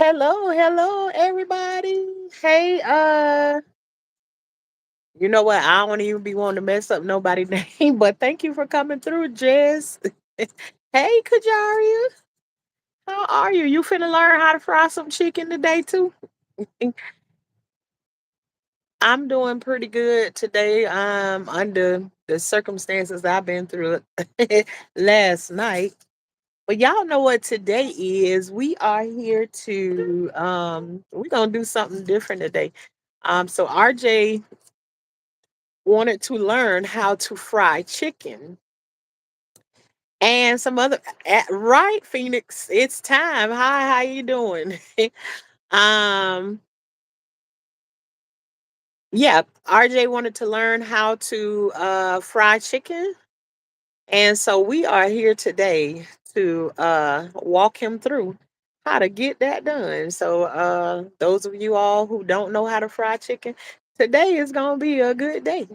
Hello, hello, everybody. Hey, you know what? I don't even be wanting to mess up nobody's name, but thank you for coming through, Jess. Hey, Kajaria, how are you? You finna learn how to fry some chicken today too? I'm doing pretty good today. Under the circumstances I've been through last night. But y'all know what today is. We are here to we're gonna do something different today. So RJ wanted to learn how to fry chicken and some other right, Phoenix. It's time. Hi, how you doing? um yeah, RJ wanted to learn how to fry chicken. And so we are here today to walk him through how to get that done. So those of you all who don't know how to fry chicken, today is gonna be a good day.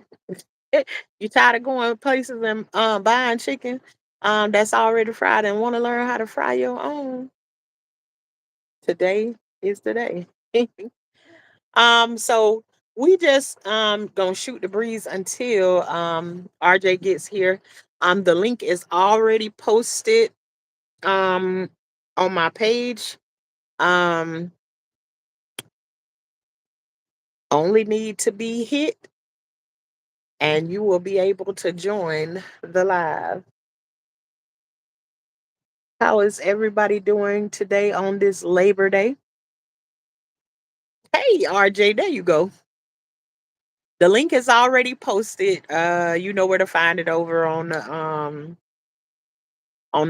You tired of going places and buying chicken that's already fried and want to learn how to fry your own? Today is the day. So we just gonna shoot the breeze until RJ gets here. The link is already posted um on my page. Um Only need to be hit and you will be able to join the live. How is everybody doing today on this Labor Day? Hey RJ, there you go. The link is already posted. You know where to find it over on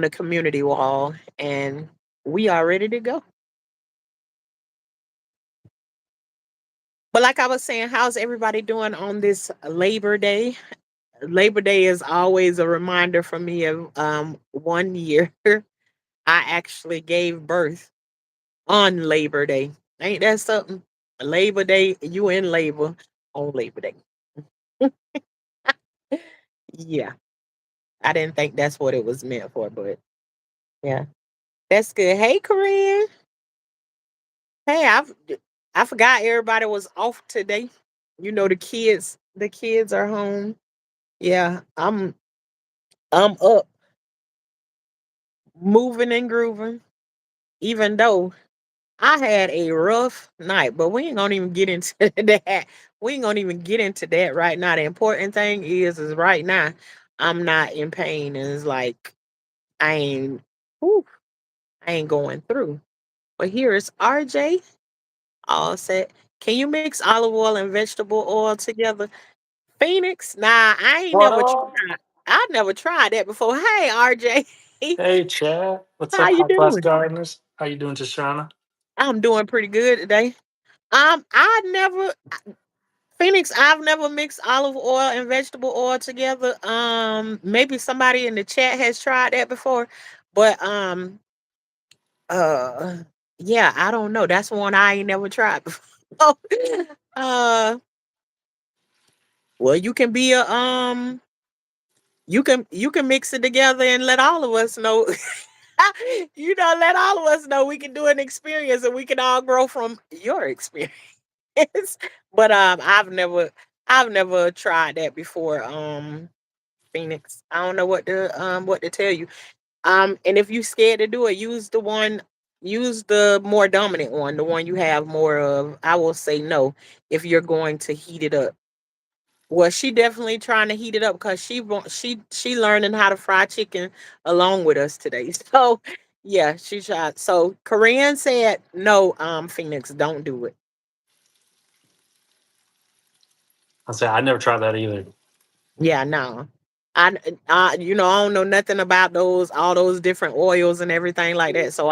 the community wall, and we are ready to go. But like I was saying, how's everybody doing on this Labor Day? Labor Day is always a reminder for me of one year I actually gave birth on Labor Day. Ain't that something? Labor Day, you in labor on Labor Day. Yeah, I didn't think that's what it was meant for, but yeah, that's good. Hey, Corinne. Hey, I forgot everybody was off today. You know the kids are home. Yeah, I'm up, moving and grooving. Even though I had a rough night, but we ain't gonna even get into that. We ain't gonna even get into that right now. The important thing is right now I'm not in pain, and it's like I ain't, whew, I ain't going through. But here is RJ all set. Can you mix olive oil and vegetable oil together? Phoenix? Nah, I ain't What never up? tried. I never tried that before. Hey, RJ, Hey, Chad. What's how up, you Hot Glass doing? Gardeners? How you doing, Tashana? I'm doing pretty good today. I never Phoenix. I've never mixed olive oil and vegetable oil together. Maybe somebody in the chat has tried that before, but uh, yeah, I don't know. That's one I ain't never tried before. uh, well, you can mix it together and let all of us know. Let all of us know we can do an experience and we can all grow from your experience. But I've never tried that before. Phoenix. I don't know what to tell you. And if you scared to do it, use the more dominant one, the one you have more of. I will say no if you're going to heat it up. Well, she definitely trying to heat it up because she learning how to fry chicken along with us today. So yeah, she tried. So Korean said no. Phoenix, don't do it. I say I never tried that either. Yeah, no. I don't know nothing about all those different oils and everything like that. So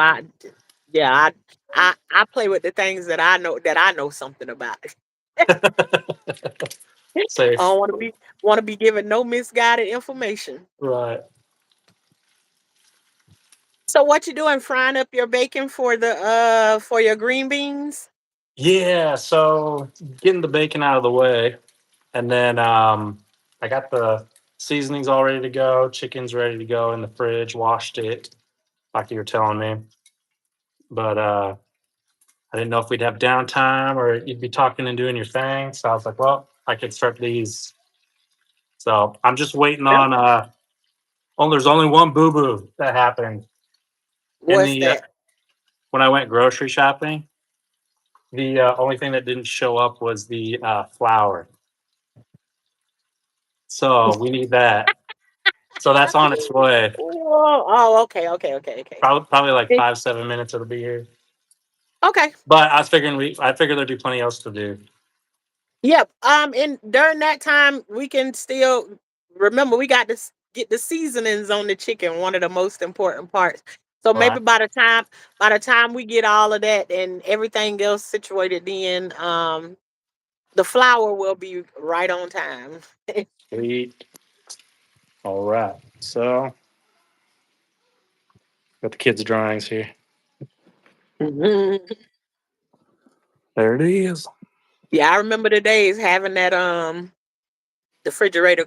yeah, I play with the things that I know something about. I Safe. don't want to be given no misguided information. Right. So what you doing? Frying up your bacon for your green beans? Yeah. So getting the bacon out of the way, and then I got the seasonings all ready to go. Chicken's ready to go in the fridge. Washed it, like you were telling me. But I didn't know if we'd have downtime or you'd be talking and doing your thing. So I was like, well, I could start these. So I'm just waiting Yep. on. Oh, there's only one boo boo that happened in What's the that? when I went grocery shopping. The only thing that didn't show up was the flour. So we need that. So that's on its way. Whoa. Oh, okay, okay, okay, okay. Probably like Eh, 5 7 minutes it'll be here. Okay. But I figured there'd be plenty else to do. Yep. And during that time, we can still remember we got to get the seasonings on the chicken. One of the most important parts. So All maybe right. by the time we get all of that and everything else situated, then the flour will be right on time. Sweet. All right. So got the kids' drawings here. Mhm. There it is. Yeah, I remember the days having that the refrigerator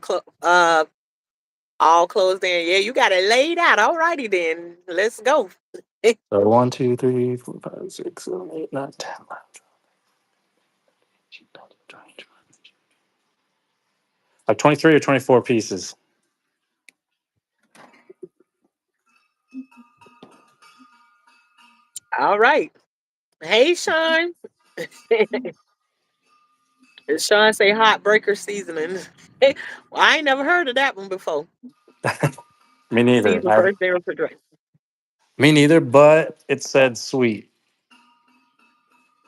all closed in. Yeah, you got it laid out. All righty then. Let's go. So 1, 2, 3, 4, 5, 6, 7, 8, 9, 10, 11, 12, 13, 23 or 24 pieces. All right. Hey, Sean. Sean say heartbreaker seasoning. Well, I ain't never heard of that one before. Me neither. Season first day refrigerator. Me neither, but it said sweet.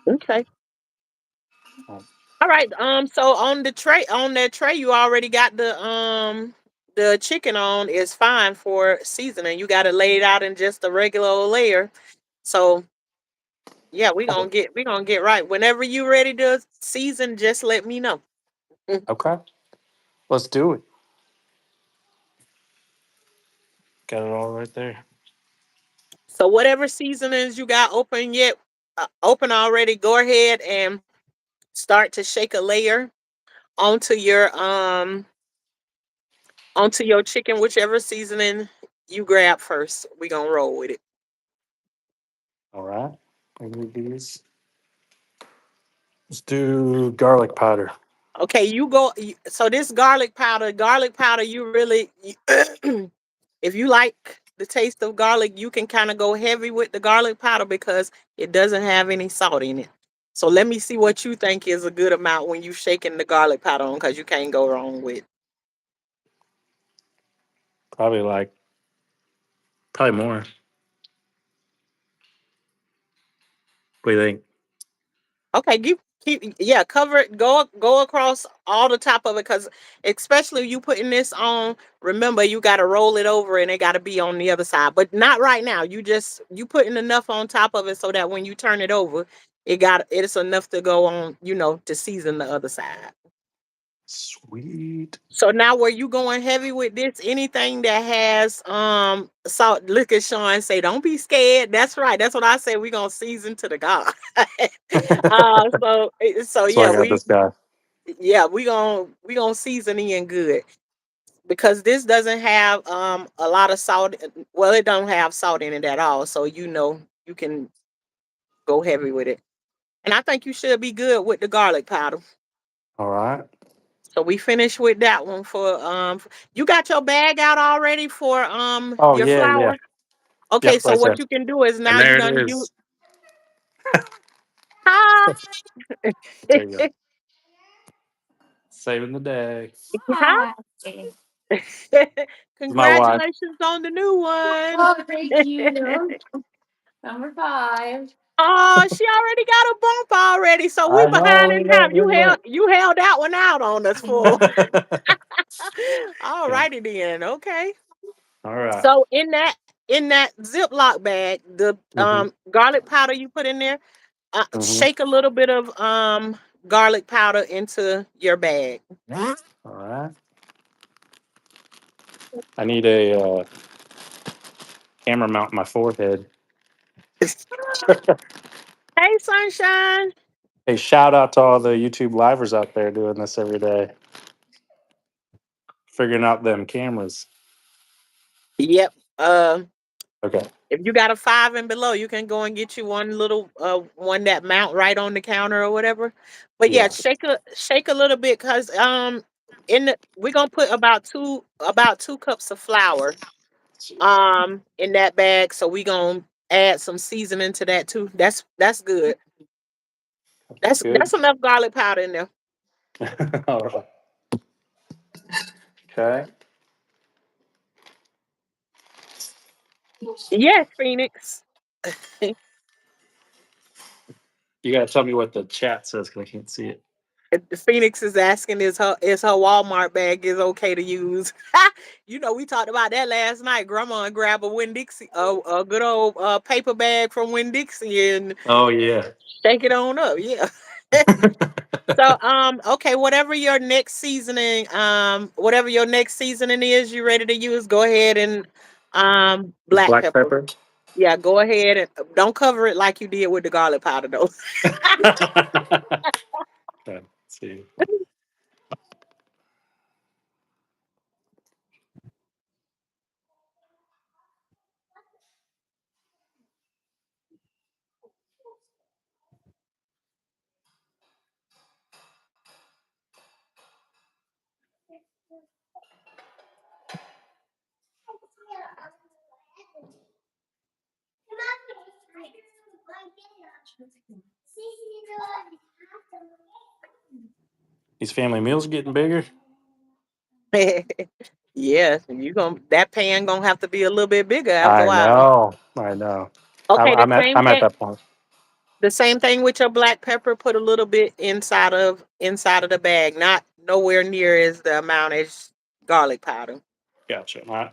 Okay. All right. So on that tray, you already got the chicken on is fine for seasoning. You got it laid out in just a regular old layer. So yeah, we gonna get right. Whenever you ready to season, just let me know. Mm. Okay. Let's do it. Got it all right there. So whatever seasonings you got open already, go ahead and start to shake a layer onto your um onto your chicken, whichever seasoning you grab first. We gonna roll with it. All right. I need these. Let's do garlic powder. Okay, so this garlic powder, you really, if you like the taste of garlic, you can kind of go heavy with the garlic powder because it doesn't have any salt in it. So let me see what you think is a good amount when you shaking the garlic powder on, because you can't go wrong with. Probably like, probably more. What do you think? Okay, yeah, cover it, go across all the top of it, because especially you putting this on, remember you got to roll it over and it got to be on the other side, but not right now. You putting enough on top of it so that when you turn it over, it's enough to go on, to season the other side. Sweet. So now, were you going heavy with this? Anything that has salt? Look at Sean say, "Don't be scared." That's right. That's what I say. We gonna season to the God. So So I yeah, got this guy. we gonna season in good, because this doesn't have a lot of salt. Well, it don't have salt in it at all. So you can go heavy with it, and I think you should be good with the garlic powder. All right. So we finished with that one for you got your bag out already for Oh, your yeah, yeah. flour? Okay, Yep, so right there. what you can do is And now you there it done use is. hi. There you go. Saving the day. Hi. Hi. My wife. Congratulations on the new one. Oh, thank you. Number 5. Oh, she already got a bump already. So we I know. behind We in know. time. You We held know. you held that one out on us for. All righty then. Okay. All right. So in that Ziploc bag, the Mm-hmm. garlic powder you put in there, Mm-hmm. shake a little bit of garlic powder into your bag. All right. I need a camera mount in my forehead. Hey, sunshine. Hey, shout out to all the YouTube livers out there doing this every day, figuring out them cameras. Yep. Okay. If you got a 5 and below, you can go and get you one little one that mount right on the counter or whatever. But yeah, Yeah. shake a little bit because in the we're gonna put about two cups of flour in that bag. So we gonna add some seasoning to that too. That's good. That's Good. enough garlic powder in there. All right. Okay. Yes, Phoenix. You gotta tell me what the chat says because I can't see it. Phoenix is asking is her Walmart bag is okay to use. We talked about that last night. Grandma and grab a Winn Dixie, a good old paper bag from Winn Dixie and Oh yeah. shake it on up. Yeah. So okay, whatever your next seasoning is, you ready to use, go ahead and black Black pepper. pepper. Yeah, go ahead and don't cover it like you did with the garlic powder though. Okay, let's see. These family meals getting bigger. Yeah, that pan gonna have to be a little bit bigger after a I while. know. I know. Okay, the same I'm at thing. that point. The same thing with your black pepper. Put a little bit inside of the bag, not nowhere near as the amount as garlic powder. Gotcha. All right.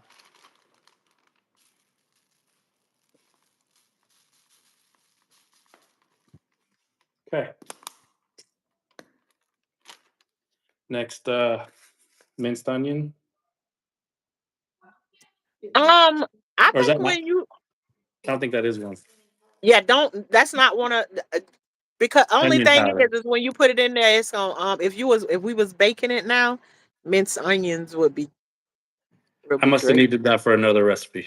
Okay. Next, minced onion. I Or is think that not? when you I don't think that is one. yeah, don't that's not one of because only Onion thing powder. is when you put it in there, it's gonna if we was baking it now, minced onions would I be must have great. needed that for another recipe.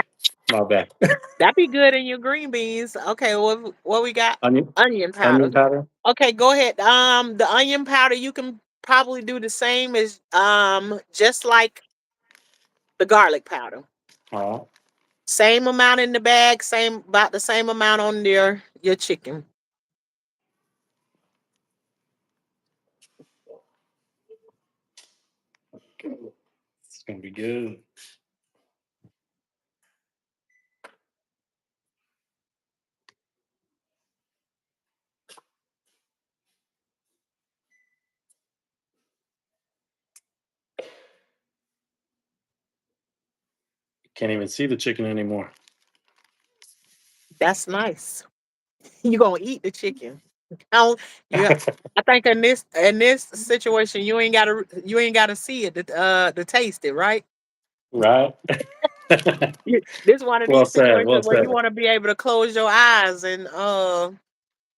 My bad. That'd be good in your green beans. Okay, what we got? Onion. Onion Onion powder. powder. Okay, go ahead. The onion powder you can probably do the same as just like the garlic powder. Oh, Same amount in the bag, same about the same amount on your chicken. it's gonna be good. Can't even see the chicken anymore. That's nice. You gonna eat the chicken. Oh, yeah. I think in this situation, you ain't gotta see it to taste it, right? Right. This one of Well these said. situations Well where you said. want to be able to close your eyes and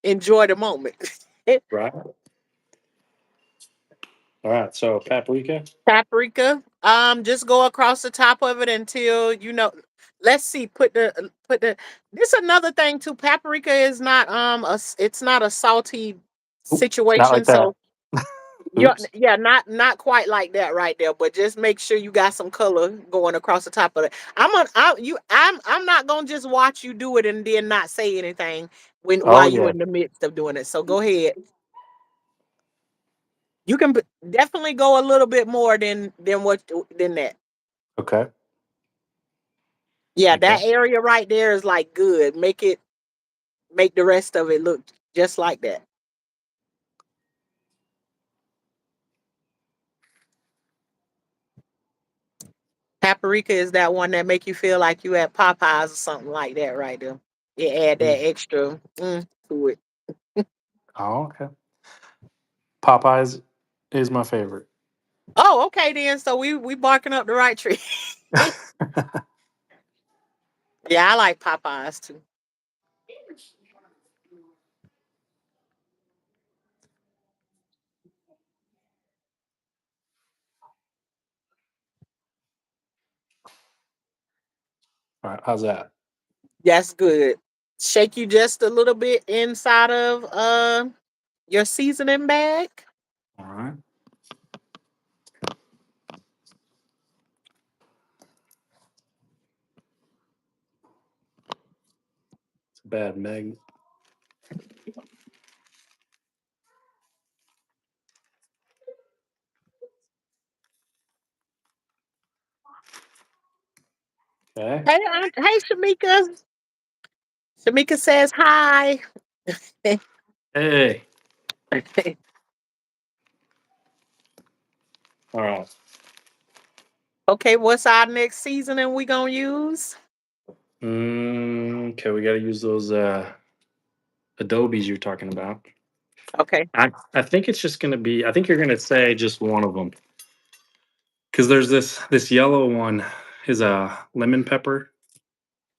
enjoy the moment. Right. All right. So paprika. Paprika, just go across the top of it until Let's see. Put the. This another thing too. Paprika is not it's not a salty Oop, not situation. like that. So Oops. yeah, not quite like that right there, but just make sure you got some color going across the top of it. I'm not gonna just watch you do it and then not say anything while Oh you yeah. in the midst of doing it. So go ahead. You can definitely go a little bit more than that. Okay. Yeah, Okay. that area right there is like good. Make the rest of it look just like that. Paprika is that one that make you feel like you at Popeyes or something like that right there. You add Mm. that extra to it. Oh, okay. Popeyes is my favorite. Oh, okay then. So we barking up the right tree. Yeah, I like Popeyes too. All right. How's that? That's good. Shake you just a little bit inside of your seasoning bag. All right. It's a bad Meg. Okay. Hey, hey, Shamika. Shamika says hi. Hey. All right. Okay, what's our next seasoning we gonna use? Okay, we got to use those Adobes you're talking about. Okay. I think it's just going to be. I think you're going to say just one of them because there's this yellow one is a lemon pepper.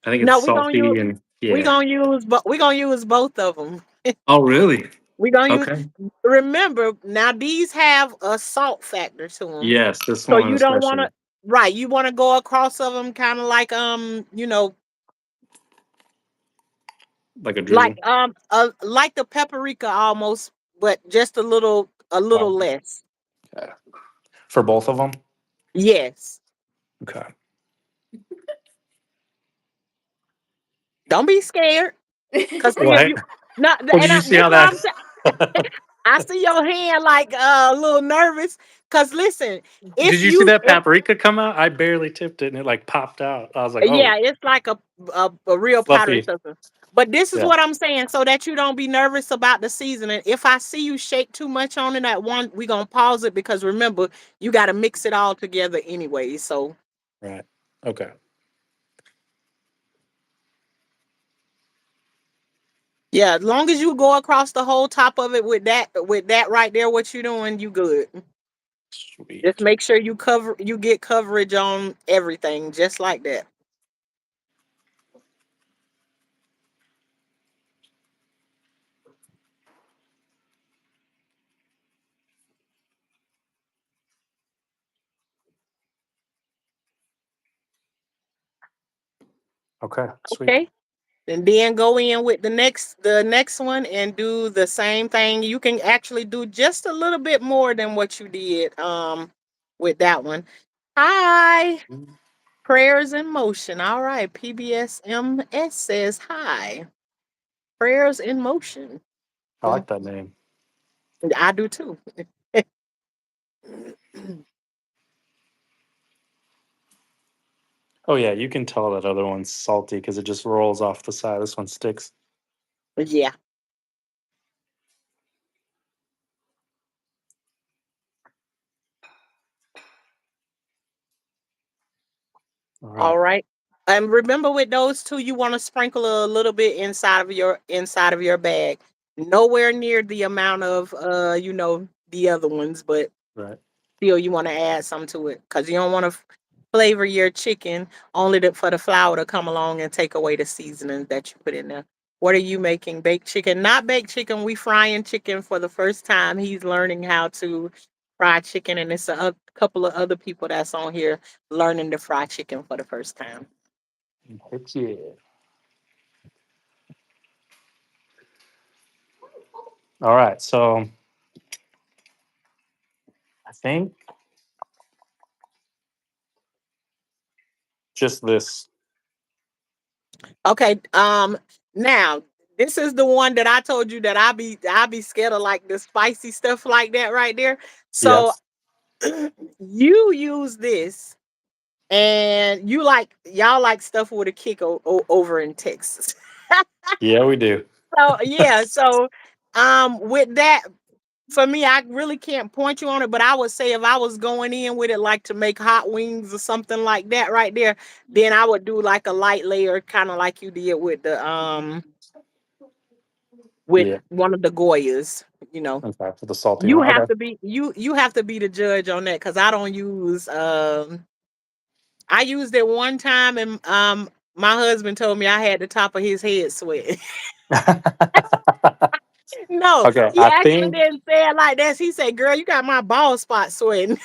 I think it's No, we gonna use salty and yeah. we gonna use both of them. Oh really? We gonna use. Okay. Remember now, these have a salt factor to them, Yes, this so one you don't want to. especially Right, you want to go across of them, kind of like like a drizzle. like the paprika almost, but just a little Wow. less. Okay. For both of them. Yes. Okay. Don't be scared, cause see if What? you not Well, did you see this how what that? I'm saying. I see your hand like a little nervous. Cause listen, Did if you see you that if paprika come out? I barely tipped it and it like popped out. I was like, yeah, oh, it's like a real powdery fluffy. substance. But this is Yeah. what I'm saying, so that you don't be nervous about the seasoning. If I see you shake too much on it at one, we gonna pause it because remember you got to mix it all together anyway. So Right. Okay. yeah, as long as you go across the whole top of it with that right there, what you doing, you good. Just Sweet. make sure you get coverage on everything, just like that. Okay. Sweet. Okay. And then go in with the next one and do the same thing. You can actually do just a little bit more than what you did with that one. Hi. Prayers in motion. All right. PBSMS says hi. Prayers in motion. I like that name. I do too. Oh yeah, you can tell that other one's salty because it just rolls off the side. This one sticks. Yeah. All right. All right. And remember with those two, you want to sprinkle a little bit inside of your bag. Nowhere near the amount of the other ones, but Right. still you want to add some to it because you don't want to flavor your chicken only for the flour to come along and take away the seasoning that you put in there. What are you making? Baked chicken? Not baked chicken. We frying chicken for the first time. He's learning how to fry chicken, and it's a couple of other people that's on here learning to fry chicken for the first time. Heck yeah. All right. So I think just this. Okay. Now this is the one that I told you that I be scared of like the spicy stuff like that right there. So Yes. you use this and y'all like stuff with a kick over in Texas. Yeah, we do. So yeah, so with that for me, I really can't point you on it, but I would say if I was going in with it like to make hot wings or something like that right there, then I would do like a light layer, kind of like you did with Yeah. one of the Goyas, you know. Okay. For the salty one. Okay. You have to be the judge on that because I don't use I used it one time and my husband told me I had the top of his head sweat. No, Okay. he I actually think. didn't say it like that. He said, "Girl, you got my bald spot sweating."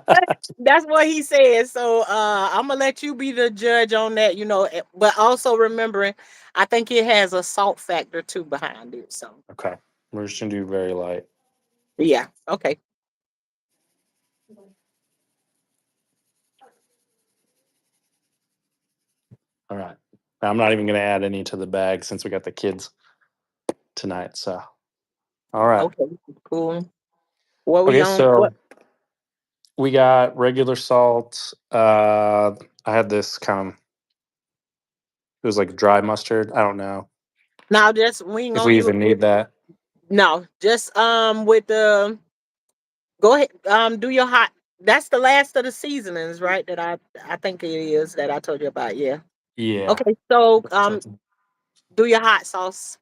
That's That's what he said. So I'm gonna let you be the judge on that, but also remembering I think it has a salt factor too behind it. So Okay. We're just gonna do very light. yeah, okay. All right. Now, I'm not even gonna add any to the bag since we got the kids tonight. So all right. Okay, cool. What we Okay, on what so we got regular salt. I had this kind of it was like dry mustard. I don't know now just we ain't if gonna we use even with need that. no, just with the go ahead, do your hot that's the last of the seasonings, right? That I think it is that I told you about, yeah. Yeah. Okay, so Double checking. do your hot sauce.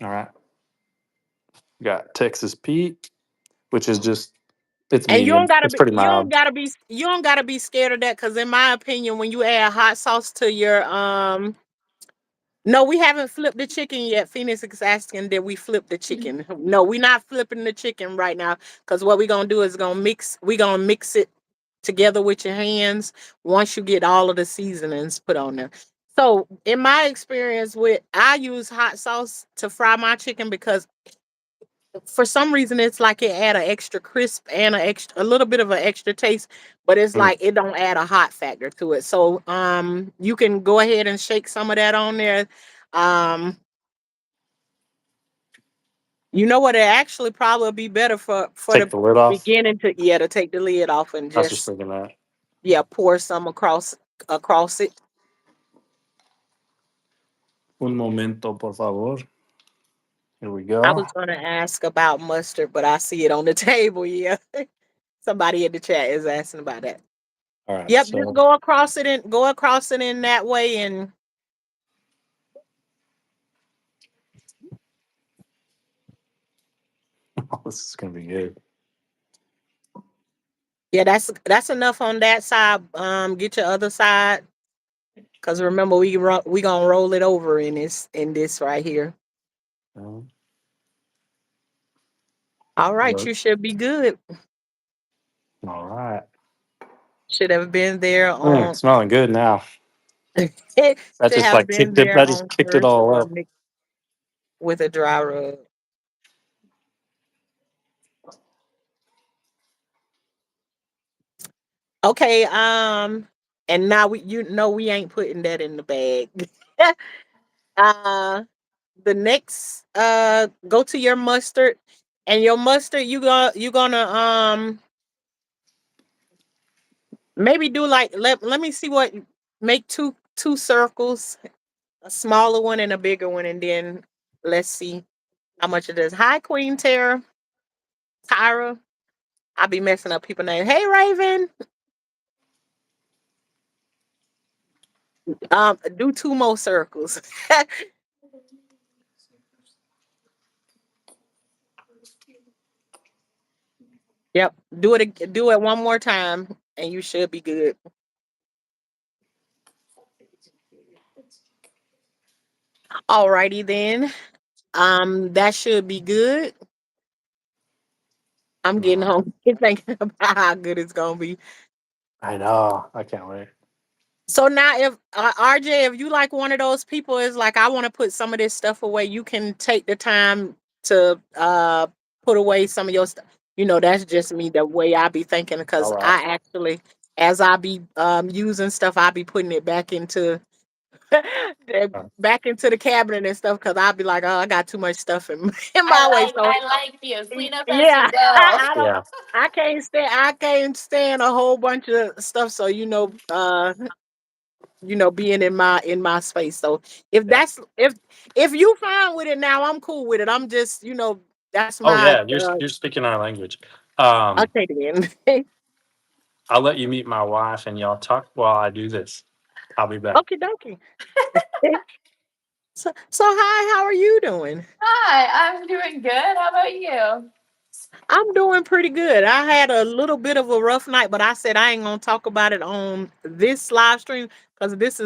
All right. We got Texas Pete, which is just it's And medium. It's pretty mild. you don't gotta be scared of that because in my opinion, when you add hot sauce to your no, we haven't flipped the chicken yet. Phoenix is asking that we flip the chicken. No, we're not flipping the chicken right now because what we're gonna do is we're gonna mix it together with your hands once you get all of the seasonings put on there. So in my experience I use hot sauce to fry my chicken because for some reason it's like it add an extra crisp and a little bit of an extra taste, but it's Mm. like it don't add a hot factor to it. So you can go ahead and shake some of that on there. um you know what, it actually probably be better for Take the the lid off. beginning to take the lid off and I was just just thinking that. pour some across it. Un momento, por favor. Here we I go. was gonna ask about mustard, but I see it on the table. Yeah. Somebody in the chat is asking about that. All right. Yep, just So go across it in that way, and this is gonna be good. yeah, that's enough on that side. Get your other side, cause remember we gonna roll it over in this right here. Um, All right, you works. should be good. All right. Should have been there on. Smelling good now. It That should just have like been kicked it. there That just on kicked it first all or up. mix with a dry rub. Okay, and now we ain't putting that in the bag. uh the next go to your mustard, and your mustard you gonna maybe do like let me see what make two circles, a smaller one and a bigger one, and then let's see how much it is. Hi, Queen Tyra. I be messing up people's names. Hey, Raven. Do two more circles. Yep. Do it one more time and you should be good. Alrighty then. That should be good. I'm getting Mm. home thinking about how good it's gonna be. I know. I can't wait. So now, if RJ, if you like one of those people is like, I want to put some of this stuff away, you can take the time to put away some of your stuff. That's just me, the way I be thinking, because All right. I actually, as I be using stuff, I be putting it back into back into the cabinet and stuff, because I'll be like, oh, I got too much stuff in my way. So I like you. Clean up as you yeah, go. I don't. Yeah. I can't stand a whole bunch of stuff. So being in my space. So if Yeah. that's if you fine with it now, I'm cool with it. I'm just that's Oh my yeah. You're speaking our language. Um, okay then. I'll let you meet my wife and y'all talk while I do this. I'll be back. Okay, dokie. So hi, how are you doing? Hi, I'm doing good. How about you? I'm doing pretty good. I had a little bit of a rough night, but I said I ain't gonna talk about it on this live stream because this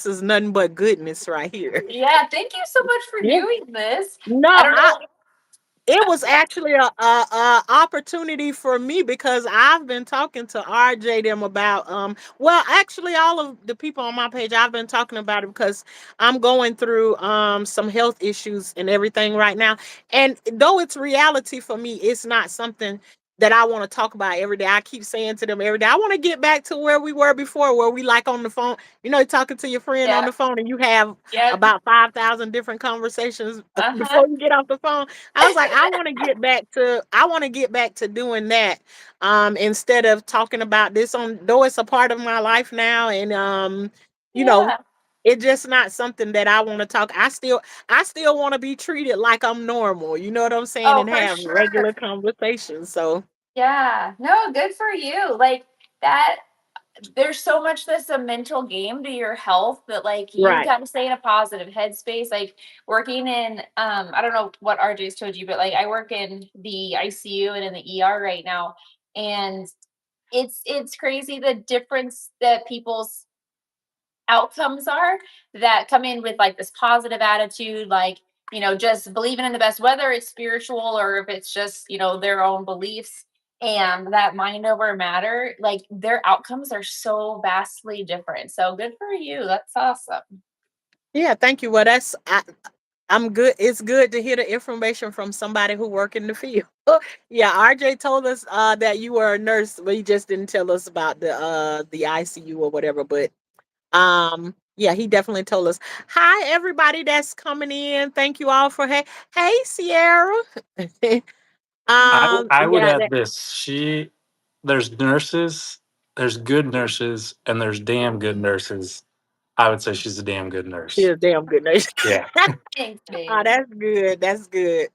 is nothing but goodness right here. Yeah, thank you so much for Yeah. doing this. No, I don't know. it was actually a opportunity for me because I've been talking to RJ them about well actually all of the people on my page I've been talking about it because I'm going through some health issues and everything right now. And though it's reality for me, it's not something that I want to talk about every day. I keep saying to them every day, I want to get back to where we were before, where we like on the phone, talking to your friend on Yeah. the phone and you have Yep. about 5,000 different conversations Uh-huh. before you get off the phone. I was like, I want to get back to doing that. Instead of talking about this on though it's a part of my life now and you know, Yeah. it's just not something that I want to talk. I still want to be treated like I'm normal, you know what I'm saying, Oh, and for have sure. regular conversations. So Yeah. No, good for you. Like that there's so much that's a mental game to your health that like you've right. got to stay in a positive headspace. Like working in I don't know what RJ's told you, but like I work in the ICU and in the ER right now. And it's crazy the difference that people's outcomes are that come in with like this positive attitude, like, just believing in the best, whether it's spiritual or if it's just, their own beliefs and that mind over matter, like their outcomes are so vastly different. So good for you. That's awesome. Yeah, thank you. Well, I'm good. It's good to hear the information from somebody who work in the field. Yeah, RJ told us that you were a nurse, but he just didn't tell us about the ICU or whatever. But yeah, he definitely told us. Hi, everybody that's coming in. Thank you all for hey Sierra. I would Yeah, add that this. There's nurses, there's good nurses, and there's damn good nurses. I would say she's a damn good she nurse. is damn good nurse. Yeah. Thanks, Oh, babe. that's good. That's good.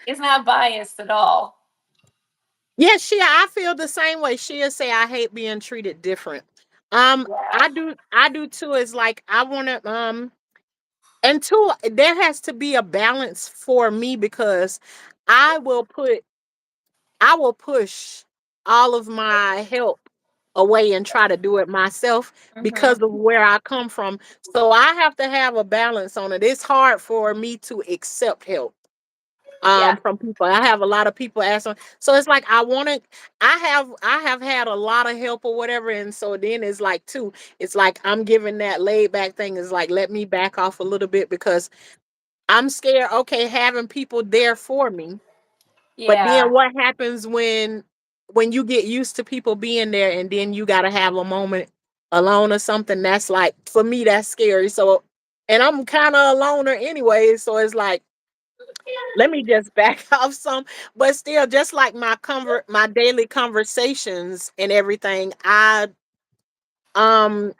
It's not biased at all. Yeah, I feel the same way. She'll say I hate being treated different. Yeah. I do too. It's like I wanna and two, there has to be a balance for me because I will put I will push all of my help away and try to do it myself because Hmm. of where I come from. So I have to have a balance on it. It's hard for me to accept help Yeah. from people. I have a lot of people asking. So it's like I have had a lot of help or whatever. And so then it's like too, it's like I'm giving that laid back thing is like let me back off a little bit because I'm scared, okay, having people there for me. But then Yeah. what happens when you get used to people being there and then you gotta have a moment alone or something, that's like for me that's scary. So and I'm kind of a loner anyway. So it's like let me just back off some, but still just like my daily conversations and everything, um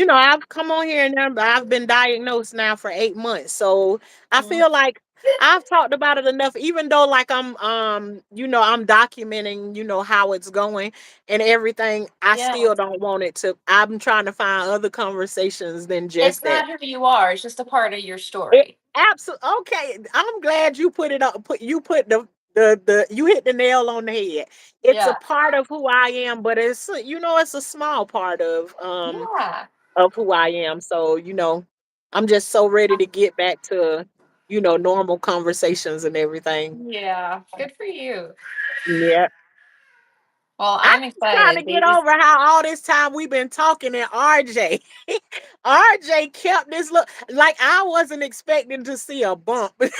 I've come on here and I've been diagnosed now for 8 months. So I Mhm. feel like I've talked about it enough, even though like I'm documenting, how it's going and everything. I Yeah. still don't want it to I'm trying to find other conversations than It's just that. not who you are. It's just a part of your It story. absolutely okay. I'm glad you put it up. Put the you hit the nail on the head. It's a Yeah. part of who I am, but it's a small part Yeah. of who I am. So I'm just so ready to get back to normal conversations and everything. Yeah. Good for you. Yeah. Well, I'm I'm just trying to excited. get Baby's over how all this time we've been talking and RJ kept this look like I wasn't expecting to see a bump at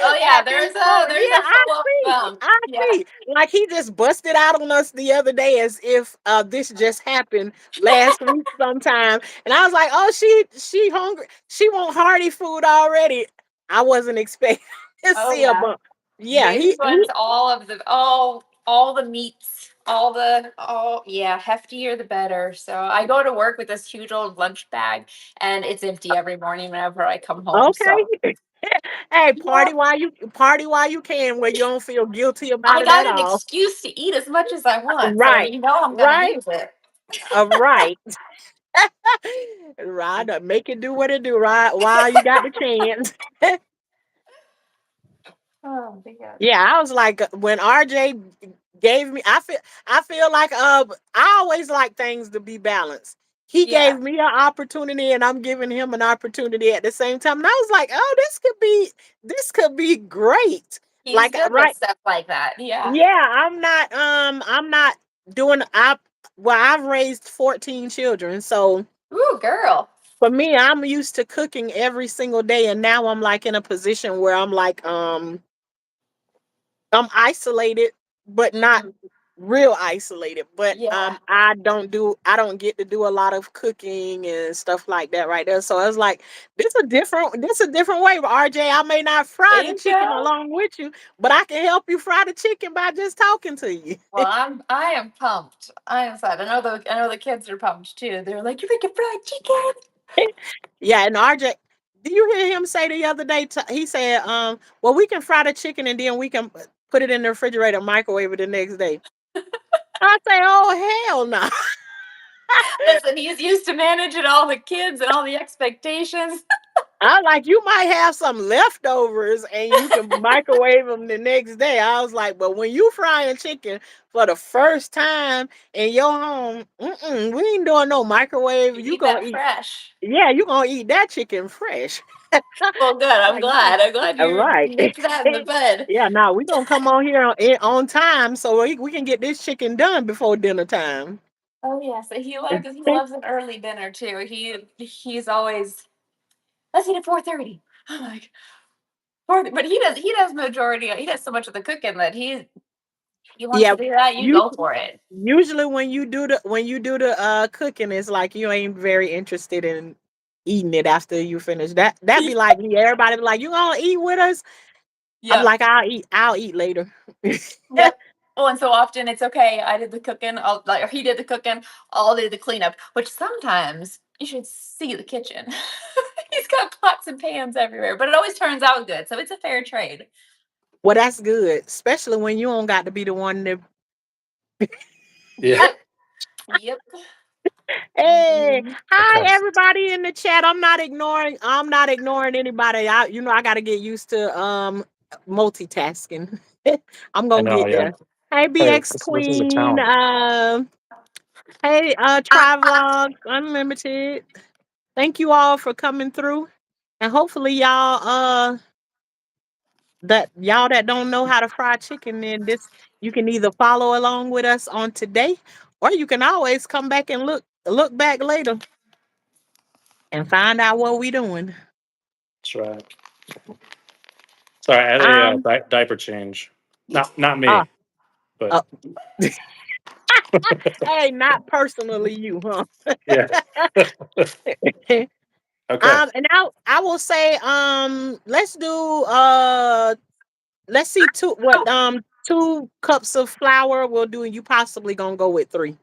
Oh yeah, this there's a moment. there's Yeah, a full up bump. I Yeah. see. Like he just busted out on us the other day as if this just happened last week sometime. And I was like, oh, she hungry. She want hearty food already. I wasn't expecting to Oh see a yeah. bump. Yeah, Baby wants all the meats, yeah, heftier the better. So I go to work with this huge old lunch bag and it's empty every morning whenever I come home. So okay. Hey, yeah, party while you can, where you don't feel guilty about I it at got an all. excuse to eat as much as I want. So Right, I'm gonna right, use it. right, right. Make it do what it do, right? While you got the chance. Oh man. Yeah, I was like when RJ gave me, I feel like I always like things to be balanced. He Yeah. gave me an opportunity, and I'm giving him an opportunity at the same time. And I was like, oh, this could be great. He's Like, good with right. stuff like that. Yeah. Yeah, I'm not doing I well, I've raised 14 children. So Ooh, girl. for me, I'm used to cooking every single day, and now I'm like in a position where I'm isolated, but not Mhm. real isolated. But Yeah. I don't get to do a lot of cooking and stuff like that right there. So I was like, this a different way. But RJ, I may not fry There the you chicken go. along with you, but I can help you fry the chicken by just talking to you. Well, I am pumped. I am excited. I know the kids are pumped too. They're like, "You're making fried chicken." Yeah, and RJ, did you hear him say the other day? He said, well, we can fry the chicken and then we can put it in the refrigerator, and microwave it the next day. I say, oh hell no. Listen, he's used to managing all the kids and all the expectations. I like you might have some leftovers and you can microwave them the next day. I was like, but when you frying chicken for the first time in your home, we ain't doing no microwave. You You need gonna that eat, fresh. yeah, you gonna eat that chicken fresh. Well, good. I'm Like, no. glad. I'm glad All you right. nipped that in the bud. Yeah, now we gonna come on here on time so we can get this chicken done before dinner time. Oh yeah, so he loves an early dinner too. He's always, let's eat at 4:30. I'm like, 4, but he does so much of the cooking that he wants Yeah, to do that. You you go for it. usually when you do the cooking, it's like you ain't very interested in eating it after you finish. That be like me. Everybody be like, you gonna eat with us? I'm Yep. like, I'll eat later. Yep. Oh, and so often it's okay. I did the cooking. Or he did the cooking. I'll do the cleanup. Which sometimes you should see the kitchen. He's got pots and pans everywhere, but it always turns out good. So it's a fair trade. Well, that's good, especially when you don't got to be the one that. Yeah. Yep. Yep. Hey, Mhm. hi Okay. everybody in the chat. I'm not ignoring anybody. I got to get used to multitasking. I'm I going to know. get Yeah. there. Hey Hey, BX this is a Queen. talent. Hey Try Vlog Unlimited. Thank you all for coming through. And hopefully y'all that don't know how to fry chicken, then this you can either follow along with us on today, or you can always come back and look back later and find out what we doing. That's right. Sorry, I had a Um, diaper change. Not uh, me, but uh hey, not personally you, huh? yeah. Okay. And I will say, let's see, 2 cups of flour will do, and you possibly gonna go with 3.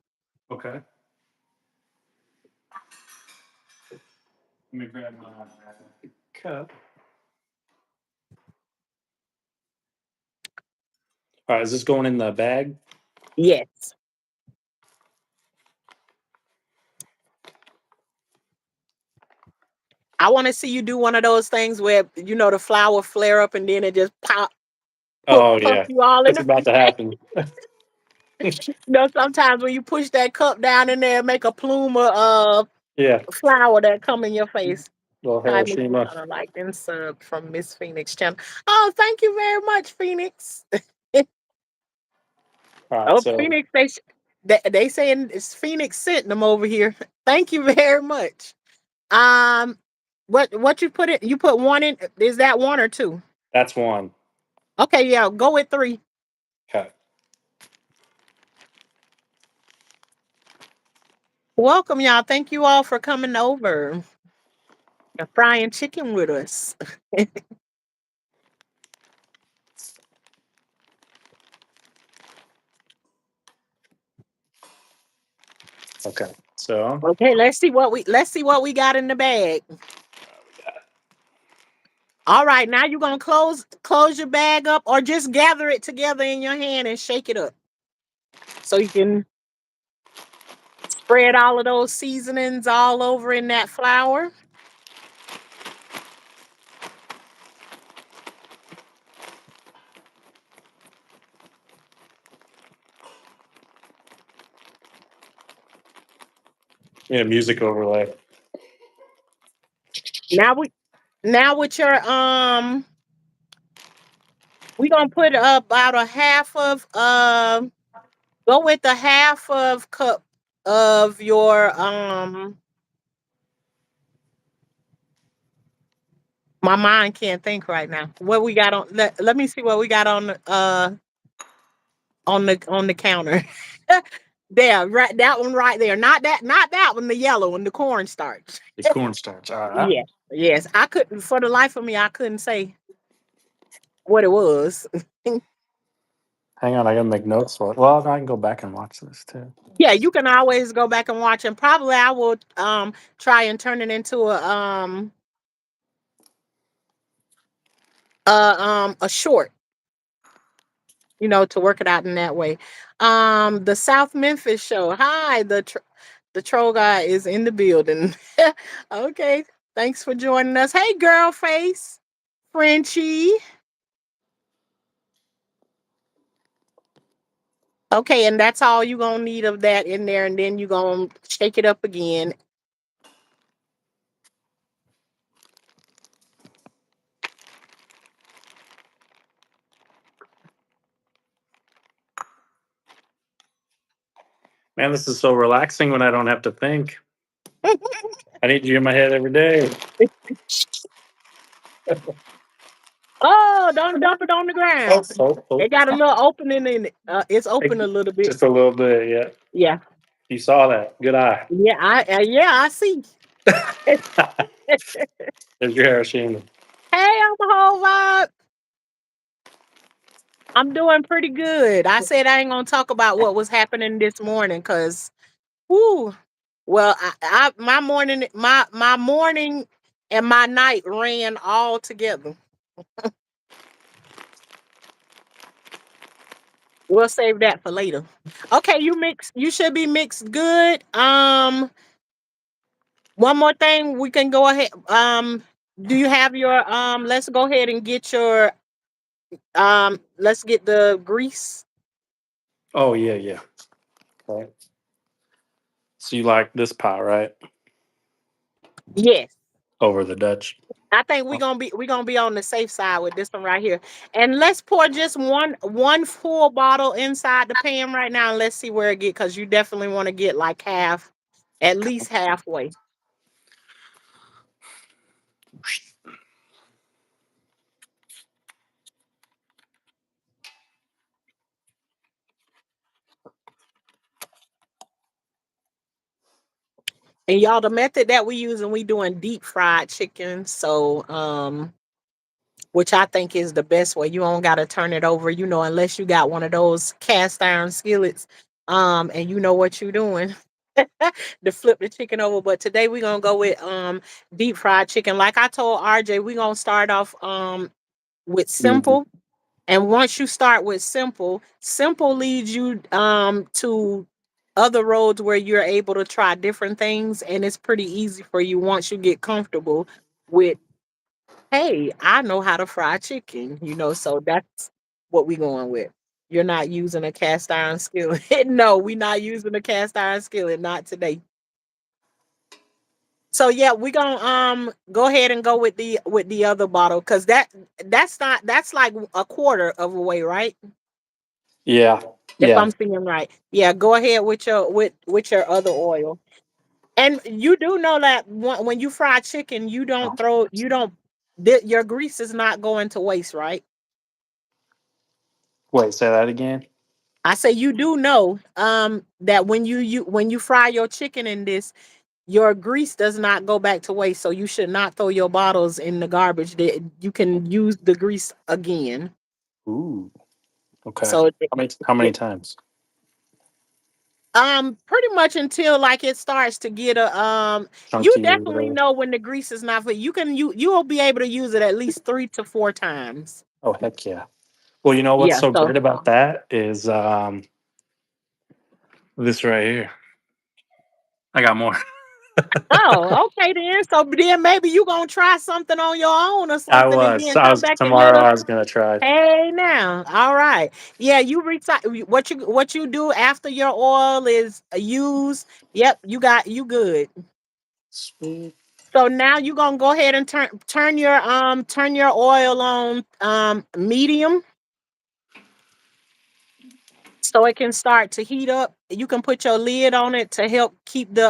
Okay. Let me grab my cup. All right, is this going in the bag? Yes. I want to see you do one of those things where the flour flare up and then it just Oh pump yeah, you all in it's the about to face. happen. Sometimes when you push that cup down in there, make a plume of Yeah, flour that come in your face. little Hi, Miss Hiroshima. like and sub from Miss Phoenix channel. Oh, thank you very much, Phoenix. All right, Oh, so Phoenix, they saying it's Phoenix sitting them over here. Thank you very much. Um, what you put it? You put 1 in. Is that 1 or 2? that's one. Okay, yeah, go with 3. Okay. Welcome, y'all. Thank you all for coming over and frying chicken with us. Okay. So Okay, let's see what we got in the bag. All right, now you're gonna close your bag up, or just gather it together in your hand and shake it up so you can spread all of those seasonings all over in that flour. yeah, music overlay. Now we now with your We're gonna put about a half of go with the half of cup of your my mind can't think right now. What we got on let me see what we got on the counter. There, right, that one right there. Not that one, the yellow one, the cornstarch. The cornstarch. All right. Yeah. Yes. I couldn't for the life of me, I couldn't say what it was. Hang on, I gotta make notes for it. Well, I can go back and watch this too. Yeah, you can always go back and watch, and probably I will try and turn it into a short, to work it out in that way. The South Memphis show. Hi, the troll guy is in the building. Okay, thanks for joining us. Hey, girl face, Frenchie. Okay, and that's all you gonna need of that in there, and then you gonna shake it up again. Man, this is so relaxing when I don't have to think. I need you in my head every day. Oh, don't dump it on the ground. Oh. It got a little opening in it. It's open a little bit. Just a little bit, yeah. Yeah, You saw that. Good eye. yeah, I see. There's your hair, Shannon. Hey, I'm a whole vibe. I'm doing pretty good. I said I ain't gonna talk about what was happening this morning, cause, whoo. Well, my morning and my night ran all together. We'll save that for later. Okay, you should be mixed good. One more thing, we can go ahead. Do you have your let's go ahead and get your let's get the grease. Oh yeah. Right. So you like this pie, right? Yes. Over the Dutch. I think we're gonna be on the safe side with this one right here. And let's pour just one full bottle inside the pan right now, and let's see where it get, because you definitely want to get like half, at least halfway. And y'all, the method that we use, and we doing deep fried chicken. So which I think is the best way. You don't gotta turn it over, unless you got one of those cast iron skillets, and you know what you're doing. To flip the chicken over. But today we're gonna go with deep fried chicken. Like I told RJ, we're gonna start off with simple. And once you start with simple, simple leads you to other roads where you're able to try different things, and it's pretty easy for you once you get comfortable with, hey, I know how to fry chicken, so that's what we going with. You're not using a cast iron skillet. No, we're not using a cast iron skillet, not today. So yeah, we're gonna go ahead and go with the other bottle, because that's like a quarter of a way, right? Yeah. If Yeah. I'm seeing right. Yeah, go ahead with your other oil. And you do know that when you fry chicken, your grease is not going to waste, right? Wait, say that again. I say you do know that when you fry your chicken in this, your grease does not go back to waste. So you should not throw your bottles in the garbage. That you can use the grease again. Ooh. Okay. So How many times? pretty much until like it starts to get you Chunky or definitely whatever. know when the grease is not for you'll be able to use it at least 3 to 4 times. Oh heck yeah. Well, you know what's Yeah, so so great about that is this right here. I got more. oh, okay then. So then maybe you gonna try something on your own or I something, and was. then I come was back and let tomorrow. us. I was gonna try. Hey now, all right. Yeah, you recycle what you do after your oil is used. Yep, you good. Sweet. So now you're gonna go ahead and turn your oil on medium. so it can start to heat up. You can put your lid on it to help keep the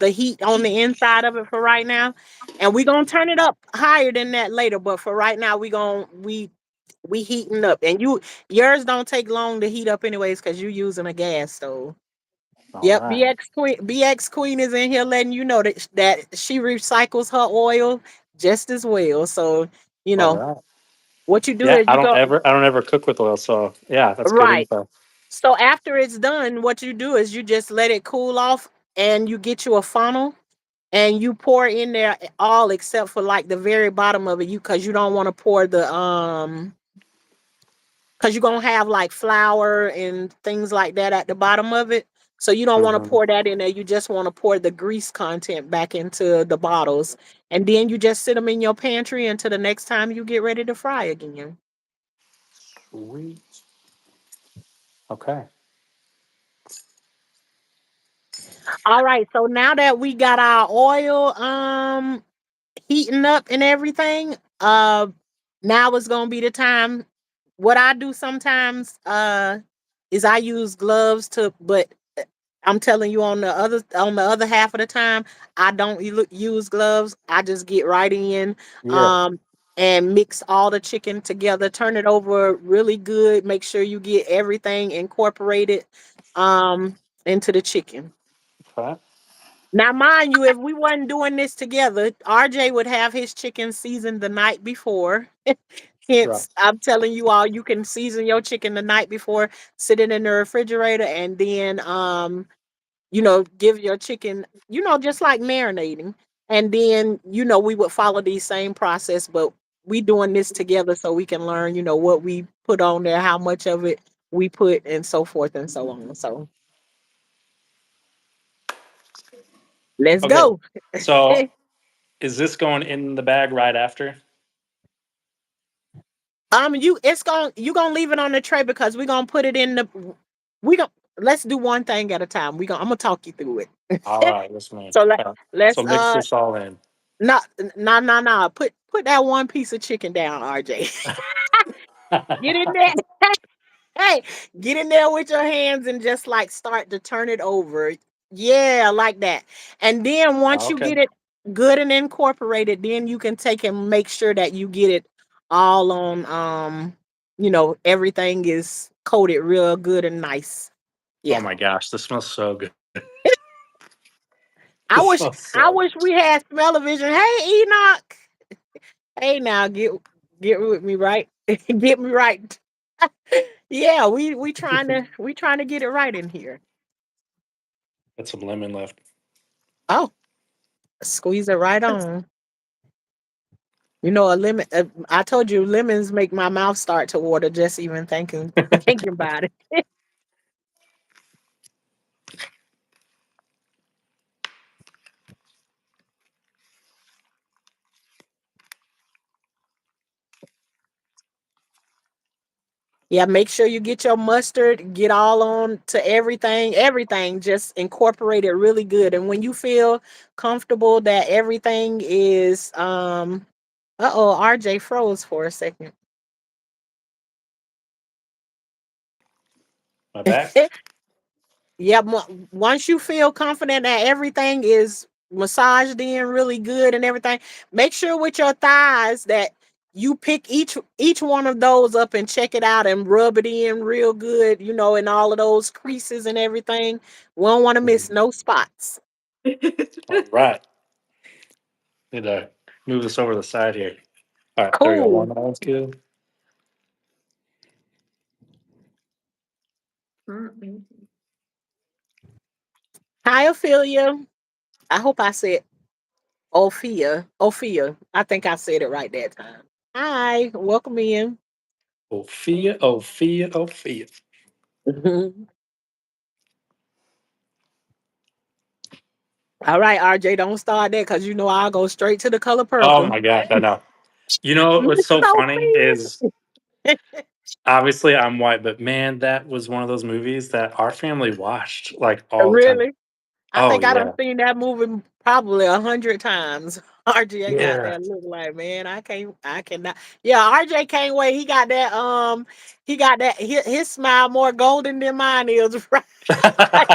heat on the inside of it for right now. And we're gonna turn it up higher than that later. But for right now, we heating up. And yours don't take long to heat up anyways, because you're using a gas stove. All Yep, right. BX Queen is in here letting you know that she recycles her oil just as well. So, you All know, right. what you do Yeah, is you go I don't ever cook with oil, so yeah, that's good right. info. So after it's done, what you do is you just let it cool off and you get you a funnel and you pour in there all except for like the very bottom of it, because you don't want to pour the because you're gonna have like flour and things like that at the bottom of it. So you don't want to Hmm. pour that in there. You just want to pour the grease content back into the bottles. And then you just sit them in your pantry until the next time you get ready to fry again. Sweet. Okay. All right. So now that we got our oil heating up and everything, now is gonna be the time. What I do sometimes is I use gloves to, but I'm telling you, on the other half of the time, I don't use gloves. I just get right in Yeah. um and mix all the chicken together, turn it over really good, make sure you get everything incorporated um into the chicken. Okay. Now, mind you, if we wasn't doing this together, RJ would have his chicken seasoned the night before. Right. Hence, I'm telling you all, you can season your chicken the night before, sit it in the refrigerator, and then give your chicken, just like marinating. And then, we would follow the same process, but we doing this together so we can learn, what we put on there, how much of it we put, and so forth and so on. So let's Okay. go. So is this going in the bag right after? You gonna leave it on the tray because we're gonna put it in the we gonna let's do one thing at a time. I'm gonna talk you through All it. right, yes, ma'am. So let's So mix this all in. not nah. Put that one piece of chicken down, RJ. Get in there. Hey, get in there with your hands and just like start to turn it over. Yeah, like that. And then once you Okay. get it good and incorporated, then you can take and make sure that you get it all on everything is coated real good and nice. Oh Yeah. my gosh, this smells so good. I This wish smells I so wish we had smell-o-vision. Hey Enoch. Hey now, get with me, right? Get me right. Yeah, good. we trying to get it right in here. Got some lemon left. Oh, squeeze it right on. A lemon. I told you, lemons make my mouth start to water just even thinking about it. Yeah, make sure you get your mustard, get all on to everything. Just incorporate it really good. And when you feel comfortable that everything is, RJ froze for a second. My back. Yeah, once you feel confident that everything is massaged in really good and everything, make sure with your thighs that you pick each one of those up and check it out and rub it in real good, in all of those creases and everything. We don't want to miss Mhm. no spots. All right. Need to move this over to the side here. All right, there we go. Cool. One, that's good. Mm-mm. Hi, Ophelia. I hope I said Ophia. Ophia. I think I said it right that time. Hi, welcome in. Ophia, Ophia, Ophia. All right, RJ, don't start that because I'll go straight to the color Oh purple. my gosh, I know. You know Miss what's so funny is Sophia. obviously I'm white, but man, that was one of those movies that our family watched like all the time. Really? I Oh think I done yeah. seen that movie probably 100 times. RJ got Yeah. that look like, man, I cannot. Yeah, RJ can't wait. He got that his smile more golden than mine is right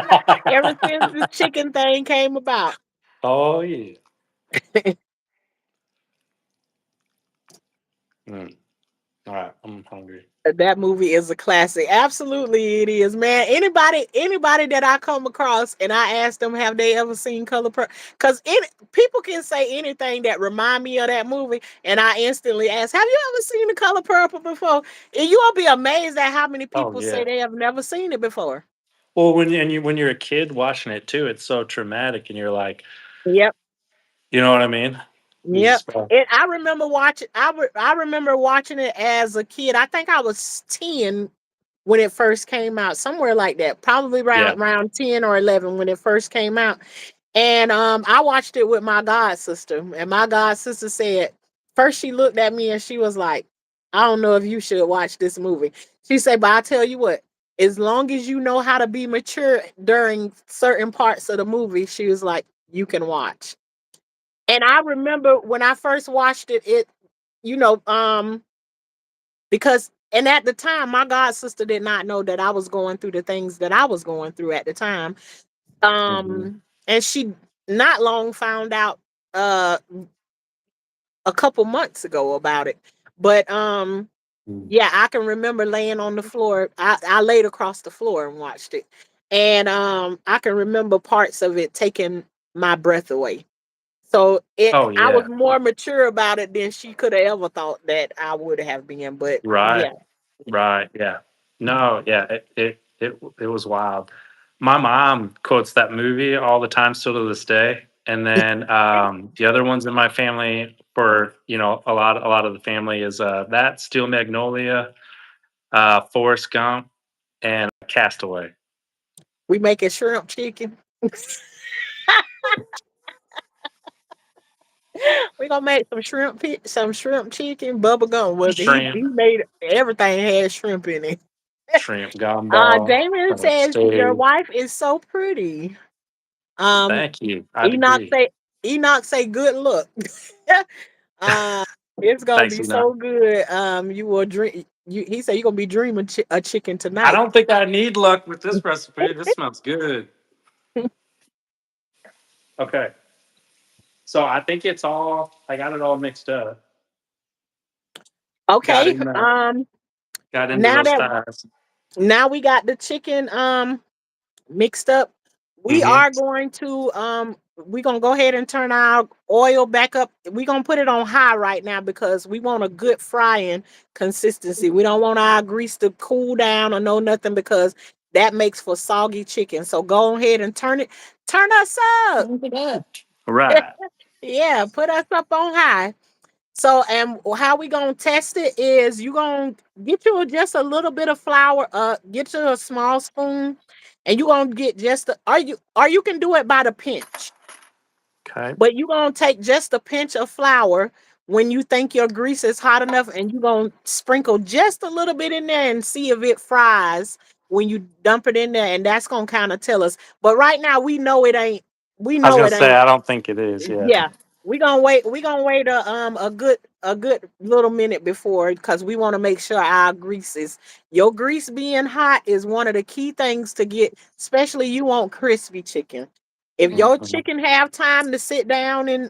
now. Ever since the chicken thing came about. Oh yeah. Mm. All right, I'm hungry. That movie is a classic. Absolutely, it is, man. Anybody that I come across and I ask them, have they ever seen Color Purple? Because people can say anything that remind me of that movie, and I instantly ask, have you ever seen The Color Purple before? And you'll be amazed at how many Oh people say yeah. they have never seen it before. Well, when you're a kid watching it too, it's so traumatic, and you're like, Yep. you know what I mean? You Yep. just I remember watching. I remember watching it as a kid. I think I was 10 when it first came out, somewhere like that. Probably yeah. around 10 or 11 when it first came out. And I watched it with my god sister, and my god sister said first she looked at me and she was like, "I don't know if you should watch this movie." She said, "But I tell you what, as long as you know how to be mature during certain parts of the movie," she was like, "you can watch." And I remember when I first watched it, you know, because and at the time, my god sister did not know that I was going through the things that I was going through at the time. Hmm. And she not long found out uh a couple months ago about it. But yeah, I can remember laying on the floor. I laid across the floor and watched it. And I can remember parts of it taking my breath away. So Oh I was yeah. more mature about it than she could have ever thought that I would have been. But Right. yeah, Right. Yeah. No. Yeah. It was wild. My mom quotes that movie all the time, still to this day. And then the other ones in my family, for a lot of the family is that Steel Magnolia, Forrest Gump, and Castaway. we making shrimp chicken. We gonna make some shrimp chicken, bubble gum. Well, he Shrimp, made everything had shrimp in it. shrimp gumbo, Damon says your steak. wife is so pretty. Um, Thank you. I'd Enoch agree. say Enoch say good look. uh, it's gonna Thanks, be Enoch. so good. You will dream. He said you're gonna be dreaming a chicken I tonight. don't think I need luck with this recipe. This smells good. Okay. So I think it's all. I got it all mixed up. Got Okay. in. Got into Now those that thighs. now we got the chicken mixed up, we Hmm. are going to we're gonna go ahead and turn our oil back up. We're gonna put it on high right now because we want a good frying consistency. We don't want our grease to cool down or no nothing because that makes for soggy chicken. So go ahead and turn us up. Look it up. Right. Yeah, put us up on high. So, and how we gonna test it is you gonna get you just a little bit of flour, get you a small spoon, and you gonna get just or you can do it by the pinch, Okay. but you gonna take just a pinch of flour when you think your grease is hot enough, and you gonna sprinkle just a little bit in there and see if it fries when you dump it in there, and that's gonna kind of tell us. But right now we know it ain't. We I was know gonna it say ain't. I don't think it is. Yeah. Yeah, we gonna wait. We gonna wait a good little minute before because we want to make sure our grease is your grease being hot is one of the key things to get. Especially you want crispy chicken. If your Mhm. chicken have time to sit down in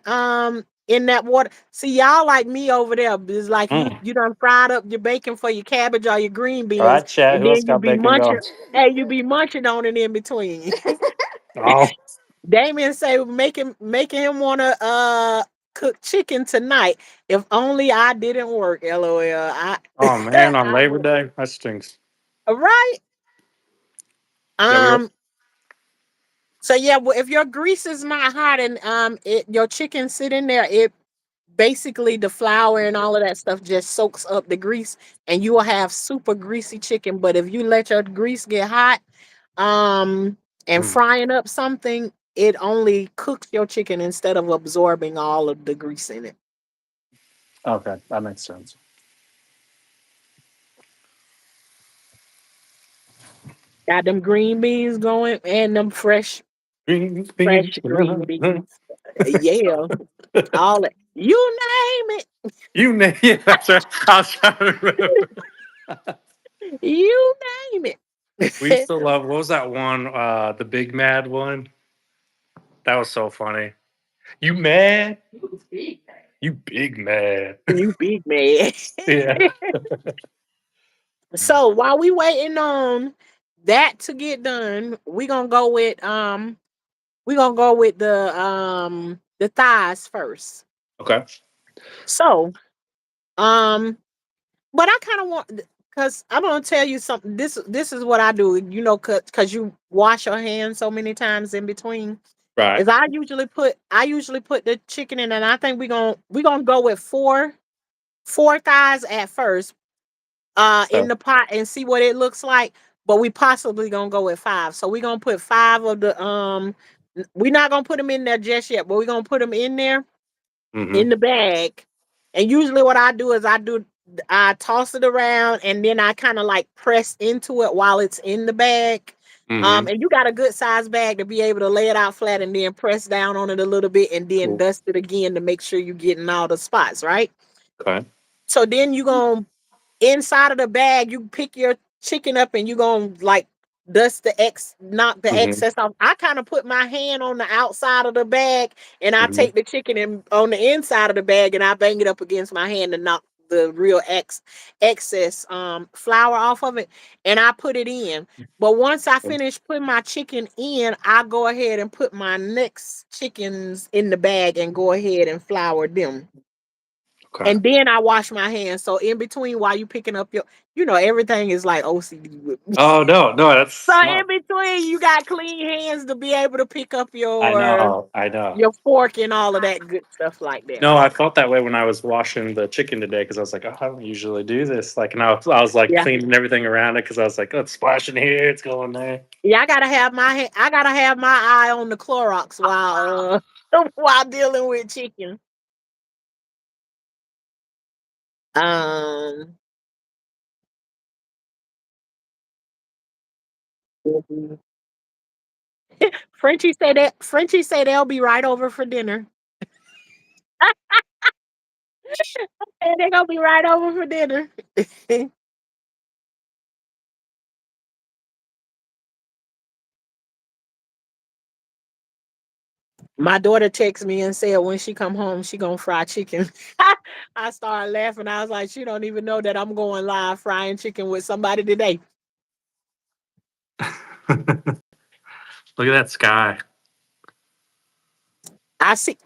that water, see y'all like me over there is like Mm. you done fried up your bacon for your cabbage or your green All beans, right, chat. and Who else then you got be bacon munching. going? Hey, you be munching on it in between. Oh. Damien say making him wanna cook chicken tonight. If only I didn't work. LOL. Oh man, on I Labor would. Day, that stinks. Right. Yeah, we were. Um. So yeah, well, if your grease is not hot and your chicken sit in there, it basically the flour and all of that stuff just soaks up the grease, and you will have super greasy chicken. But if you let your grease get hot, um, and Mm. frying up something, it only cooks your chicken instead of absorbing all of the grease in it. Okay, that makes sense. Got them green beans going and them fresh Green beans. green beans. Yeah. All it. You name it. You name yeah, that's right. I was trying to remember. You name We used it. to love what was that one? The Big Mad one. That was so funny. You mad? You big mad. You big man. Yeah. So while we waiting on that to get done, we gonna go with the thighs first. Okay. So um but I kind of want because I'm gonna tell you something. This is what I do, cause you wash your hands so many times in between. Right. Is I usually put the chicken in, and I think we gonna go with four thighs at first, in So the pot and see what it looks like. But we possibly gonna go with five. So we're gonna put five of the we're not gonna put them in there just yet, but we're gonna put them in there hmm in the bag. And usually what I do is I toss it around and then I kind of like press into it while it's in the bag. hmm And you got a good size bag to be able to lay it out flat and then press down on it a little bit and then Cool. dust it again to make sure you're getting all the spots, right? Okay. So then you gonna inside of the bag, you pick your chicken up and you gonna like dust knock the hmm excess off. I kind of put my hand on the outside of the bag and I hmm take the chicken on the inside of the bag and I bang it up against my hand to knock the real excess flour off of it and I put it in. But once I finish putting my chicken in, I go ahead and put my next chickens in the bag and go ahead and flour them. Okay. And then I wash my hands. So in between, while you picking up everything is like OCD with me. Oh no, no, that's So in smart. between, you got clean hands to be able to pick up I your know. I know. your fork and all of that good stuff like that. No, I felt that way when I was washing the chicken today because I was like, oh, I don't usually do this. Like, and I was like Yeah, cleaning everything around it because I was like, oh, it's splashing here, it's going there. yeah. I gotta have my eye on the Clorox while while dealing with chicken. Um, mhm. Frenchie say they'll be right over for dinner. And they're gonna be right over for dinner. My daughter texted me and said when she come home, she gonna fry chicken. I started laughing. I was like, she don't even know that I'm going live frying chicken with somebody today. Look at that sky. I see.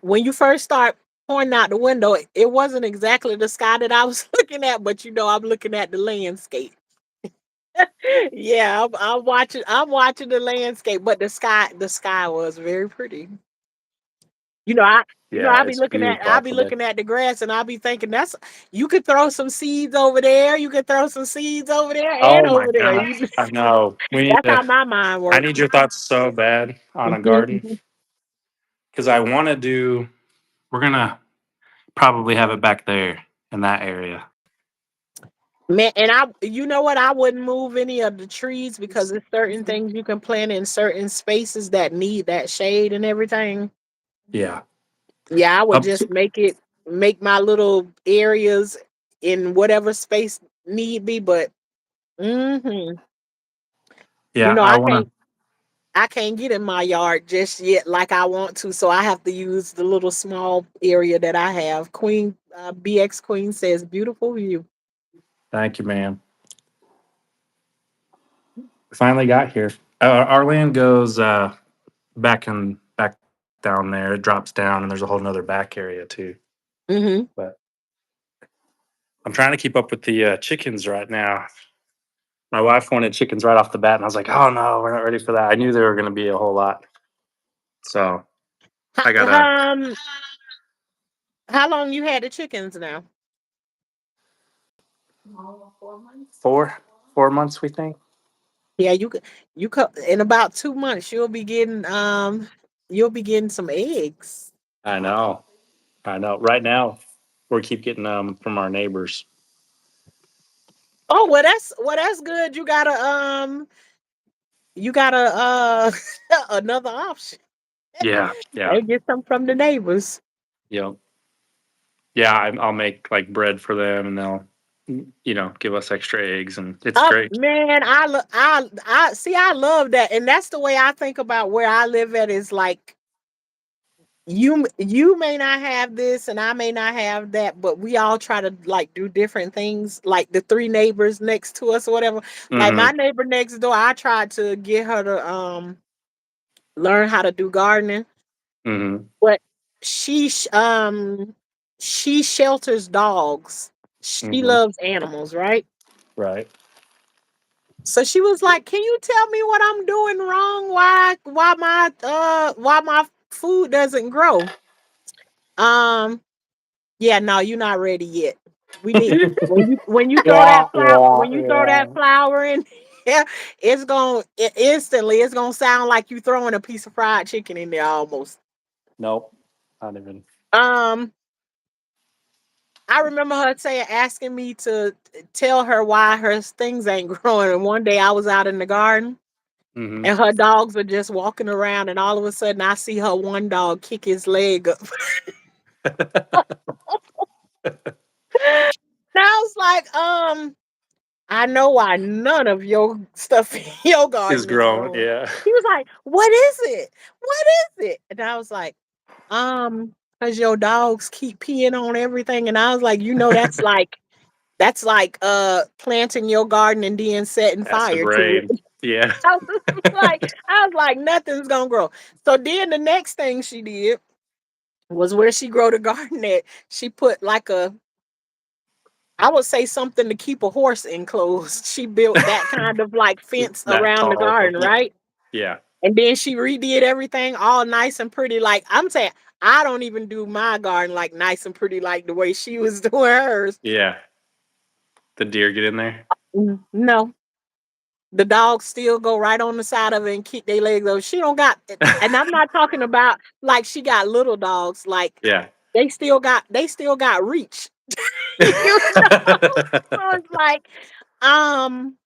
When you first start pointing out the window, it wasn't exactly the sky that I was looking at, but I'm looking at the landscape. Yeah, I'm watching. I'm watching the landscape, but the sky was very pretty. You know, I Yeah, it's beautiful I'll out be today. looking at the grass and I'll be thinking you could throw some seeds over there, you could throw some seeds over there and Oh my over there. gosh, I know. We need That's to. how my mind I works. need your thoughts so bad on a Mhm, garden mhm. because I want to do. We're gonna probably have it back there in that area. Man, and you know what? I wouldn't move any of the trees because there's certain things you can plant in certain spaces that need that shade and everything. Yeah. Yeah, I would Up. just make my little areas in whatever space need be, but mhm. You Yeah, know, I I want can't to. I can't get in my yard just yet like I want to, so I have to use the little small area that I have. Queen BX Queen says, "Beautiful view." Thank you, man. We finally got here. Our land goes back down there. It drops down, and there's a whole nother back area too. Hmm. But I'm trying to keep up with the chickens right now. My wife wanted chickens right off the bat, and I was like, "Oh no, we're not ready for that." I knew there were going to be a whole lot, so I gotta Um, how long you had the chickens now? 4 months. We think. Yeah, you could in about 2 months you'll be getting some eggs. I know. I know. Right now, we keep getting them from our neighbors. Oh, well that's good. You got a another option. Yeah, yeah, They get some from the neighbors. yep. Yeah, I'll make, like, bread for them, and they'll, give us extra eggs, and it's great. Man, I see. I love that, and that's the way I think about where I live at. Is like you may not have this, and I may not have that, but we all try to like do different things. Like the three neighbors next to us, or whatever. Like my Mhm, neighbor next door, I tried to get her to learn how to do gardening, mhm, but she sh- um she shelters dogs. She mhm, loves animals, right? right. So she was like, "Can you tell me what I'm doing wrong? Why my food doesn't grow?" Um, yeah, no, you're not ready yet. We need Wah, wah, when you throw that wah. flour in, yeah, instantly it's gonna sound like you throwing a piece of fried chicken in there almost. Nope, not even. Um, I remember her saying, asking me to tell her why her things ain't growing. And one day I was out in the garden Mhm. and her dogs are just walking around, and all of a sudden I see her one dog kick his leg up. And I was like, I know why none of your stuff in your Is garden is grown, growing. yeah. He was like, "What is it? What is it?" And I was like, because your dogs keep peeing on everything. And I was like, that's like planting your garden and then setting Acid fire to rain. it. Yeah. I was like, nothing's gonna grow. So then the next thing she did was where she grow the garden at. She put like I would say something to keep a horse enclosed. She built that kind of like fence That around the tall, garden, right? yeah, And then she redid everything all nice and pretty. Like I'm saying, I don't even do my garden like nice and pretty like the way she was doing hers. yeah. The deer get in there? No, the dogs still go right on the side of it and keep their legs up. She don't got, and I'm not talking about like she got little dogs. Like Yeah. they still got reach. You know, so it's like, um,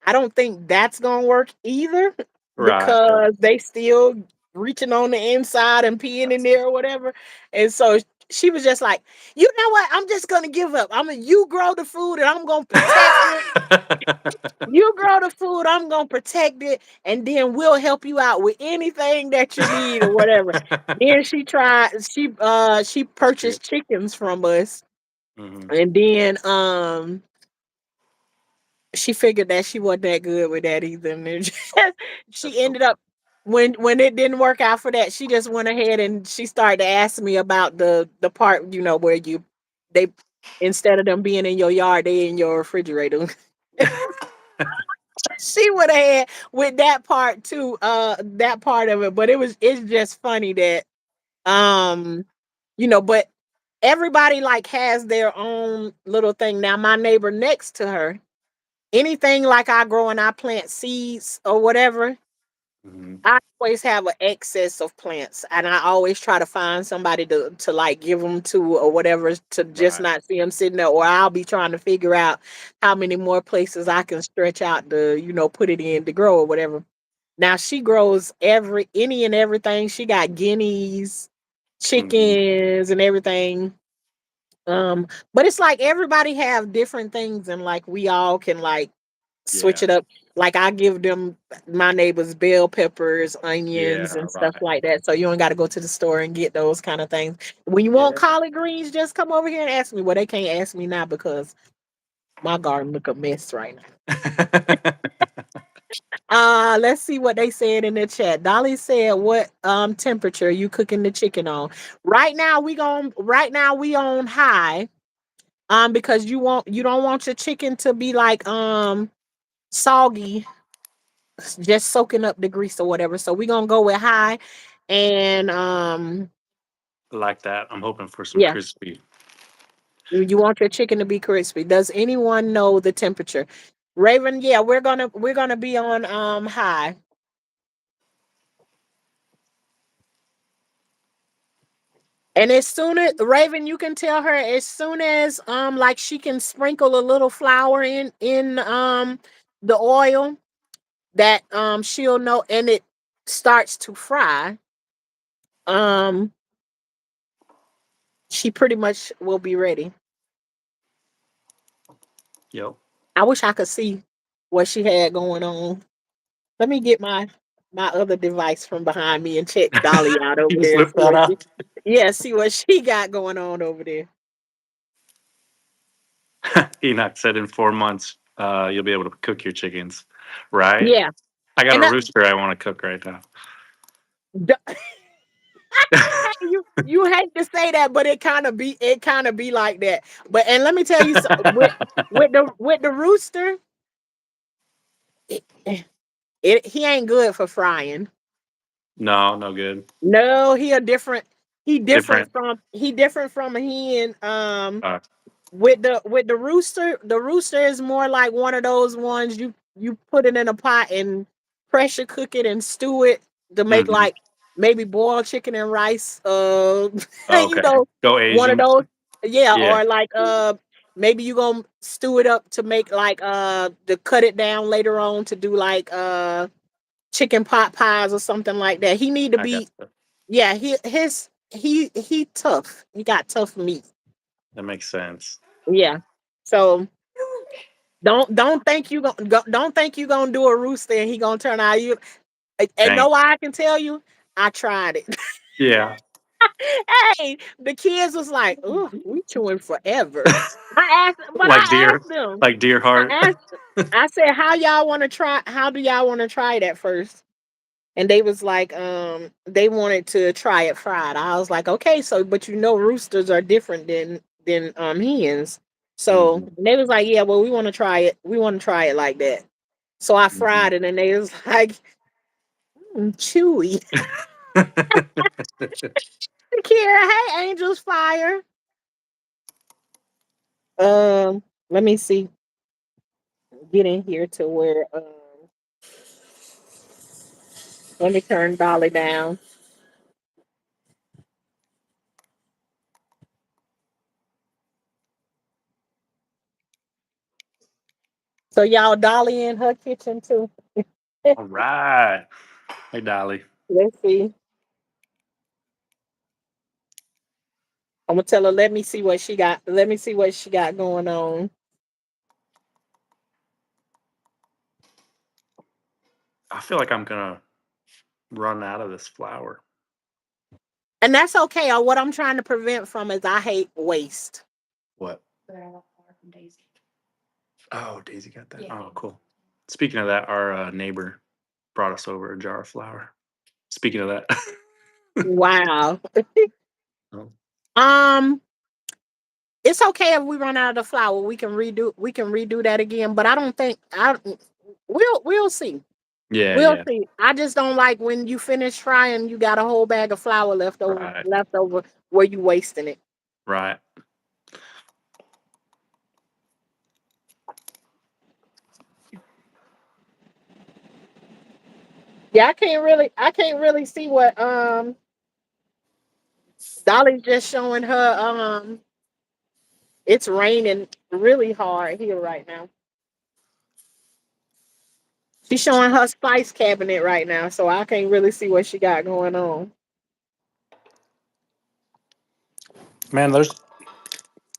I don't think that's gonna work either Right, right. because they still reaching on the inside and peeing in That's there or whatever. And so she was just like, you know what? I'm just gonna give up. You grow the food and I'm gonna protect it. You grow the food, I'm gonna protect it, and then we'll help you out with anything that you need or whatever. Then she That's cute. purchased chickens from us, Mhm. and then she figured that she wasn't that good with that either. And then That's she so ended up when it didn't work out for that, she just went ahead and she started to ask me about the part, where they instead of them being in your yard, they in your refrigerator. She went ahead with that part too, that part of it. But it's just funny that um, but everybody like has their own little thing. Now my neighbor next to her, anything like I grow and I plant seeds or whatever, Mhm. I always have an excess of plants, and I always try to find somebody to like give them to or whatever, to just Right. not see them sitting there. Or I'll be trying to figure out how many more places I can stretch out to put it in to grow or whatever. Now she grows any and everything. She got guineas, Mhm. chickens, and everything. But it's like everybody have different things, and like we all can like switch Yeah. it up. Like I give them my neighbors bell peppers, onions, Yeah, and stuff right. like that. So you don't got to go to the store and get those kind of things. When you want Yeah. collard greens, just come over here and ask me. Well, they can't ask me now because my garden look a mess right now. Let's see what they said in the chat. Dolly said, "What temperature you cooking the chicken on?" Right now we on high. Because you don't want your chicken to be like soggy, just soaking up the grease or whatever. So we're gonna go with high, and Like that. I'm hoping for some yeah, crispy. you want your chicken to be crispy. Does anyone know the temperature? Raven, yeah, we're gonna be on high. And as soon as Raven, you can tell her as soon as like she can sprinkle a little flour in the oil, that she'll know, and it starts to fry. Um, she pretty much will be ready. Yep. I wish I could see what she had going on. Let me get my other device from behind me and check Dolly out You over just there. whip that up. Yeah, see what she got going on over there. Enoch said in 4 months, you'll be able to cook your chickens. Right? Yeah, I got and a rooster I want to cook right now. d- you hate to say that, but it kind of be like that. But and let me tell you something with the rooster, it, he ain't good for frying. No, no good. No, he different Different. from a hen. Uh, With the rooster, the rooster is more like one of those ones you put it in a pot and pressure cook it and stew it to make mhm. like maybe boiled chicken and rice. You Okay. know, Go one of Asian. those. Yeah, Yeah. or like maybe you gonna stew it up to make like to cut it down later on to do like chicken pot pies or something like that. He need to I got be that. yeah, he tough. He got tough meat. That makes sense. Yeah. So don't think don't think you gonna do a rooster and he gonna turn out you and Dang. know why I can tell you? I tried it. Yeah. Hey, the kids was like, "Oh, we chewing forever." like I deer, asked them. like deer I heart. asked. I said, How do y'all want to try it at first?" And they was like, they wanted to try it fried. I was like, okay, so but roosters are different than hens. So Mhm, they was like, yeah, well, we want to try it. We want to try it like that. So I mhm. fried it, and they was like, chewy. Kira, hey, Angels Fire. Let me see. Get in here to where let me turn Dolly down. So y'all Dolly in her kitchen too. All right. Hey, Dolly. Let's see. I'm gonna tell her, let me see what she got. Let me see what she got going on. I feel like I'm gonna run out of this flour. And that's okay. Or what I'm trying to prevent from is I hate waste. What? Oh, Daisy got that. Oh, cool. Speaking of that, our neighbor brought us over a jar of flour. Speaking of that. Wow. Oh, Um, it's okay if we run out of the flour. We can redo that again. But I don't think I we'll see. yeah, We'll yeah. see. I just don't like when you finish frying, you got a whole bag of flour Right, left over where you wasting it. right. Yeah, I can't really see what Dolly's just showing her it's raining really hard here right now. She's showing her spice cabinet right now, so I can't really see what she got going on. Man, there's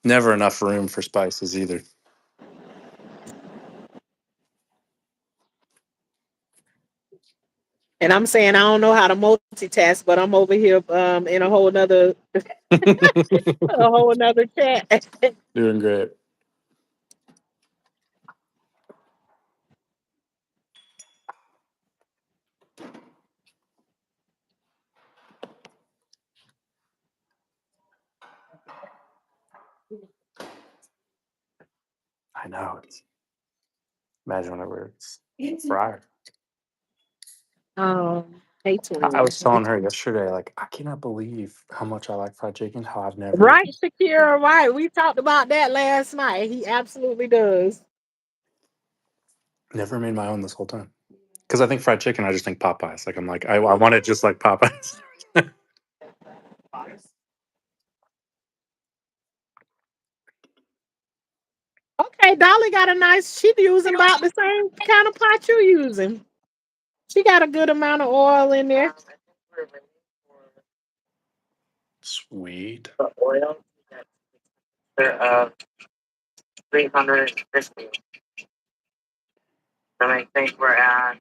never enough room for spices either. And I'm saying I don't know how to multitask, but I'm over here in a whole nother chat. Doing great. I know. Imagine whenever it's fried. Hey I twin. was telling her yesterday, like, I cannot believe how much I like fried chicken, how I've never Right, Shakira, right. We talked about that last night. He absolutely does. never made my own this whole time. Because I think fried chicken, I just think Popeyes. Like, I'm like, I want it just like Popeyes. Okay, Dolly got a nice, she using about the same kind of pot you using. She got a good amount of oil in there. Sweet. The oil, they're 350. And I think we're at.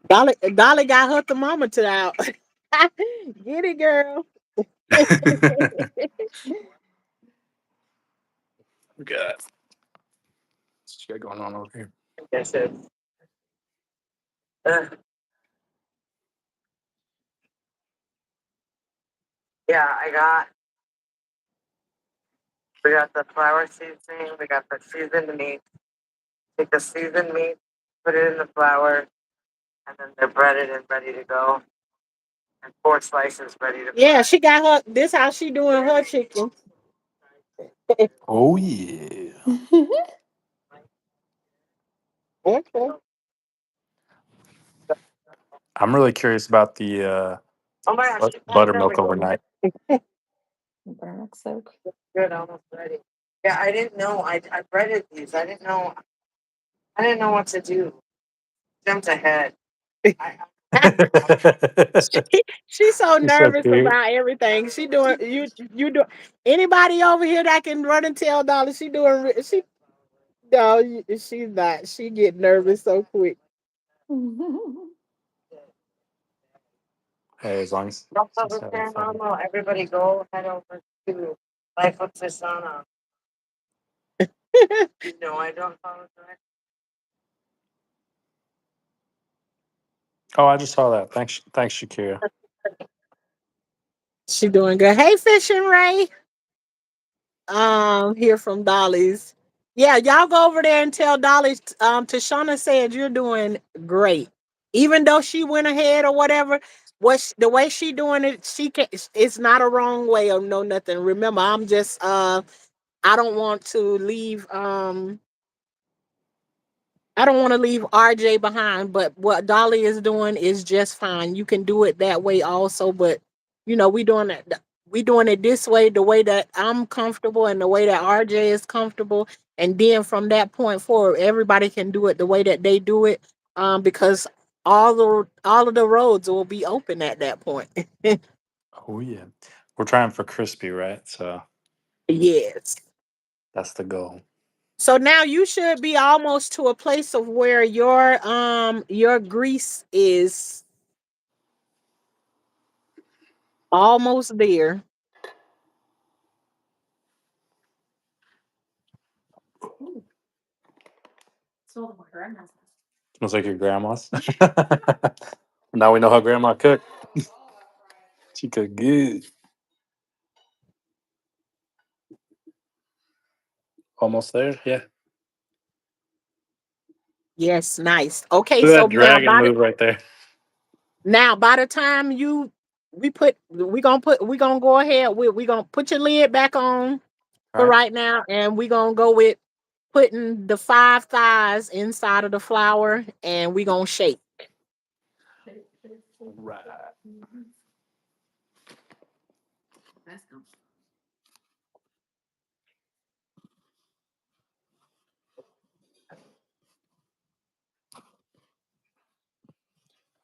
Dolly got her thermometer out. Get it, girl. We got what's she got going on over here? Yes, it. Uh, yeah, we got the flour seasoning, we got the seasoned meat. Take the seasoned meat, put it in the flour, and then they're breaded and ready to go. And 4 slices ready to. Yeah, she got her. This how she doing her chicken. Oh yeah. Okay. I'm really curious about the Oh my gosh, buttermilk overnight. Buttermilk soak. Good, almost ready. Yeah, I didn't know. I breaded these. I didn't know. I didn't know what to do. Jumped ahead. She's so You're so nervous cute. about everything. She doing you do anybody over here that can run and tell Dolly she doing she no she's not. She get nervous so quick. Hey, as long as Don't she's publish having there, fun. Mama. Everybody go head over to Life with Susanna. No, I don't follow direct. Oh, I just saw that. Thanks, Shakira. She doing good. Hey, Fish and Ray. Here from Dolly's. Yeah, y'all go over there and tell Dolly. Tashana said you're doing great, even though she went ahead or whatever. The way she doing it, she can. It's not a wrong way or no nothing. Remember, I'm just. I don't want to leave. I don't want to leave RJ behind, but what Dolly is doing is just fine. You can do it that way also, but we doing it this way, the way that I'm comfortable and the way that RJ is comfortable. And then from that point forward, everybody can do it the way that they do it. Because all of the roads will be open at that point. Oh yeah. We're trying for crispy, right? So Yes. that's the goal. So now you should be almost to a place of where your grease is almost there. Smells like your grandma's. Now we know how grandma cooked. She cooked good. Almost there. Yeah. Yes, nice. Okay, Look at so that dragon move right there. now by the time we gonna go ahead we gonna put your lid back on All for right. right now, and we gonna go with putting the 5 thighs inside of the flour, and we gonna shake. Right.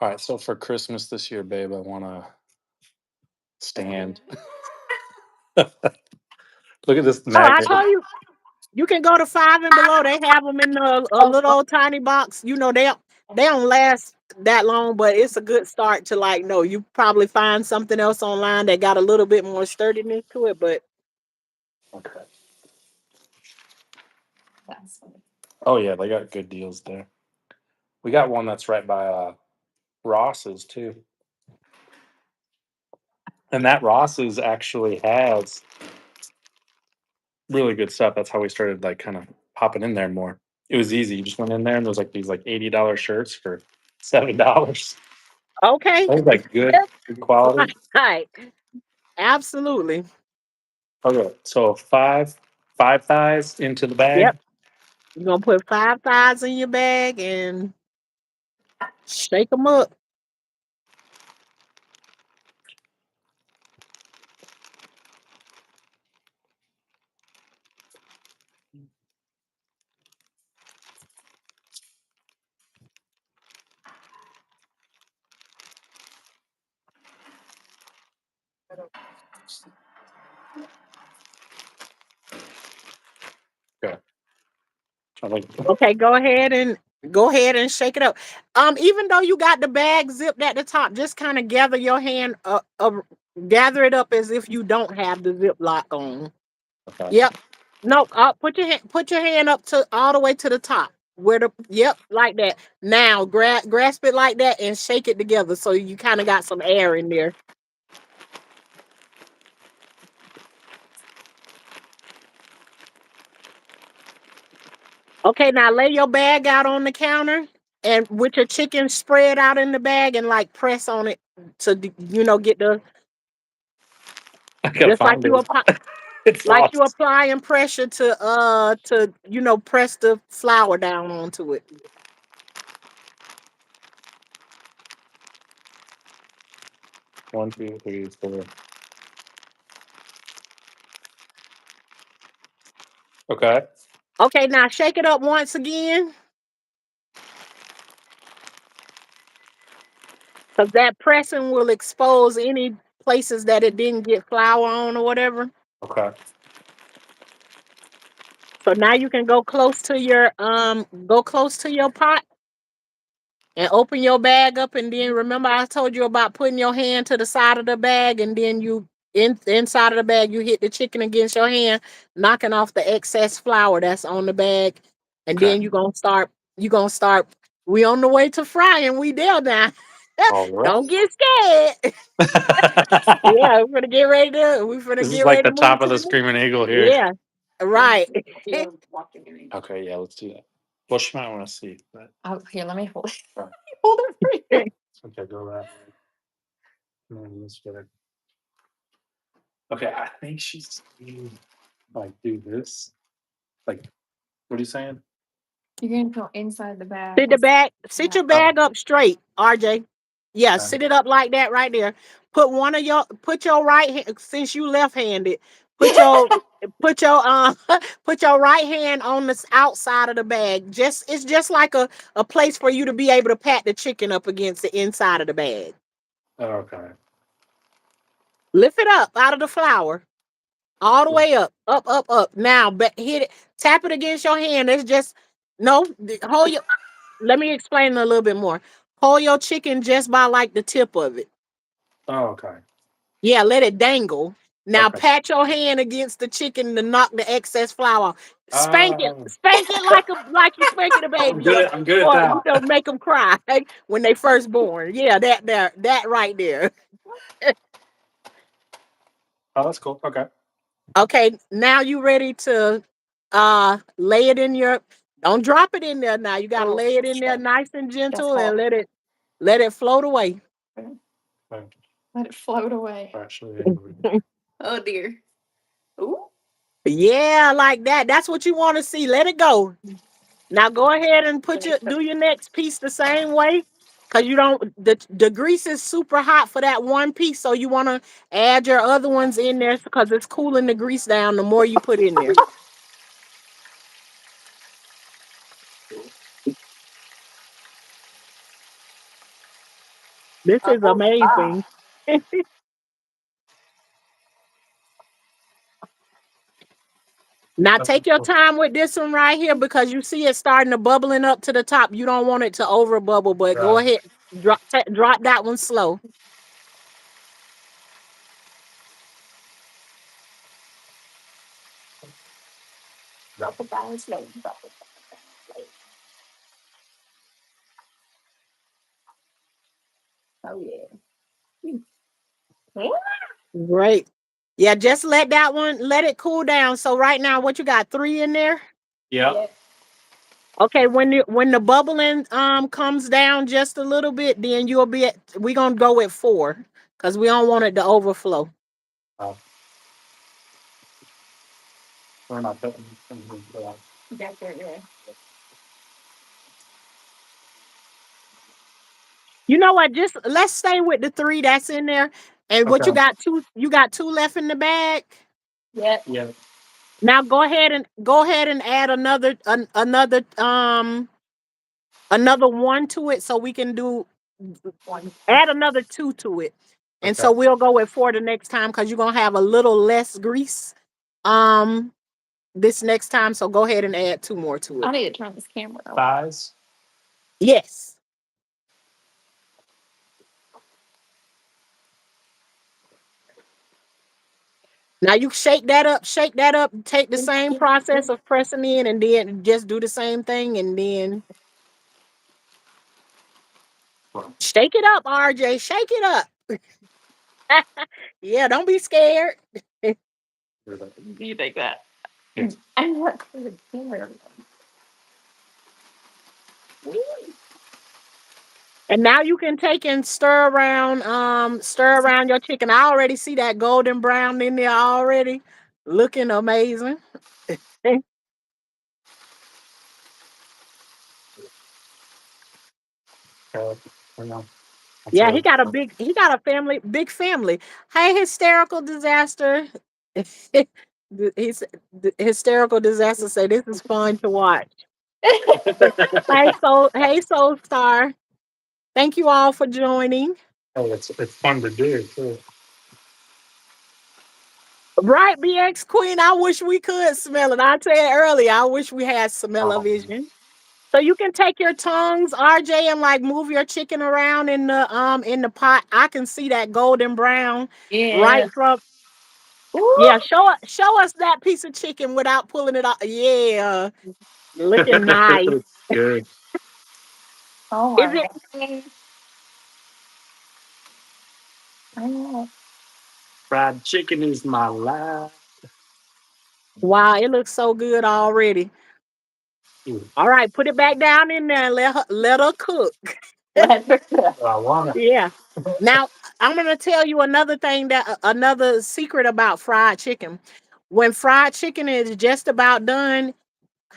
All right. So for Christmas this year, babe, I want to stand. Look at this Oh, I magnet. told you. You can go to Five and Below. They have them in a little old tiny box. They don't last that long, but it's a good start to like. No, you probably find something else online that got a little bit more sturdiness to it. But Okay. Oh yeah, they got good deals there. We got one that's right by Ross's too, and that Ross's actually has really good stuff. That's how we started like kind of popping in there more. It was easy. You just went in there and there was like these like $80 shirts for $7. okay, That was like good quality. right, absolutely. Okay, so five thighs into the bag. Yep, you're gonna put 5 thighs in your bag and shake them up. Okay. I like. Okay, go ahead and shake it up. Even though you got the bag zipped at the top, just kind of gather your hand gather it up as if you don't have the zip lock on. Okay. Yep. No, put your hand up to all the way to the top. Where the yep, like that. Now grasp it like that and shake it together so you kind of got some air in there. Okay, now lay your bag out on the counter and with your chicken spread out in the bag and like press on it to get the I gotta just like find you it. apply It's like you lost. applying pressure to press the flour down onto it. 1, 2, 3, 4. Okay. Okay, now shake it up once again. Because that pressing will expose any places that it didn't get flour on or whatever. Okay. So now you can go close to your pot and open your bag up, and then remember I told you about putting your hand to the side of the bag, and then inside of the bag you hit the chicken against your hand, knocking off the excess flour that's on the bag, and Okay. then you gonna start. We on the way to frying. We there now. All right. Don't get scared. Yeah, we're gonna This get is like ready the to move top of to the the next. screaming eagle here. Yeah, right. Okay, yeah, let's do that. Well, she might want to see, but Oh, here, let me hold it. Sure. Hold it for you. okay, go that way. And then this way. Okay, I think she's like do this. Like, what are you saying? You're gonna go inside the bag. Sit your bag up straight, RJ. Yeah, Okay. sit it up like that right there. Put your right hand, since you left-handed, put your put your put your right hand on the outside of the bag. It's just like a place for you to be able to pat the chicken up against the inside of the bag. Okay. Lift it up out of the flour. All the way up, up, up, up. Now, but hit it, tap it against your hand. It's just no. Hold your. Let me explain a little bit more. Hold your chicken just by like the tip of it. Oh, okay. Yeah, let it dangle. Now Okay. pat your hand against the chicken to knock the excess flour. Oh, Spank it like you spanking a baby, I'm good at or that. make them cry when they first born. Yeah, that right there. Oh, that's cool. Okay. Okay, now you ready to lay it in your. Don't drop it in there now. You gotta lay it in there Sure. nice and gentle and hot. let it float away. Right. Let it float away. Actually, Oh dear. Ooh. Yeah, like that. That's what you want to see. Let it go. Now go ahead and do your next piece the same way. Cause you don't the grease is super hot for that one piece. So you wanna add your other ones in there because it's cooling the grease down the more you put in there. This is amazing. Now that's take your cool. time with this one right here because you see it starting to bubbling up to the top. You don't want it to over bubble, but go Right. ahead, drop that one slow. Drop it down slow. Drop it down slow. Oh yeah. Hmm. Great. Yeah, just let it cool down. So right now, what you got? 3 in there? Yeah. Yeah. Okay, when the bubbling comes down just a little bit, then we're gonna go with 4 because we don't want it to overflow. Oh, we're not putting anything for that. Back there, yeah. You know what? Just let's stay with the 3 that's in there. And what Okay. you got 2 left in the bag. Yeah. Yeah. Now go ahead and add another 1 to it so we can do One. add another 2 to it. And so Okay. we'll go with 4 the next time because you're gonna have a little less grease. Um, this next time. So go ahead and add 2 more to I it. need to turn this camera on. Thighs. Yes. Now you shake that up, take the same process of pressing in and then just do the same thing and then shake it up, RJ. Shake it up. Yeah, don't be scared. Do you think that? Yeah. I'm not good camera. And now you can take and stir around your chicken. I already see that golden brown in there already. Looking amazing. I know. That's Yeah, really he got a big family. Hey, hysterical disaster. He's the hysterical disaster say this is fun to watch. Hey Soul Star. Thank you all for joining. oh, it's fun to do too. Right, BX Queen. I wish we could smell it. I said earlier, I wish we had Um, smell-o-vision. So you can take your tongues, RJ, and like move your chicken around in the pot. I can see that golden brown right Yeah. from Ooh. yeah. Show us that piece of chicken without pulling it off. Yeah, looking nice. it's good. Oh Is my it? god. I know. Fried chicken is my life. Wow, it looks so good already. Ooh, All right, put it back down in there and let her cook. I want it. Yeah. Now I'm gonna tell you another thing another secret about fried chicken. When fried chicken is just about done,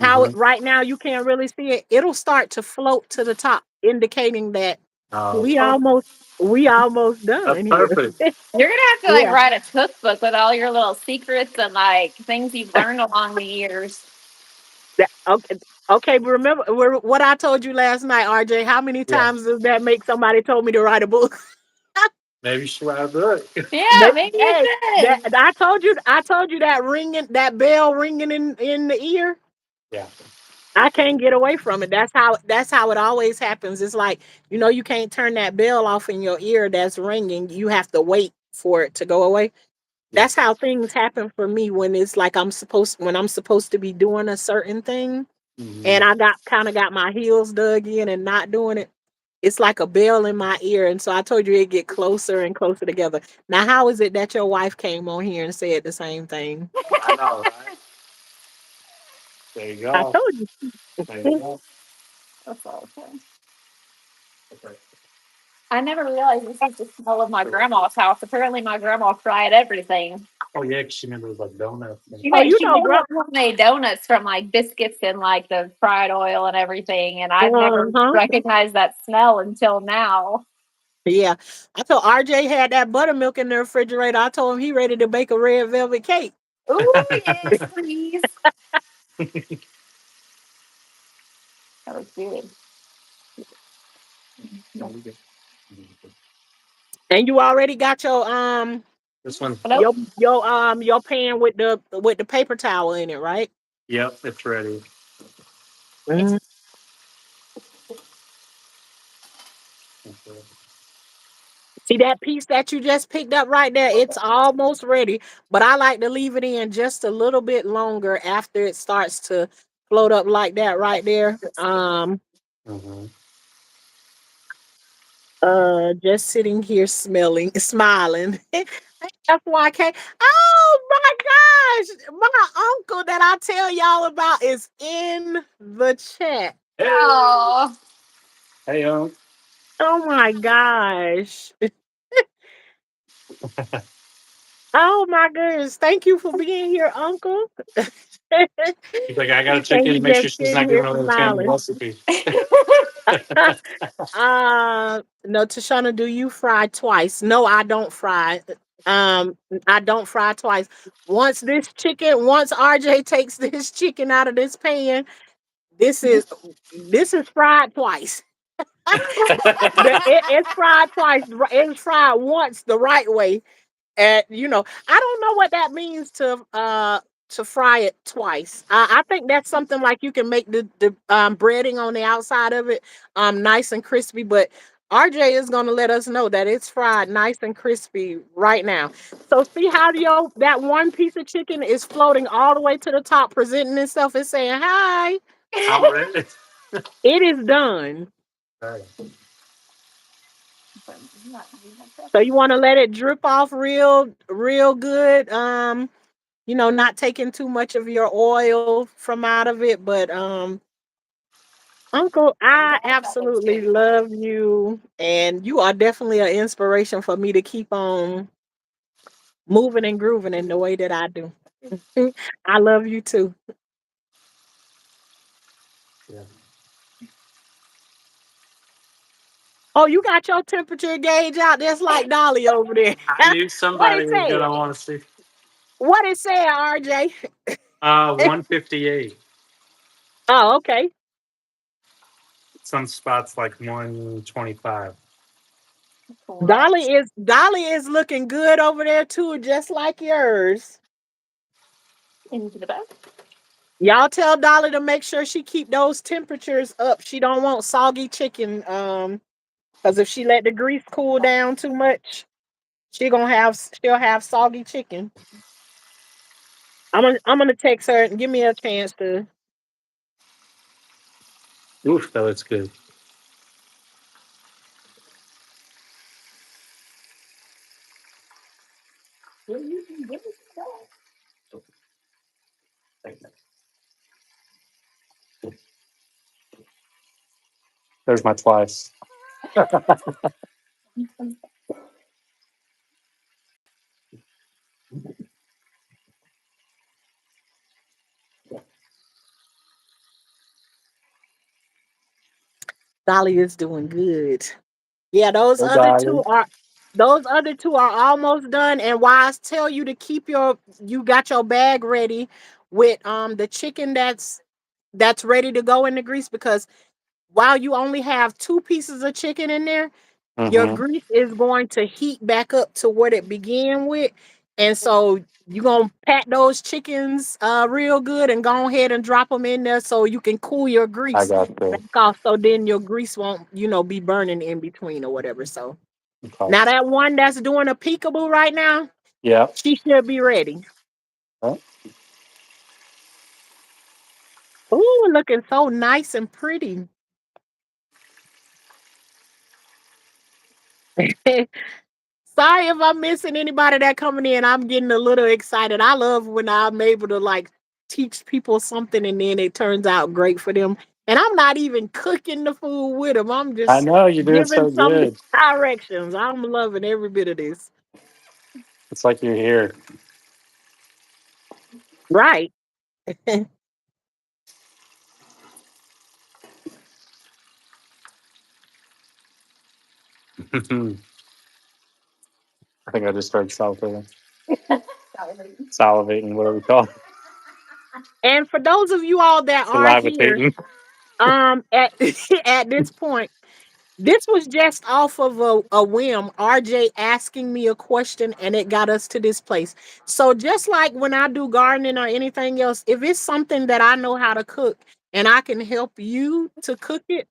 Mm-hmm. right now you can't really see it. It'll start to float to the top, indicating that we Oh, almost we almost that's done here. perfect. You're gonna have to like Yeah. write a cookbook with all your little secrets and like things you've learned along the years. Okay. Okay, but remember what I told you last night, RJ. How many Yeah, times does that make somebody told me to write a book? maybe you should write a book. Yeah, maybe you Hey, that should. I told you that ringing, that bell ringing in the ear. Yeah. I can't get away from it. That's how it always happens. It's like, you can't turn that bell off in your ear that's ringing. You have to wait for it to go away. That's Yes. how things happen for me when it's like when I'm supposed to be doing a certain thing Mm-hmm. and I got my heels dug in and not doing it. It's like a bell in my ear. And so I told you it get closer and closer together. Now, how is it that your wife came on here and said the same thing? I know, right? There you I go. told There you you. go. That's all okay. Okay. I never realized this was the smell of my grandma's house. Apparently, my grandma fried everything. Oh yeah, 'cause she remembers like donuts. She Oh, made you she know, made her homemade donuts from like biscuits and like the fried oil and everything. And I've never uh-huh. recognized that smell until now. Yeah. I told RJ had that buttermilk in the refrigerator. I told him he ready to bake a red velvet cake. Oh yes, please. That was good. And you already got This one. Nope. your pan with the paper towel in it, right? Yep, it's ready. Mhm. Okay. See that piece that you just picked up right there? It's almost ready, but I like to leave it in just a little bit longer after it starts to float up like that right there. Mm-hmm. Just sitting here smiling. FYK. Oh my gosh, my uncle that I tell y'all about is in the chat. Hey, Oh, hey, Oh my gosh. Oh my goodness. Thank you for being here, Uncle. he's like, I He gotta said check in he and make just sure she's sitting not here giving away the family smiling. recipe. No, Tashana, do you fry twice? No, I don't fry. Um, I don't fry twice. Once RJ takes this chicken out of this pan, this is fried twice. It's fried twice. It's fried once the right way. And I don't know what that means to fry it twice. I think that's something like you can make the breading on the outside of it nice and crispy. But RJ is gonna let us know that it's fried nice and crispy right now. So see how that one piece of chicken is floating all the way to the top, presenting itself and saying hi. I'm ready. It is done. Right. So you want to let it drip off real good. Not taking too much of your oil from out of it, but Uncle, I absolutely love you, and you are definitely an inspiration for me to keep on moving and grooving in the way that I do. I love you too. Yeah. Oh, you got your temperature gauge out just like Dolly over there. I knew What somebody it was say? gonna want to see. What it say, RJ? 158. Oh, okay. Some spots like 125. Dolly is looking good over there too, just like yours. Into the back. Y'all tell Dolly to make sure she keep those temperatures up. She don't want soggy chicken. Because if she let the grease cool down too much, she'll have soggy chicken. I'm gonna text her and give me a chance to. Oof, that looks good. There's my twice. Dolly is doing good. Yeah, those Hey, other Dolly. two are almost done. And why I tell you to keep you got your bag ready with the chicken that's ready to go in the grease, because while you only have two pieces of chicken in there, your Mm-hmm. grease is going to heat back up to what it began with. And so you're going to pack those chickens real good and go ahead and drop them in there so you can cool your I grease got back you. off, so then your grease won't, be burning in between or whatever. So Okay. now that one that's doing a peekaboo right now, Yeah. she should be ready. Oh, Ooh, looking so nice and pretty. Sorry if I'm missing anybody that coming in. I'm getting a little excited. I love when I'm able to like teach people something and then it turns out great for them. And I'm not even cooking the food with them. I'm I just know you're doing giving so some good. directions. I'm loving every bit of this. It's like you're here. Right. I think I just started salivating, whatever we call it. And for those of you all that are here, Salivating. at at this point, this was just off of a whim. RJ asking me a question and it got us to this place. So just like when I do gardening or anything else, if it's something that I know how to cook and I can help you to cook it,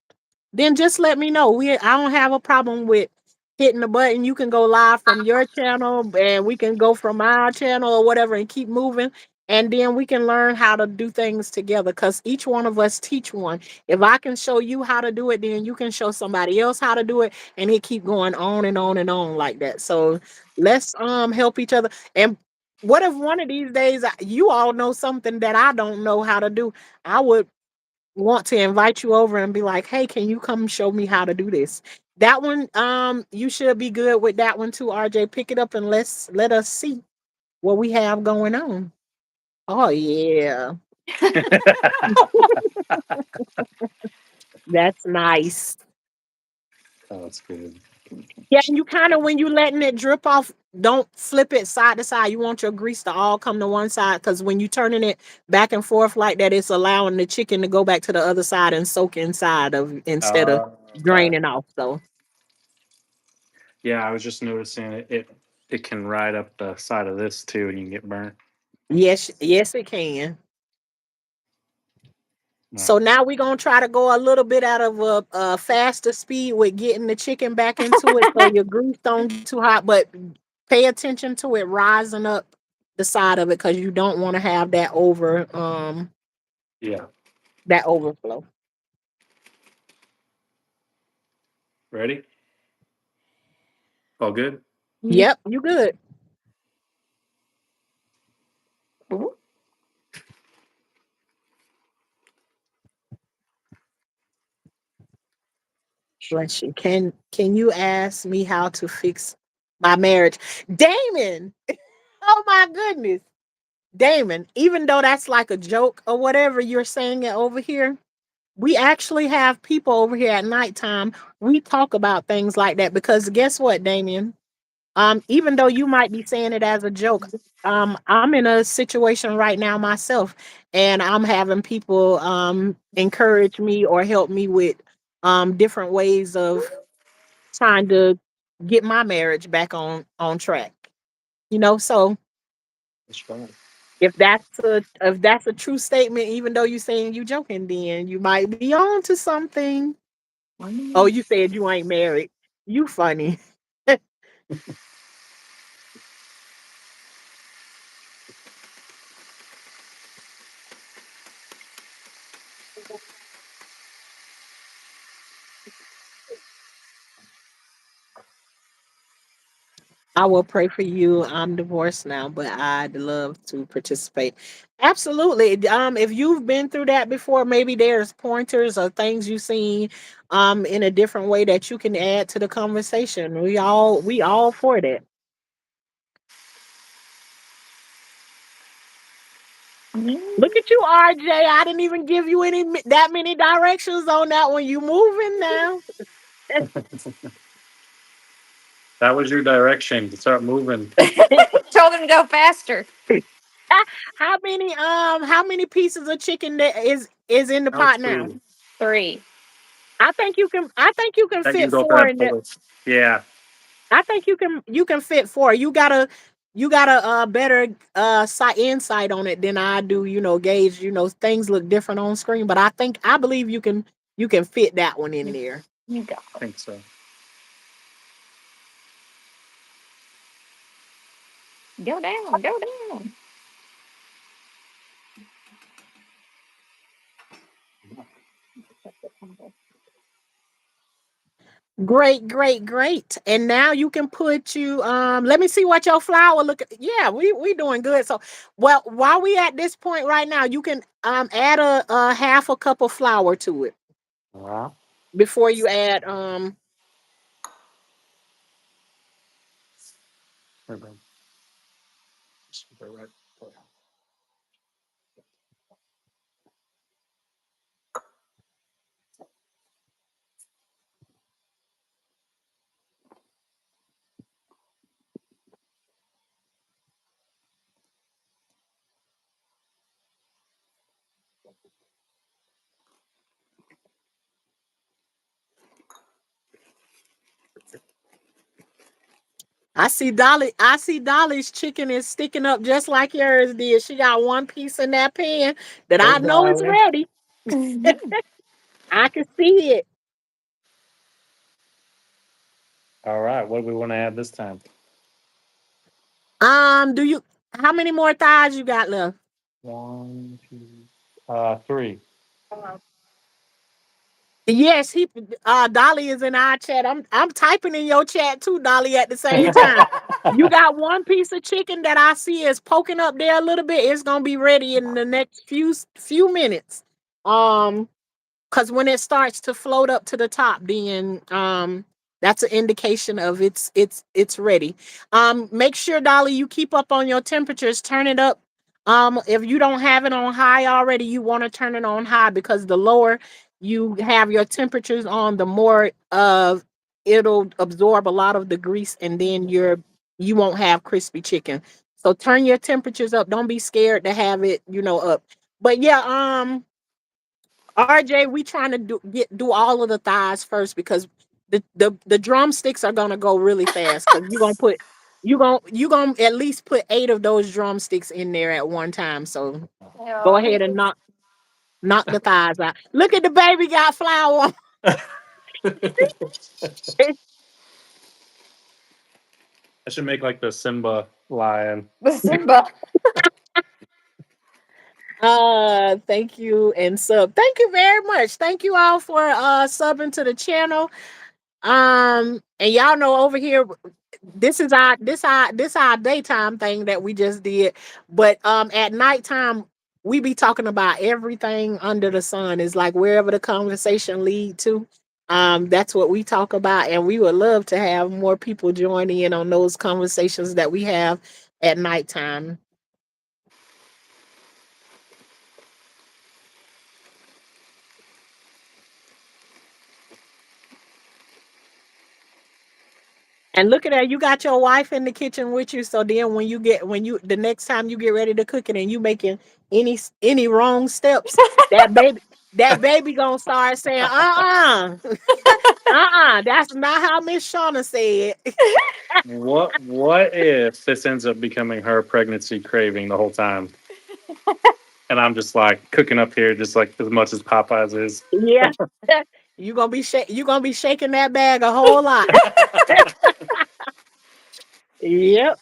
then just let me know. I don't have a problem with hitting the button. You can go live from your channel and we can go from our channel or whatever and keep moving. And then we can learn how to do things together, because each one of us teach one. If I can show you how to do it, then you can show somebody else how to do it, and it keep going on and on and on like that. So let's help each other. And what if one of these days you all know something that I don't know how to do? I would want to invite you over and be like, "Hey, can you come show me how to do this?" That one, you should be good with that one too, RJ. Pick it up and let us see what we have going on. Oh yeah, that's nice. Oh, that's good. Yeah, and you kind of, when you letting it drip off, don't flip it side to side. You want your grease to all come to one side, because when you turning it back and forth like that, it's allowing the chicken to go back to the other side and soak inside of, instead of Uh, draining off. So Yeah, I was just noticing it can ride up the side of this too, and you can get burnt. yes, yes, it can. No. So now we're gonna try to go a little bit out of a faster speed with getting the chicken back into it, so your grease don't get too hot. But pay attention to it rising up the side of it because you don't want to have Yeah. that overflow. Ready? All good? Yep, you good. Ooh. Bless you. Can you ask me how to fix my marriage, Damon? Oh my goodness, Damon. Even though that's like a joke or whatever you're saying it over here, we actually have people over here at nighttime. We talk about things like that because guess what, Damien? Even though you might be saying it as a joke, I'm in a situation right now myself, and I'm having people encourage me or help me with different ways of trying to get my marriage back on track. So That's right. if that's a true statement, even though you're saying you joking, then you might be on to something. Oh, you said you ain't married. You funny. I will pray for you. I'm divorced now, but I'd love to participate. Absolutely. If you've been through that before, maybe there's pointers or things you've seen in a different way that you can add to the conversation. We all for that. Look at you, RJ. I didn't even give you that many directions on that one. You moving now. That was your direction to start moving. Told him to go faster. How many pieces of chicken that is in the That was pot now? two. 3. I think you can That you fit go for four that in there. bullet. Yeah. I think you can fit four. You got a better insight on it than I do. Gauge. Things look different on screen, but I believe you can fit that one in there. You go. I think so. Go down. Go down. Great, great, great. And now you can put you let me see what your flour look. Yeah, we doing good. So well, while we at this point right now, you can add a half a cup of flour to it All right. before you add Right, right. Just put it right there. I see Dolly's chicken is sticking up just like yours did. She got one piece in that pan that Hey, I know is Dolly. ready. I can see it. All right. What do we want to add this time? Do you how many more thighs you got left? One, two, three. Yes, Dolly is in our chat. I'm typing in your chat too, Dolly, at the same time. You got one piece of chicken that I see is poking up there a little bit. It's gonna be ready in the next few minutes. Um, because when it starts to float up to the top, then that's an indication of it's ready. Make sure, Dolly, you keep up on your temperatures. Turn it up. If you don't have it on high already, you want to turn it on high because the lower you have your temperatures on, the more of it'll absorb a lot of the grease, and then you won't have crispy chicken. So turn your temperatures up. Don't be scared to have it, up. But yeah, RJ, we trying to do all of the thighs first because the drumsticks are gonna go really fast because you gonna at least put 8 of those drumsticks in there at one time. So go Yeah, ahead and knock the thighs out. Look at the baby got flour. I should make like the Simba lion. the Simba. Thank you and sub. Thank you very much. Thank you all for subbing to the channel. And y'all know over here, this our daytime thing that we just did. But at nighttime, we be talking about everything under the sun. It's like wherever the conversation lead to. That's what we talk about, and we would love to have more people join in on those conversations that we have at nighttime. And look at that, you got your wife in the kitchen with you. So then when you the next time you get ready to cook it and you making any wrong steps, that baby that baby gonna start saying, that's not how Miss Shauna said. What if this ends up becoming her pregnancy craving the whole time? And I'm just like cooking up here just like as much as Popeyes is. Yeah. You gonna be shaking that bag a whole lot. Yep.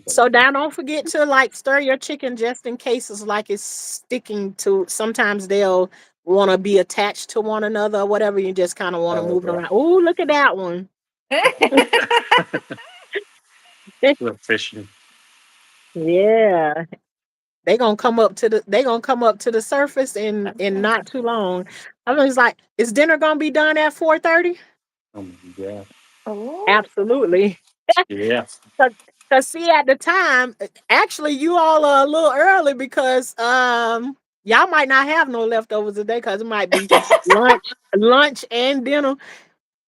So now don't forget to like stir your chicken just in case it's like it's sticking to, sometimes they'll want to be attached to one another or whatever. You just kind of want to Oh, move it around. Oh, look at that one. the fishing. Yeah. They gonna come up to the surface in not too long. I was like, is dinner gonna be done at 4:30? Oh my god. Oh. Absolutely. Yeah. Cause see at the time, actually you all are a little early because y'all might not have no leftovers today because it might be lunch and dinner.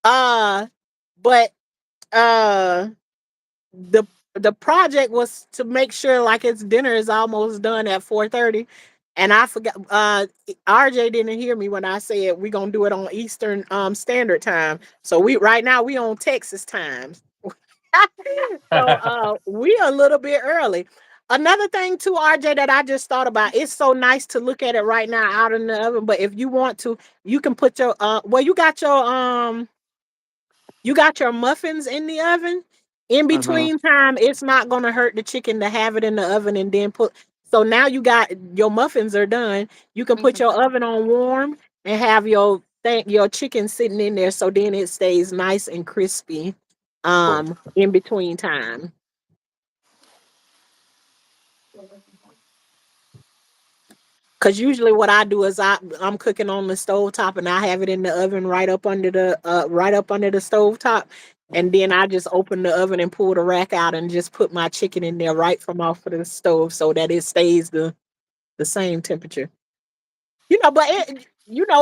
Uh but uh the the project was to make sure like its dinner is almost done at 4:30. And I forgot RJ didn't hear me when I said we're gonna do it on Eastern Standard Time. So we right now we on Texas time. So we a little bit early. Another thing too, RJ, that I just thought about, it's so nice to look at it right now out in the oven. But if you want to, you can put your well, you got your muffins in the oven. In Hmm. between time, it's not gonna hurt the chicken to have it in the oven and then put. So now you got your muffins are done. You can put your oven on warm and have your chicken sitting in there so then it stays nice and crispy in between time. Cause usually what I do is I'm cooking on the stove top and I have it in the oven right up under the stove top. And then I just open the oven and pull the rack out and just put my chicken in there right from off of the stove so that it stays the same temperature. But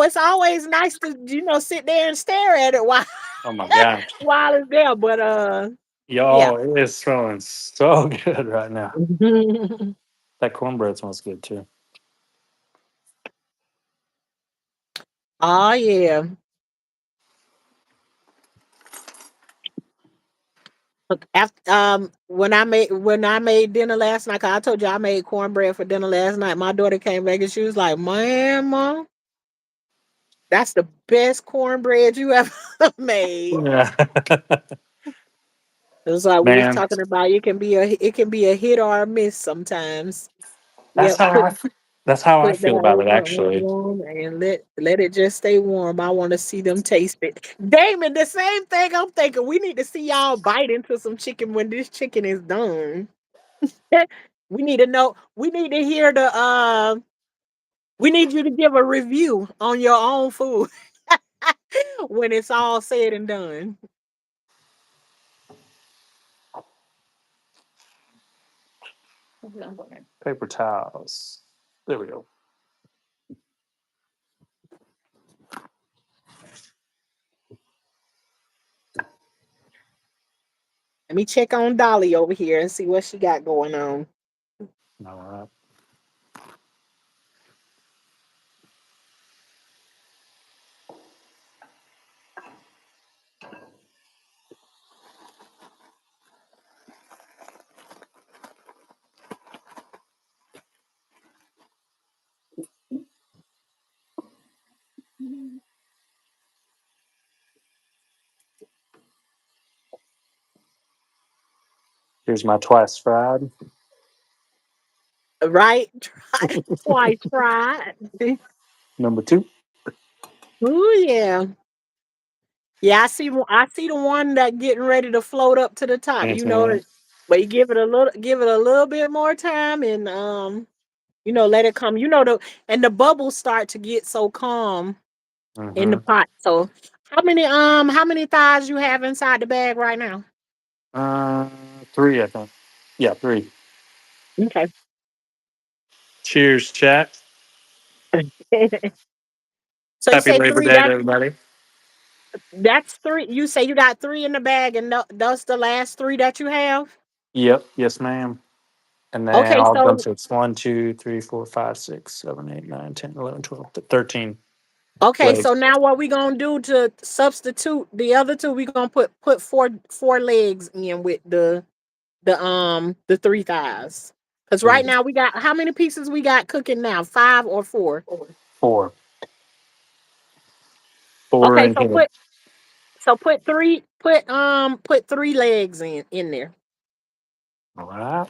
it's always nice to, sit there and stare at it while Oh my gosh. while it's there. But yeah. Y'all, it is smelling so good right now. That cornbread smells good too. Oh yeah. Look, after when I made dinner last night, 'cause I told you I made cornbread for dinner last night. My daughter came back and she was like, "Man, mom, that's the best cornbread you ever made." Yeah. It was like we was Man, talking about it can be a hit or a miss sometimes. that's Yep, how that's how I put that feel about it on actually. warm and let it just stay warm. I want to see them taste it. Damon, the same thing I'm thinking. We need to see y'all bite into some chicken when this chicken is done. We need to know. We need to hear the. We need you to give a review on your own food when it's all said and done. Paper towels. There we go. Let me check on Dolly over here and see what she got going on. All right. Here's my twice fried. Right? Twice fried. Number two. Oh yeah. Yeah, I see the one that getting ready to float up to the top, Mhm. but you give it a little bit more time and let it come. And the bubbles start to get so calm in the Mhm. pot. So how many thighs you have inside the bag right now? Uh, three, I think. Yeah, three. Okay. Cheers, chat. So you Happy say Labor three, Day to everybody. that's three. You say you got three in the bag and that's the last three that you have? Yep. Yes, ma'am. And then Okay, all done. so So it's 1, 2, 3, 4, 5, 6, 7, 8, 9, 10, 11, 12, 13 okay, legs. so now what we gonna do to substitute the other two? We gonna put four legs in with the three thighs. Because right Mm, now we got how many pieces we got cooking now? Five or four? Four. Four Okay, in here. so put three legs in there. All right.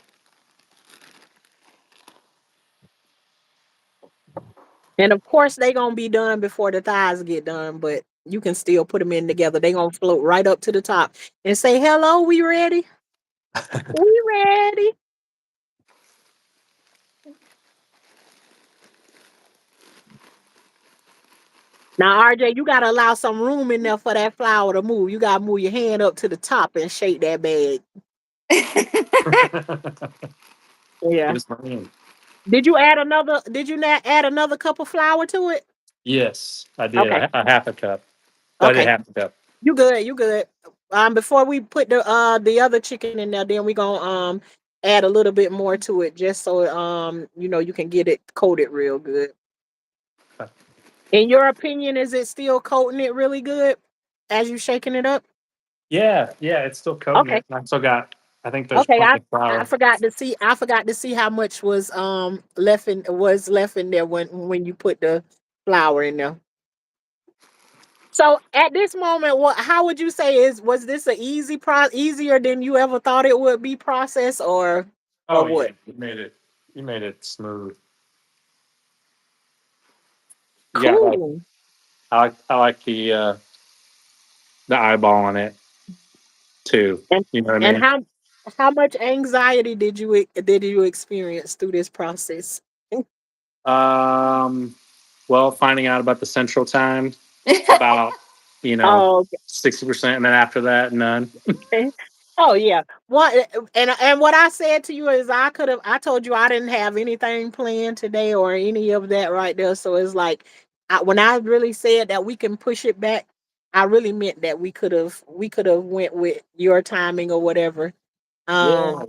And of course they gonna be done before the thighs get done, but you can still put them in together. They gonna float right up to the top and say, "Hello, we ready? We ready?" Now, RJ, you gotta allow some room in there for that flour to move. You gotta move your hand up to the top and shake that bag. Yeah. Yes, ma'am. Did you not add another cup of flour to it? Yes, I did. Okay. A half a cup. I did Okay. half a cup. You good. You good. Before we put the other chicken in there, then we gonna add a little bit more to it just so you can get it coated real good. In your opinion, is it still coating it really good as you shaking it up? Yeah, yeah, it's still coating Okay. it. I still got. I think there's Okay, plenty I of I flour. forgot to see how much was left in there when you put the flour in there. So at this moment, how would you say was this a easier than you ever thought it would be process or Oh yeah, what? you made it. You made it smooth. You got like Cool. I like the eyeball on it too. And You know what I and mean? how much anxiety did you experience through this process? Um, well, finding out about the central time about you know Oh, 60%, and then after that, none. okay. Oh yeah. And what I said to you is I told you I didn't have anything planned today or any of that right there. So it's like when I really said that we can push it back, I really meant that we could have went with your timing or whatever. Yeah. Um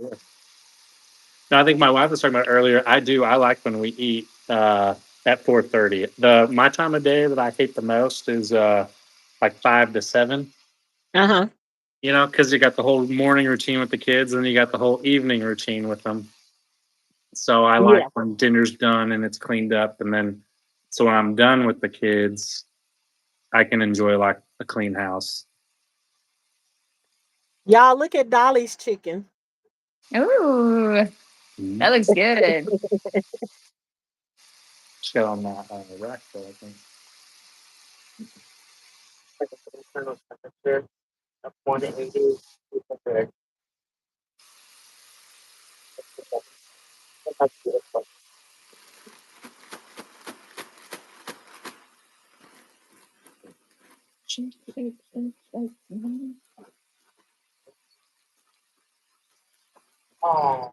No, I think my wife was talking about earlier. I do. I like when we eat at 4:30. The my time of day that I hate the most is like 5 to 7. uh-huh. Because you got the whole morning routine with the kids, and you got the whole evening routine with them. So I like Yeah. when dinner's done and it's cleaned up, and then so when I'm done with the kids, I can enjoy like a clean house. Y'all look at Dolly's chicken. Ooh, Mhm. that looks good. Just got on that rack though, I think. Oh,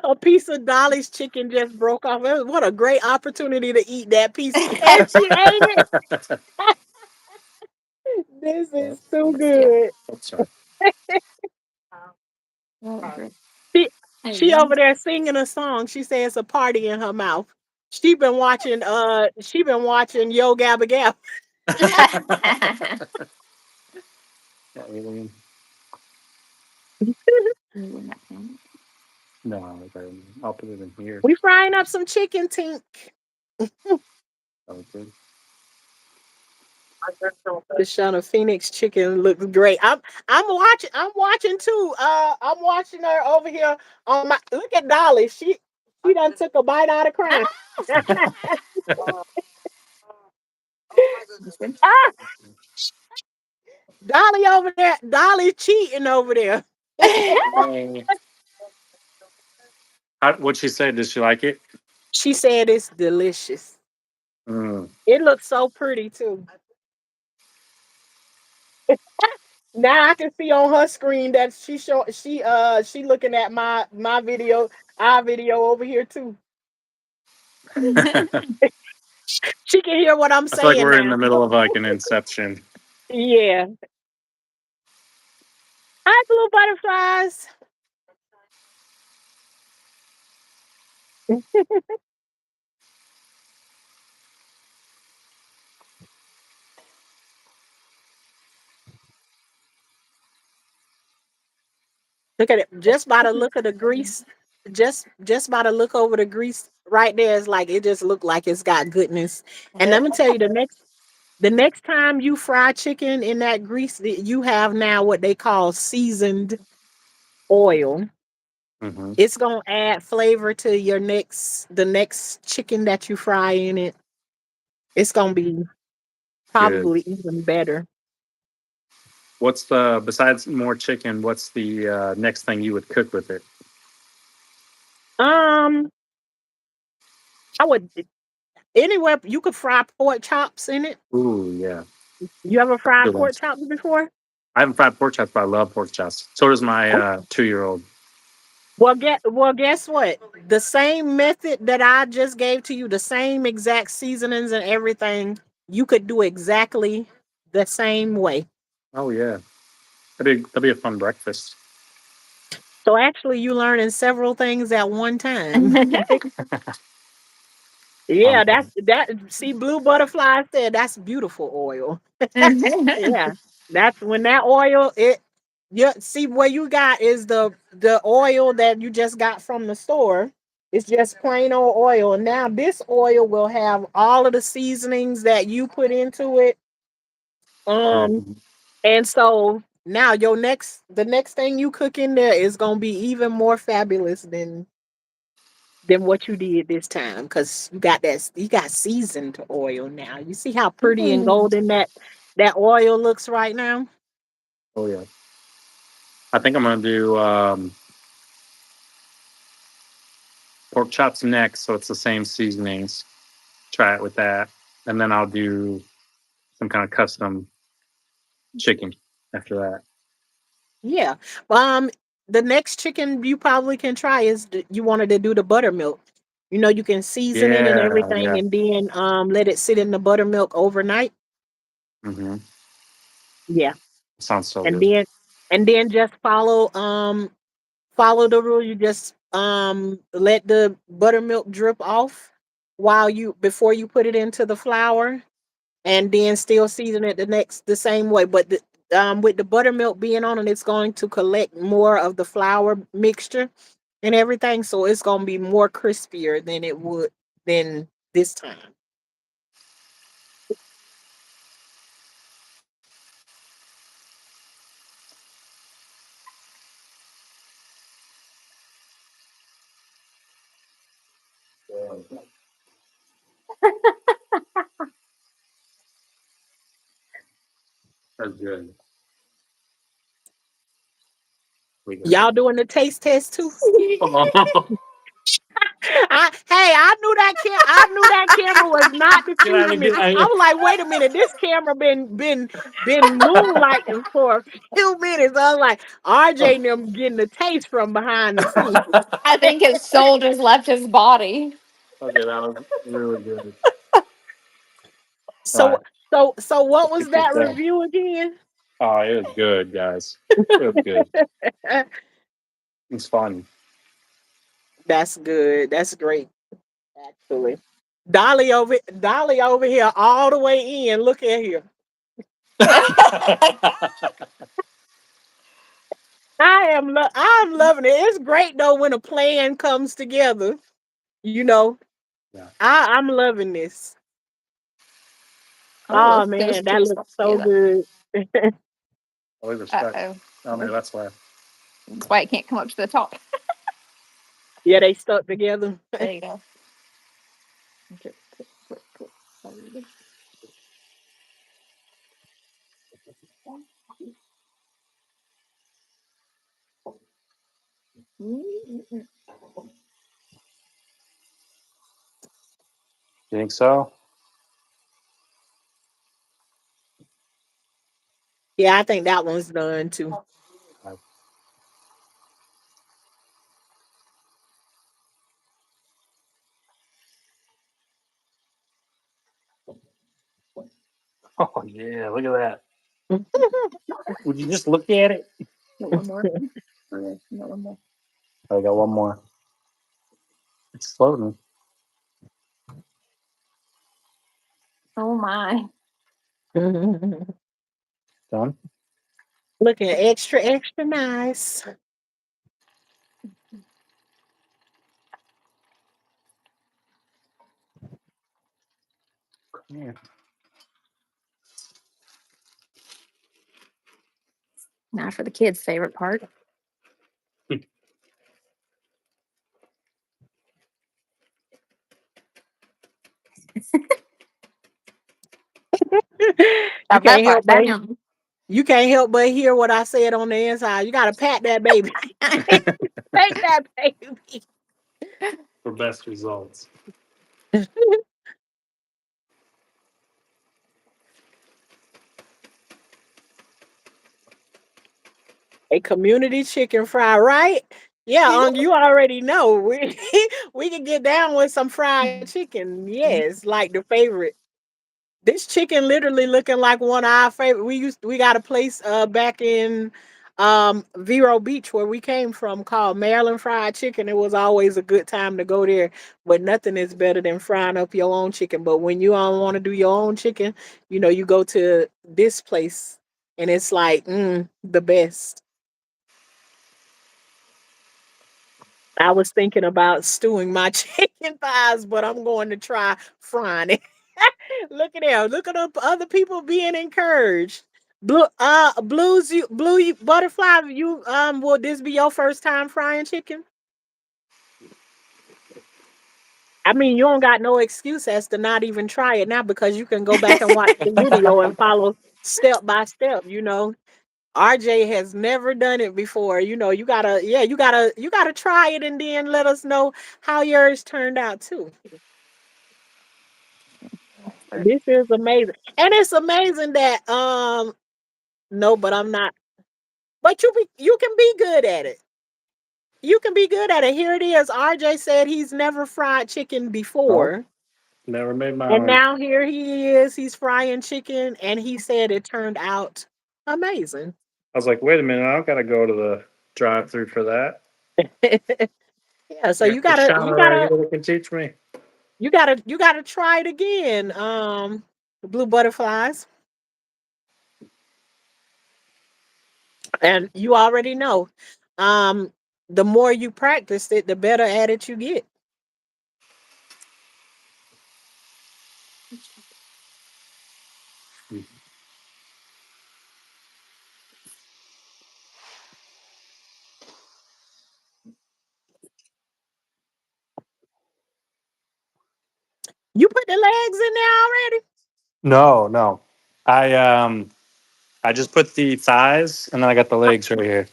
a piece of Dolly's chicken just broke off. What a great opportunity to eat that piece. And she ate it. This Yeah, is too Yeah. good. that's right. Well, great. She, There she you over there singing a song. She says a party in her mouth. She been watching Yo Gabba Gabba. Yeah, alien. go. No, I'll put it in here. We frying up some chicken tink. Okay. The Shauna Phoenix chicken looks great. I'm watching too. I'm watching her over here on my look at Dolly. She done took a bite out of crime. Ah, Dolly over there. Dolly cheating over there. Um, what'd she say? Did she like it? She said it's delicious. Mm. It looks so pretty too. Now I can see on her screen that she looking at my video, our video over here too. I She can hear what I'm feel like saying we're in now. the middle of like an inception. Yeah. Hi, blue butterflies. Look at it. Just by the look of the grease, just by the look over the grease right there, it's like it just looked like it's got goodness. And let me tell you, the next time you fry chicken in that grease, you have now what they call seasoned oil. Hmm. It's gonna add flavor to the next chicken that you fry in it. It's gonna be Good. probably even better. What's the besides more chicken? What's the next thing you would cook with it? Um, I would anywhere you could fry pork chops in it. Ooh, yeah, You ever fried good one. pork chops before? I haven't fried pork chops, but I love pork chops. So does my Oh, 2-year-old. well, guess what? The same method that I just gave to you, the same exact seasonings and everything, you could do exactly the same way. Oh yeah, that'd be a fun breakfast. So actually, you learning several things at one time. Yeah, Fun. that. See, blue butterfly said that's beautiful oil. Yeah, that's when that oil it. Yeah, see what you got is the oil that you just got from the store. It's just plain old oil. And now this oil will have all of the seasonings that you put into it. Um, Mhm. and so now the next thing you cook in there is gonna be even more fabulous than what you did this time because you got seasoned oil now. You see how pretty and golden that oil looks right now. Oh yeah, I think I'm gonna do pork chops next, so it's the same seasonings. Try it with that, and then I'll do some kind of custom chicken after that. Yeah. Um, the next chicken you probably can try is you wanted to do the buttermilk. You can season it and Yeah, everything, yeah. and then let it sit in the buttermilk overnight. Hmm. Yeah, Sounds so and good. then just follow the rule. You just let the buttermilk drip off while you before you put it into the flour, and then still season it the same way. But with the buttermilk being on it, it's going to collect more of the flour mixture and everything, so it's gonna be more crispier than it would than this time. Yeah, that's good. We got Y'all some. doing the taste test too? Oh, I knew that camera was not get out deceiving of me. get I out was like, wait a minute, this camera been moonlighting for a few minutes. I was like, RJ and them getting the taste from behind the scenes. I think his soul just left his body. Okay, that was really good. All So right, so what let's was get this that done. review again? Oh, it was good, guys. It was good. It's fun. That's good. That's great, actually. Dolly over here all the way in. Look at here. I'm loving it. It's great though when a plan comes together, you know. Yeah. I'm loving this. Oh, Oh there's man, two that looks stuff so together. good. Oh, they're Uh stuck. oh. Oh, maybe that's why. That's why it can't come up to the top. Yeah, they stuck together. There you go. Okay, put. Mm-mm. You think so? Yeah, I think that one's done too. Oh yeah, look at that. Would you just look at it? No, one more. Okay, no, one more. I got one more. It's floating. Oh my. Done. Looking extra, extra nice. Yeah. Now for the kids' favorite part. You That can't that's help like that but young. you can't help but hear what I said on the inside. You gotta pat that baby. Pat that baby. For best results. A community chicken fry, right? Yeah, you already know. We can get down with some fried chicken. Yes, like the favorite. This chicken literally looking like one of our favorite. We got a place back in Vero Beach where we came from called Maryland Fried Chicken. It was always a good time to go there, but nothing is better than frying up your own chicken. But when you don't want to do your own chicken, you go to this place and it's like the best. I was thinking about stewing my chicken thighs, but I'm going to try frying it. Look at there. Look at the other people being encouraged. Butterfly. You will this be your first time frying chicken? I mean, you don't got no excuse as to not even try it now because you can go back and watch the video and follow step by step. RJ has never done it before. You gotta try it and then let us know how yours turned out too. This is amazing. And it's amazing that no, but I'm not. But you can be good at it. You can be good at it. Here it is. RJ said he's never fried chicken Nope. before. Never made my And own. now here he is. He's frying chicken and he said it turned out amazing. I was like, wait a minute, I don't gotta go to the drive through for that. Yeah, so I you got the gotta shop you right gotta here that can teach me. you gotta try it again. The blue butterflies. And you already know. Um, the more you practice it, the better at it you get. You put the legs in there already? No, no. I just put the thighs and then I got the legs right here.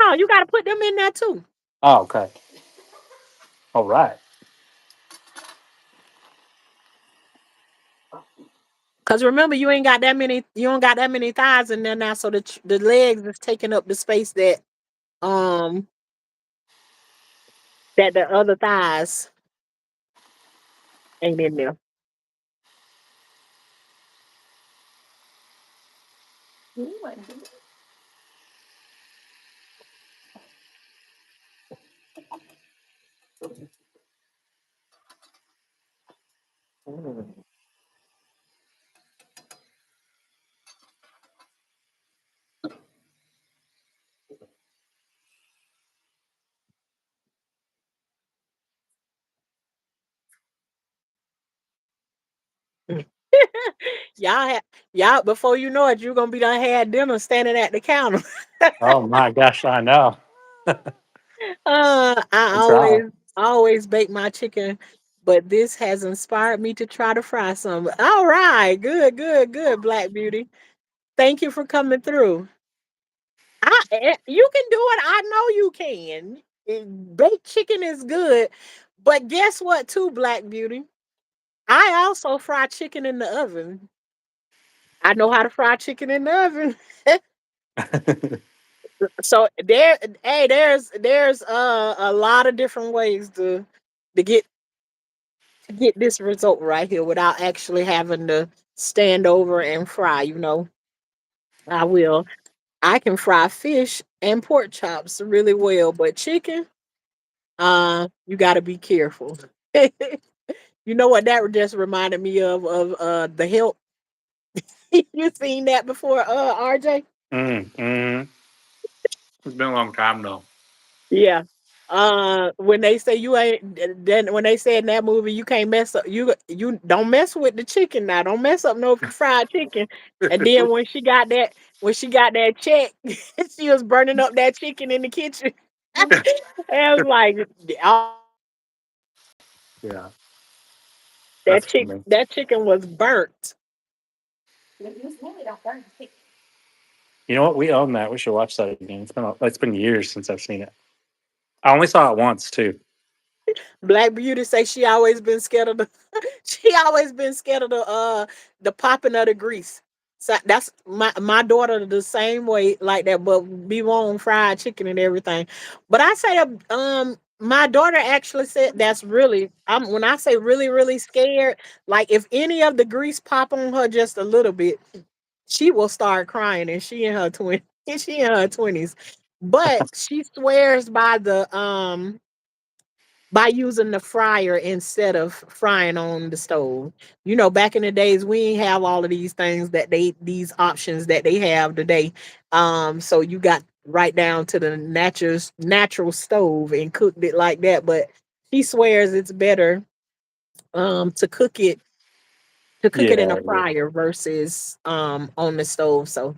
No, you gotta put them in there too. Oh, okay. All right. Cause remember, you don't got that many thighs in there now, so the legs is taking up the space um that the other thighs ain't in there. Oh my goodness. Y'all ha y'all before you know it, you're gonna be done had dinner standing at the counter. Oh my gosh, I know. I I'm trying. always bake my chicken, but this has inspired me to try to fry some. All right, good, good, good, Black Beauty. Thank you for coming through. You can do it. I know you can. Baked chicken is good, but guess what, too, Black Beauty? I also fry chicken in the oven. I know how to fry chicken in the oven. So there's a lot of different ways to get to get this result right here without actually having to stand over and fry. I will. I can fry fish and pork chops really well, but chicken, you got to be careful. You know what that just reminded me of the help. You seen that before, RJ? Mm. It's been a long time though. Yeah. When they say you ain't, then when they say in that movie you can't mess up, you don't mess with the chicken now. Don't mess up no fried chicken. And then when she got that check, she was burning up that chicken in the kitchen. And I was like, oh, Yeah, that that's chick funny. that chicken was burnt. You know what? We own that. We should watch that again. It's been years since I've seen it. I only saw it once too. Black Beauty say she always been scared of the she always been scared of the popping of the grease. So that's my daughter the same way like that, but be wanting fried chicken and everything. But I say that my daughter actually said that's really when I say really, really scared, like if any of the grease pop on her just a little bit, she will start crying and she in her twenties. But she swears by using the fryer instead of frying on the stove. Back in the days we ain't have all of these things these options that they have today. So you got right down to the natural stove and cooked it like that. But she swears it's better to cook it in a Yeah, yeah. fryer versus on the stove. So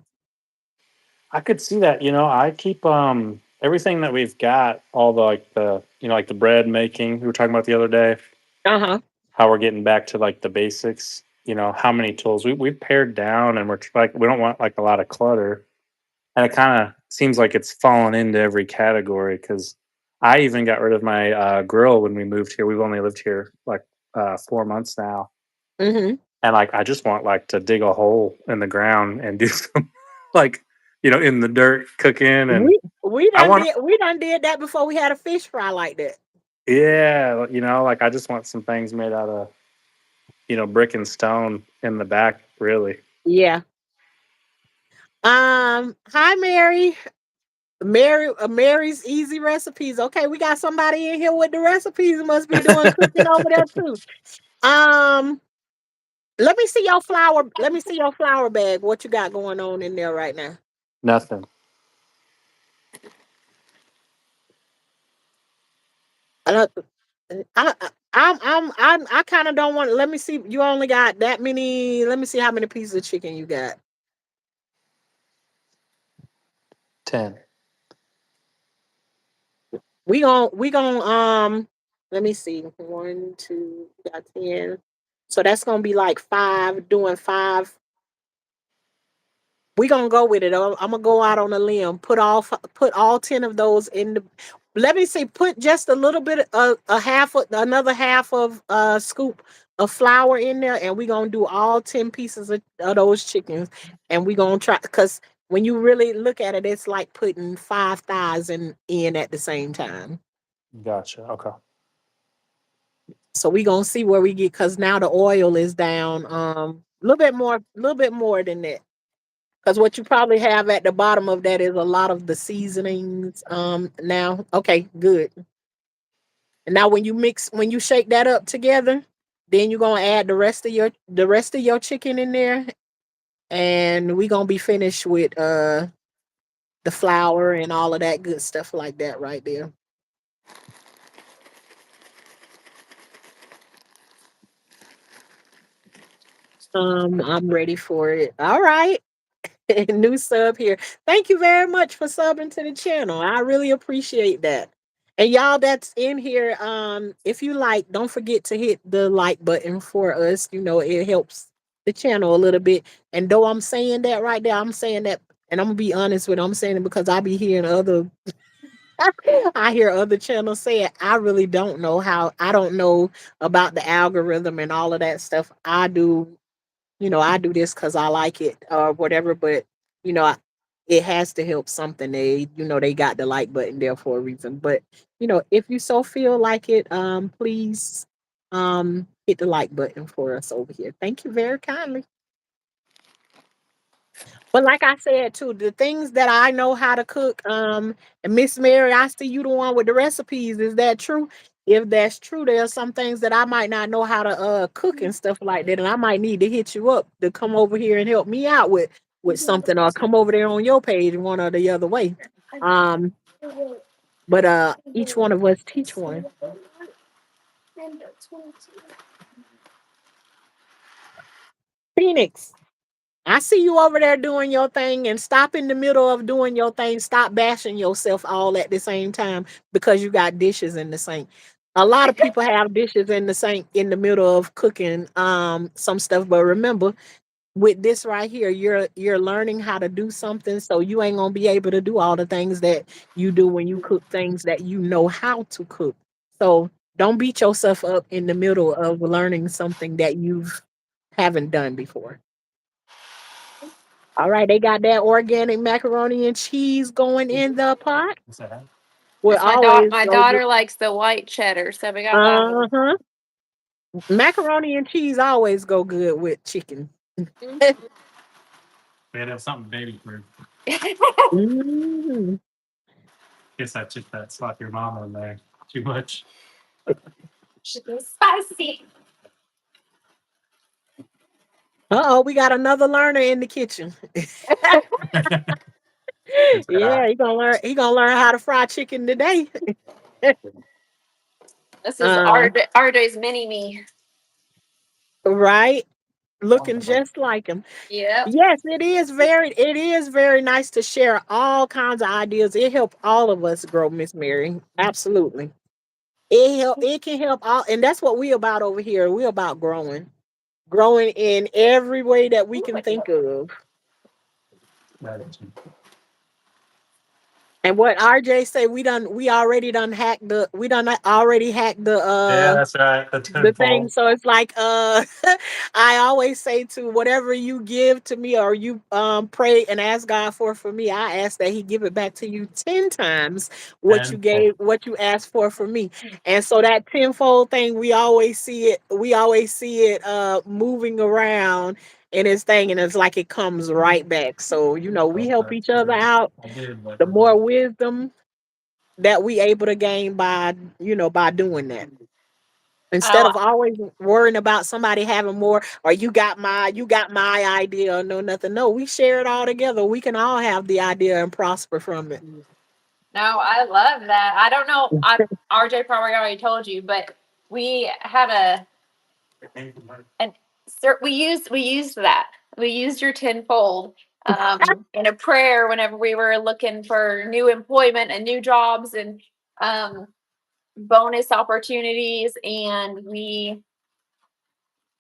I could see that. I keep everything that we've got, all the bread making we were talking about the other day, uh-huh. how we're getting back to like the basics. How many tools we've pared down, and like we don't want like a lot of clutter. And it kind of seems like it's fallen into every category because I even got rid of my grill when we moved here. We've only lived here like 4 months now, Hmm. and like I just want like to dig a hole in the ground and do some like in the dirt cooking, and We I done want did we done did that before we had a fish fry like that. yeah, like I just want some things made out of brick and stone in the back, really. Yeah. Hi Mary. Mary's easy recipes. Okay, we got somebody in here with the recipes. Must be doing cooking over there too. Um, let me see your flour. Let me see your flour bag. What you got going on in there right now? Nothing. Uh, I kind of don't want. Let me see. You only got that many. Let me see how many pieces of chicken you got. 10. We gon' let me see. One, two, we got 10. So that's gonna be like five, doing five. We gonna go with it. I'm gonna go out on a limb. Put all 10 of those in the. Let me see. Put just a little bit, another half of scoop of flour in there, and we gonna do all 10 pieces of those chickens, and we gonna try because when you really look at it, it's like putting five thighs in at the same time. Gotcha. Okay. So we gonna see where we get because now the oil is down. A little bit more than that. Because what you probably have at the bottom of that is a lot of the seasonings. Now, okay, good. And now when you shake that up together, then you're gonna add the rest of your chicken in there, and we gonna be finished with the flour and all of that good stuff like that right there. I'm ready for it. All right. New sub here. Thank you very much for subbing to the channel. I really appreciate that. And y'all that's in here, if you like, don't forget to hit the like button for us. It helps the channel a little bit. And though I'm saying that right there, I'm saying that, and I'm gonna be honest with it, I'm saying it because I be hearing other I hear other channels say it. I really don't know how. I don't know about the algorithm and all of that stuff. I do this because I like it or whatever, but you know, I- it has to help something. They got the like button there for a reason. But if you so feel like it, please hit the like button for us over here. Thank you very kindly. But like I said too, the things that I know how to cook, and Miss Mary, I see you the one with the recipes. Is that true? If that's true, there's some things that I might not know how to cook and stuff like that, and I might need to hit you up to come over here and help me out with something, or come over there on your page one or the other way. Um, but each one of us teach one. Phoenix. I see you over there doing your thing, and stop in the middle of doing your thing. Stop bashing yourself all at the same time because you got dishes in the sink. A lot of people have dishes in the sink in the middle of cooking some stuff, but remember, with this right here, you're learning how to do something, so you ain't gonna be able to do all the things that you do when you cook things that you know how to cook. So don't beat yourself up in the middle of learning something that you haven't done before. All right, they got that organic macaroni and cheese going in the pot. What's that? Will It's always my go with daughter likes the white cheddar, so we got that one. uh-huh. Macaroni and cheese always go good with chicken. We had to have something baby proof. Mm. Guess I took that slap your mama in there too much. Spicy. Uh-oh, we got another learner in the kitchen. It's Yeah, he gonna learn how to fry chicken today. This is uh, RJ's mini me. right? Looking just like him. Yep. Yes, it is very nice to share all kinds of ideas. It help all of us grow, Miss Mary. Absolutely. It can help all, and that's what we about over here. We're about growing. Growing in every way that we can think of. And what RJ say, we already done hacked the Yeah, that's right. The the thing. tenfold. So it's like I always say to whatever you give to me or you pray and ask God for me, I ask that he give it back to you 10 times Tenfold. what you asked for me. And so that tenfold thing, we always see it moving around in his thing, and it's like it comes right back. So we help each other out. I did, but The more wisdom that we able to gain by doing that, instead Oh, of always worrying about somebody having more, or you got my idea, or no nothing. No, we share it all together. We can all have the idea and prosper from it. no, I love that. I don't know. RJ probably already told you, but we had and we used that. We used your tenfold in a prayer whenever we were looking for new employment and new jobs and um, bonus opportunities, and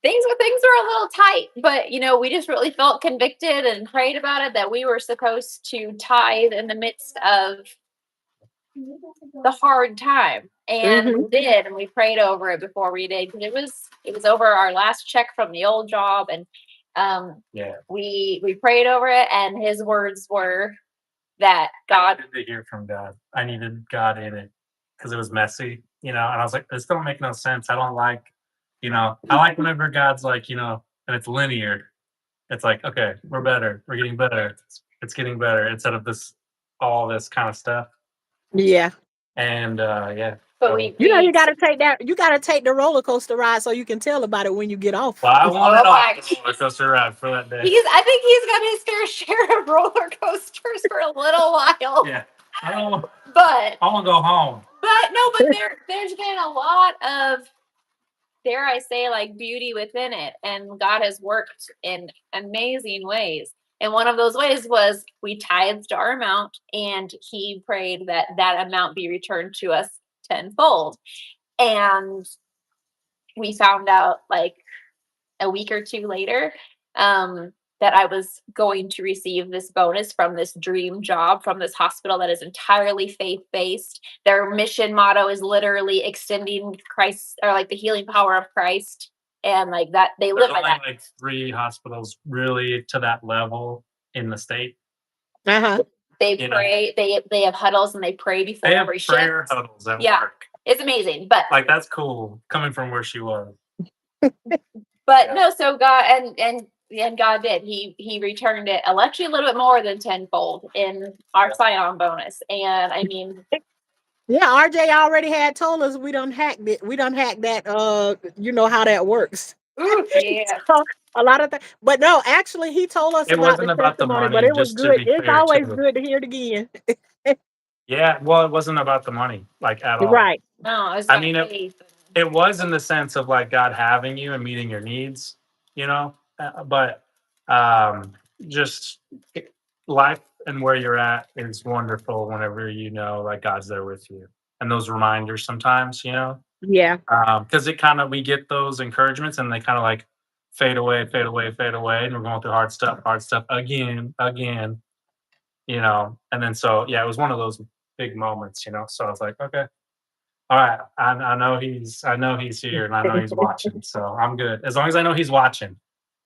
things were a little tight, but we just really felt convicted and prayed about it that we were supposed to tithe in the midst of the hard time, and Hmm. we did, and we prayed over it before we did, because it was over our last check from the old job, and yeah. we prayed over it, and his words were that I God. needed to hear from God. I needed God in it because it was messy, and I was like, this don't make no sense. I don't like, I like whenever God's like, and it's linear. It's like, okay, we're better. We're getting better. It's getting better instead of all this kind of stuff. Yeah. And yeah. But So, You gotta take the roller coaster ride so you can tell about it when you get off. well, I wanted Oh my! off the roller coaster ride for that day. I think he's got his fair share of roller coasters for a little while. Yeah. I don't. But I want to go home. no, but there's been a lot of dare I say, like beauty within it. And God has worked in amazing ways. And one of those ways was we tithed our amount, and he prayed that that amount be returned to us tenfold. And we found out like a week or two later, that I was going to receive this bonus from this dream job from this hospital that is entirely faith based. Their mission motto is literally extending Christ, or like the healing power of Christ. And like that, they There's live by only that. like 3 hospitals really to that level in the state, Uh-huh. They you know? pray, they have huddles and they pray before They have every prayer shift. huddles at Yeah. work. It's amazing. But Like, that's cool coming from where she was. But Yeah. no, so God and God did. He returned it actually a little bit more than tenfold in our Yeah. sign-on bonus. And I mean, Yeah, RJ already had told us we don't hack it. We don't hack that. You know how that works. yeah. So, a lot of things, but no, actually, he told us It about the wasn't about the testimony. But money, it was just to good. be It's clear always too. good to hear it again. Yeah, well, it wasn't about the money, like, at all. Right. No, it was I about mean, faith. it was in the sense of, like, God having you and meeting your needs, but, um, just life and where you're at is wonderful whenever you know, like, God's there with you, and those reminders sometimes, Yeah. because we get those encouragements and they kind of like fade away, fade away, fade away, and we're going through hard stuff again, again, and then so yeah, it was one of those big moments, so I was like, okay, all right, I know he's here and I know he's watching, so I'm good as long as I know he's watching,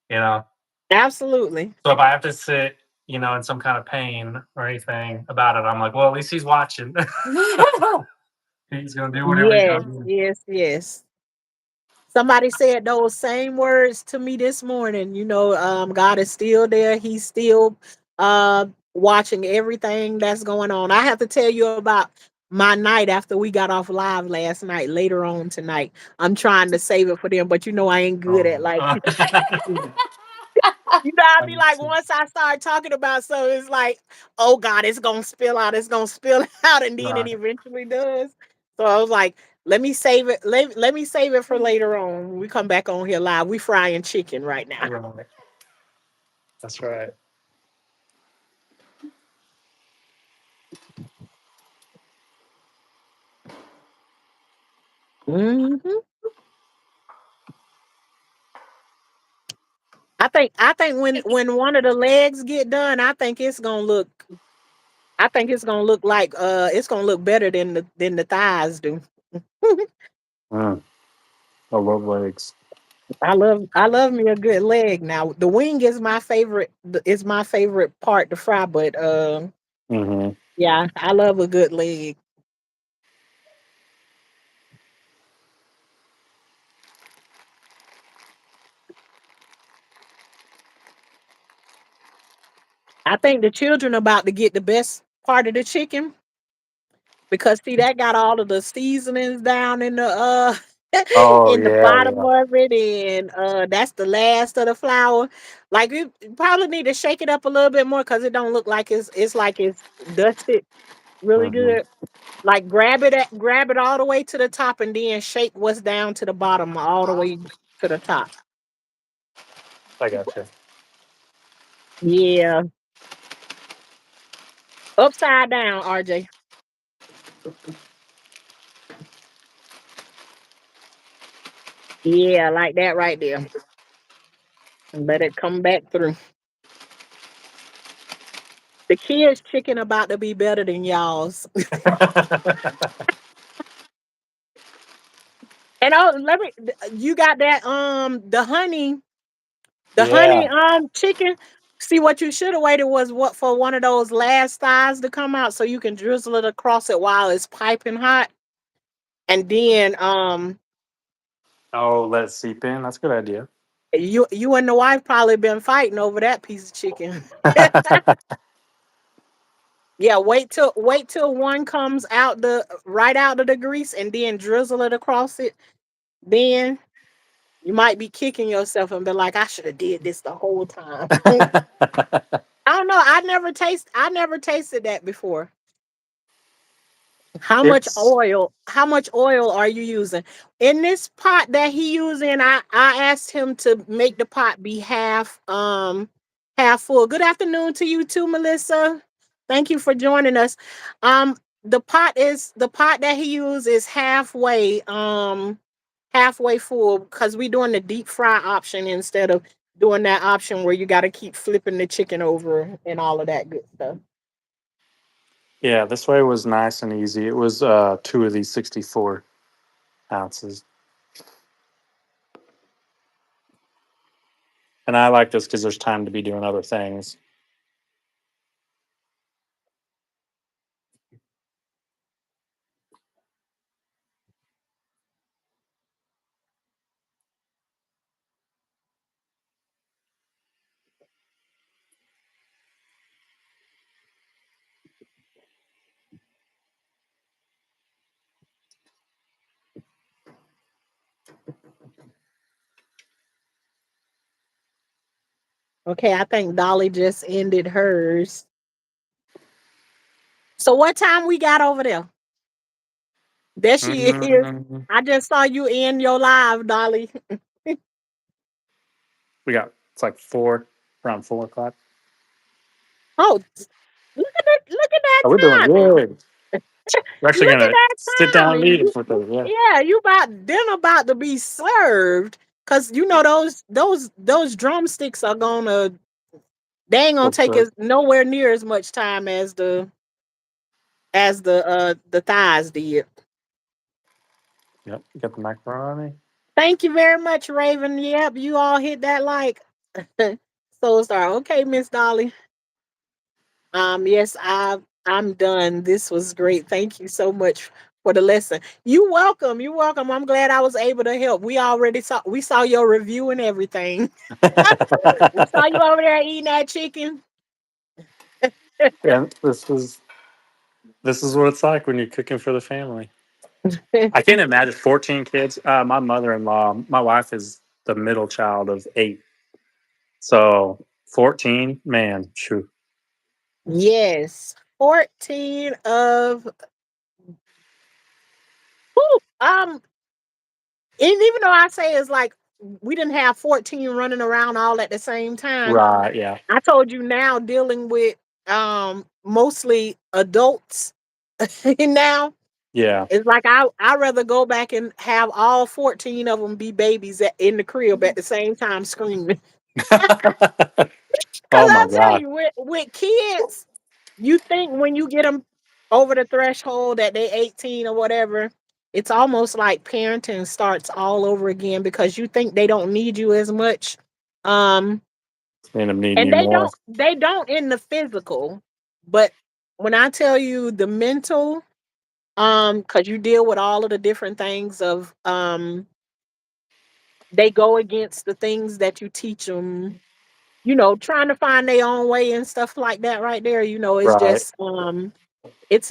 you know. Absolutely. So if I have to sit, in some kind of pain or anything about it, I'm like, well, at least he's watching. He's gonna do whatever he's Yes. gonna do. Yes. Yes. Somebody said those same words to me this morning. God is still there. He's still watching everything that's going on. I have to tell you about my night after we got off live last night, later on tonight. I'm trying to save it for them, but I ain't good at Oh. like I'll be like, Understood. once I start talking about something, it's like, oh God, it's gonna spill out, it's gonna spill out, and then it Right. eventually does. So I was like, let me save it. Let me save it for later on. When we come back on here live. We frying chicken right now. Right. That's right. Hmm. I think when one of the legs get done, I think it's gonna look like it's gonna look better than the thighs do. Mm, I love legs. I love me a good leg. Now the wing is my favorite. Is my favorite part to fry, but Hmm. yeah, I love a good leg. I think the children about to get the best part of the chicken because see that got all of the seasonings down in the Oh in the yeah, bottom yeah. of it, and that's the last of the flour. Like you probably need to shake it up a little bit more because it don't look like it's like it's dusted really Hmm. good. Like grab it all the way to the top and then shake what's down to the bottom all the way to the top. I got you. Yeah. Upside down, RJ. Yeah, like that right there. And let it come back through. The kids' chicken about to be better than y'all's. And you got that the honey Yeah. chicken. See what you should have waited was what for one of those last thighs to come out so you can drizzle it across it while it's piping hot. And then Oh, let it seep in. That's a good idea. you and the wife probably been fighting over that piece of chicken. Yeah, wait till one comes out the right out of the grease and then drizzle it across it. Then you might be kicking yourself and be like, I should have did this the whole time. I don't know. I never tasted that before. It's How much oil are you using? In this pot that he using, I asked him to make the pot be half full. Good afternoon to you too, Melissa. Thank you for joining us. Um the pot that he used is halfway full because we're doing the deep fry option instead of doing that option where you got to keep flipping the chicken over and all of that good stuff. yeah. This way was nice and easy. It was two of these 64 ounces, and I like this because there's time to be doing other things. Okay, I think Dolly just ended hers. So what time we got over there? There she is. Mm, I just saw you end your live, Dolly. we got it's like around 4 o'clock. Oh, look at that Oh, we're doing timing. good. We're actually Look at gonna that sit down and timing. eat it for those. Yeah, Yeah, you about dinner about to be served. Cause you know those drumsticks are gonna they ain't gonna that's take good. as nowhere near as much time as the thighs did. Yep, you got the macaroni. Thank you very much, Raven. Yep, you all hit that like. So star. Okay, Miss Dolly. Yes, I'm done. This was great. Thank you so much for the lesson. You welcome. You welcome. I'm glad I was able to help. We saw your review and everything. We saw you over there eating that chicken. Yeah, this is what it's like when you're cooking for the family. I can't imagine 14 kids. My mother-in-law, my wife is the middle child of 8, so 14. Man, true. Yes. 14 of whew, and even though I say it's like we didn't have 14 running around all at the same time. Right? Yeah. I told you now dealing with mostly adults now. Yeah. It's like I rather go back and have all 14 of them be babies in the crib at the same time screaming. Cause Oh my I'll tell god. you, with kids, you think when you get them over the threshold that they 18 or whatever, it's almost like parenting starts all over again because you think they don't need you as much. Um, End up needing and you more. they don't in the physical, but when I tell you the mental, because you deal with all of the different things of they go against the things that you teach them, trying to find their own way and stuff like that right there, it's Right. just it's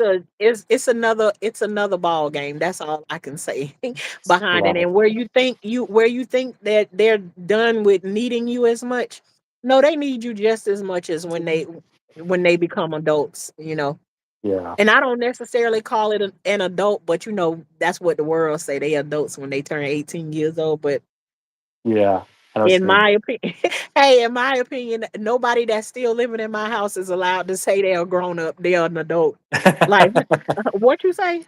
another ball game. That's all I can say behind it. Right. And where you think that they're done with needing you as much, no, they need you just as much as when they become adults. Yeah. And I don't necessarily call it an adult, but that's what the world say. They adults when they turn 18 years old. But Yeah. I know what in you mean. my opinion, hey, in my opinion, nobody that's still living in my house is allowed to say they're a grown up. They're an adult. Like what you say?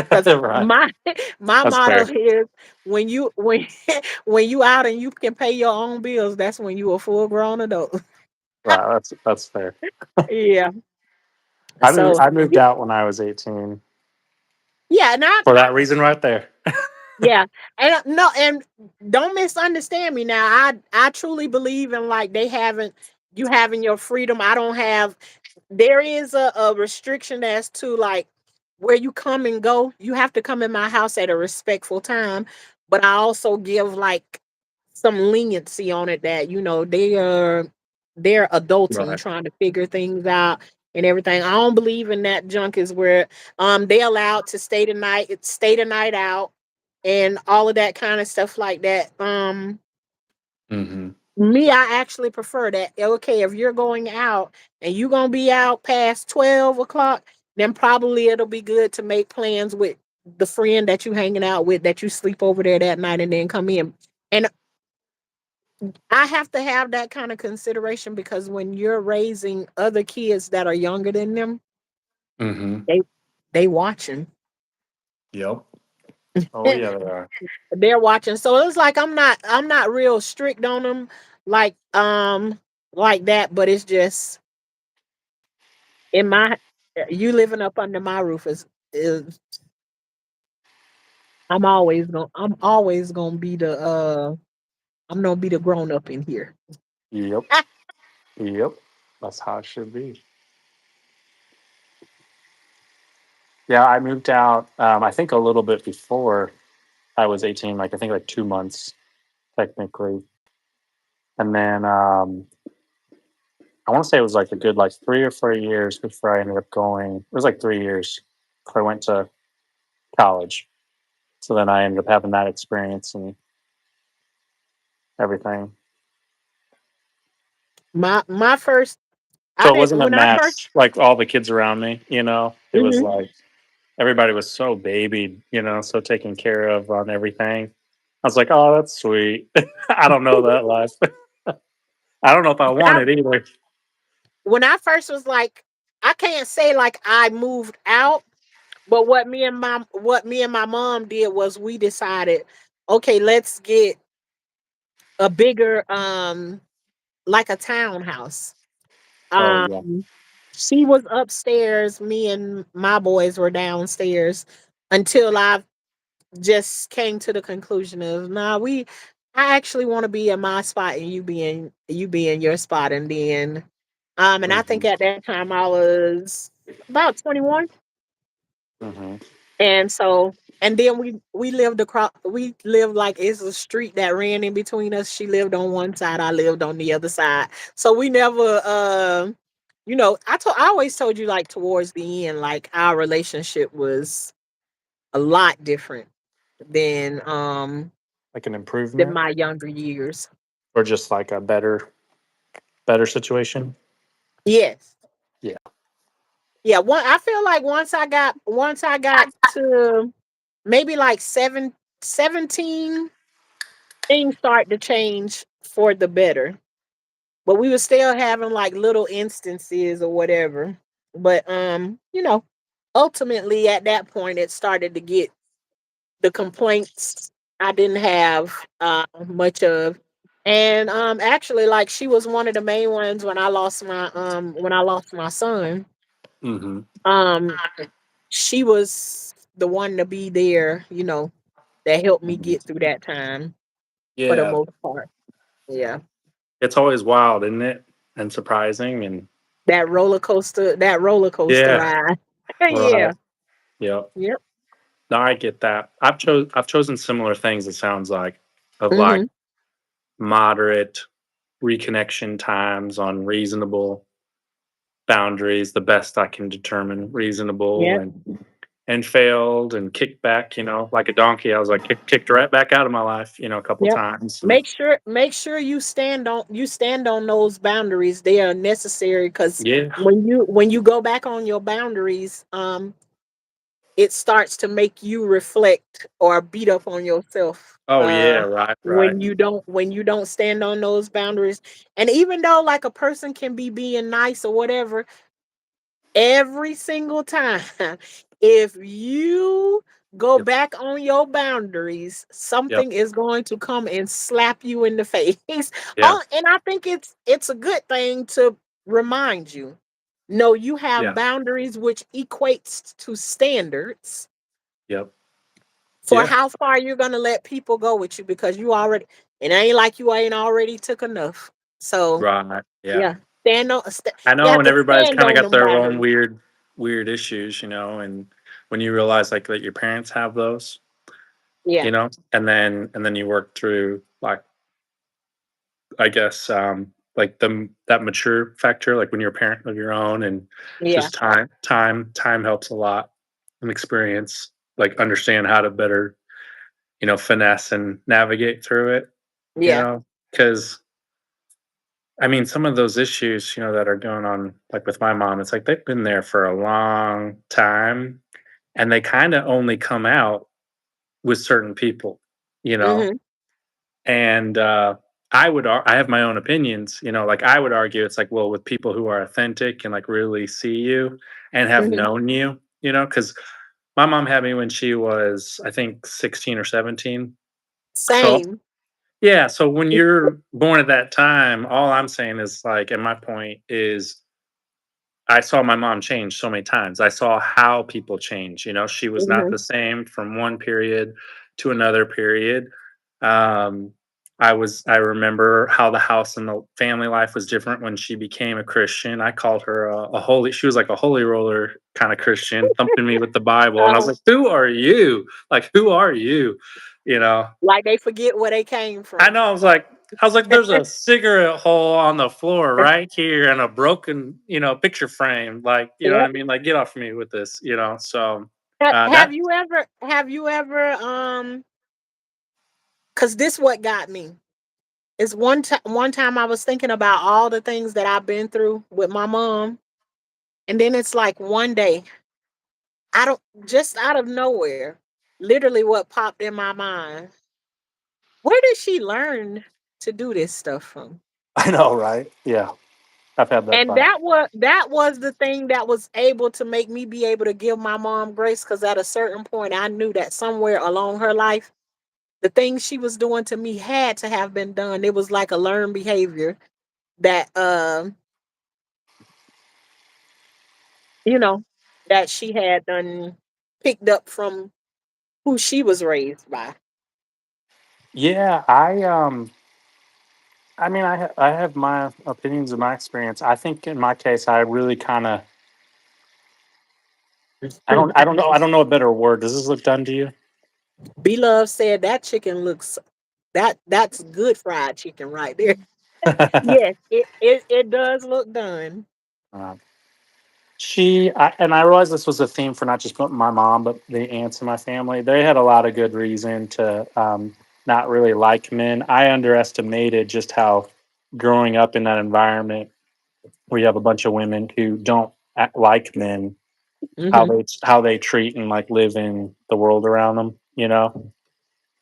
Because Right. my That's motto fair. is when you out and you can pay your own bills, that's when you a full grown adult. Right. That's fair. Yeah. I moved, So I moved out when I was 18 yeah, and for that reason right there. yeah, and no, and don't misunderstand me now. I truly believe in like you having your freedom. I don't have. There is a restriction as to like where you come and go. You have to come in my house at a respectful time, but I also give like some leniency on it that they're adulting, Right. trying to figure things out and everything. I don't believe in that junk is where they allowed to stay the night out and all of that kind of stuff like that. Hmm. Me, I actually prefer that. Okay, if you're going out and you're gonna be out past 12 o'clock, then probably it'll be good to make plans with the friend that you hanging out with that you sleep over there that night and then come in. And I have to have that kind of consideration because when you're raising other kids that are younger than them, Mm-hmm. they they watching. Yep. Oh yeah, they are. They're watching. So it's like I'm not real strict on them like like that, but it's just in my you living up under my roof is I'm always gonna be the I'm gonna be the grown up in here. Yep. Yep. That's how it should be. Yeah, I moved out. I think a little bit before I was 18. Like I think like 2 months technically, and then I want to say it was like a good like 3 or 4 years before I ended up going. It was like 3 years before I went to college. So then I ended up having that experience and everything. My first I So it didn't wasn't a when I first mess like all the kids around me, you know. It was mhm. like everybody was so babied, you know, so taken care of on everything. I was like, oh, that's sweet. I don't know that life. I don't know if I when want I it either. when I first was like I can't say like I moved out, but what me and my mom did was we decided, okay, let's get a bigger like a townhouse. Oh yeah. Um she was upstairs, me and my boys were downstairs until I just came to the conclusion of nah, I actually want to be in my spot and you be in your spot. And then and I think Hmm. at that time I was about 21. Hmm. And so and then we lived like it's a street that ran in between us. She lived on one side, I lived on the other side. So we never I always told you like towards the end, like our relationship was a lot different than Like an than improvement my younger years. or just like a better situation. Yes. Yeah. Yeah, I feel like once I got to maybe like 17, things start to change for the better. But we were still having like little instances or whatever. But ultimately at that point it started to get the complaints I didn't have much of. And actually like she was one of the main ones when I lost my son. Hmm. Um she was the one to be there, that helped me Hmm. get through that time for the Yeah. most part. Yeah. It's always wild, isn't it? And surprising and That roller coaster yeah. ride. Right. Yeah. Yep. Yep. No, I get that. I've chosen similar things, it sounds like, of like Mhm. moderate reconnection times on reasonable boundaries, the best I can determine reasonable, Yep. and failed and kicked back, like a donkey. I was like kicked right back out of my life, a couple Yep. times. And Make sure you stand on those boundaries. They are necessary because yeah. when you go back on your boundaries, it starts to make you reflect or beat up on yourself. Oh yeah, right, right. When you don't stand on those boundaries. And even though like a person can be being nice or whatever, every single time, if you go Yep. back on your boundaries, Yep. something is going to come and slap you in the face. Yeah. And I think it's a good thing to remind you. No, you have Yeah. boundaries which equates to standards Yep. for Yeah. how far you're gonna let people go with you because you already it ain't like you ain't already took enough. So Right. Yeah. yeah, stand on. I You know, have and to everybody's stand kind of on got them their own boundaries. weird issues, and when you realize like that your parents have those, Yeah, and then you work through like I guess like that mature factor, like when you're a parent of your own, and yeah, just time helps a lot, and experience, like understand how to better, finesse and navigate through it, yeah, because I mean, some of those issues, that are going on, like with my mom, it's like they've been there for a long time and they kind of only come out with certain people, you know? Mhm, And I have my own opinions, like I would argue it's like, well, with people who are authentic and like really see you and have mhm. known you, because my mom had me when she was, I think, 16 or 17. So Same. yeah, so when you're born at that time, all I'm saying is like, and my point is I saw my mom change so many times. I saw how people change. She was not Mhm, the same from one period to another period. Um, I remember how the house and the family life was different when she became a Christian. I called her a holy, she was like a holy roller kind of Christian, thumping me with the Bible. And I was uh-huh. like, who are you? Like, who are you? You know, Like they forget where they came I from. know. I was like, there's a cigarette hole on the floor right here and a broken, picture frame. Like, you know what I Yep. mean? Like, get off me with this, So Ha that have you ever, 'cause this what got me. Is one time I was thinking about all the things that I've been through with my mom, and then it's like one day, I don't just out of nowhere, literally what popped in my mind, where did she learn to do this stuff from? I know, right? Yeah, I've had that And thought. that was the thing that was able to make me be able to give my mom grace, because at a certain point, I knew that somewhere along her life, the things she was doing to me had to have been done. It was like a learned behavior that, you know, that she had done picked up from who she was raised by. Yeah, I mean, I have my opinions and my experience. I think in my case, I really kind of, I don't know a better word. Does this look done to you? B Love said that chicken looks that's good fried chicken right there. Yes, it does look done. Uh, and I realized this was a theme for not just my mom, but the aunts in my family. They had a lot of good reason to not really like men. I underestimated just how growing up in that environment where you have a bunch of women who don't like men, how Hmm. they treat and like live in the world around them.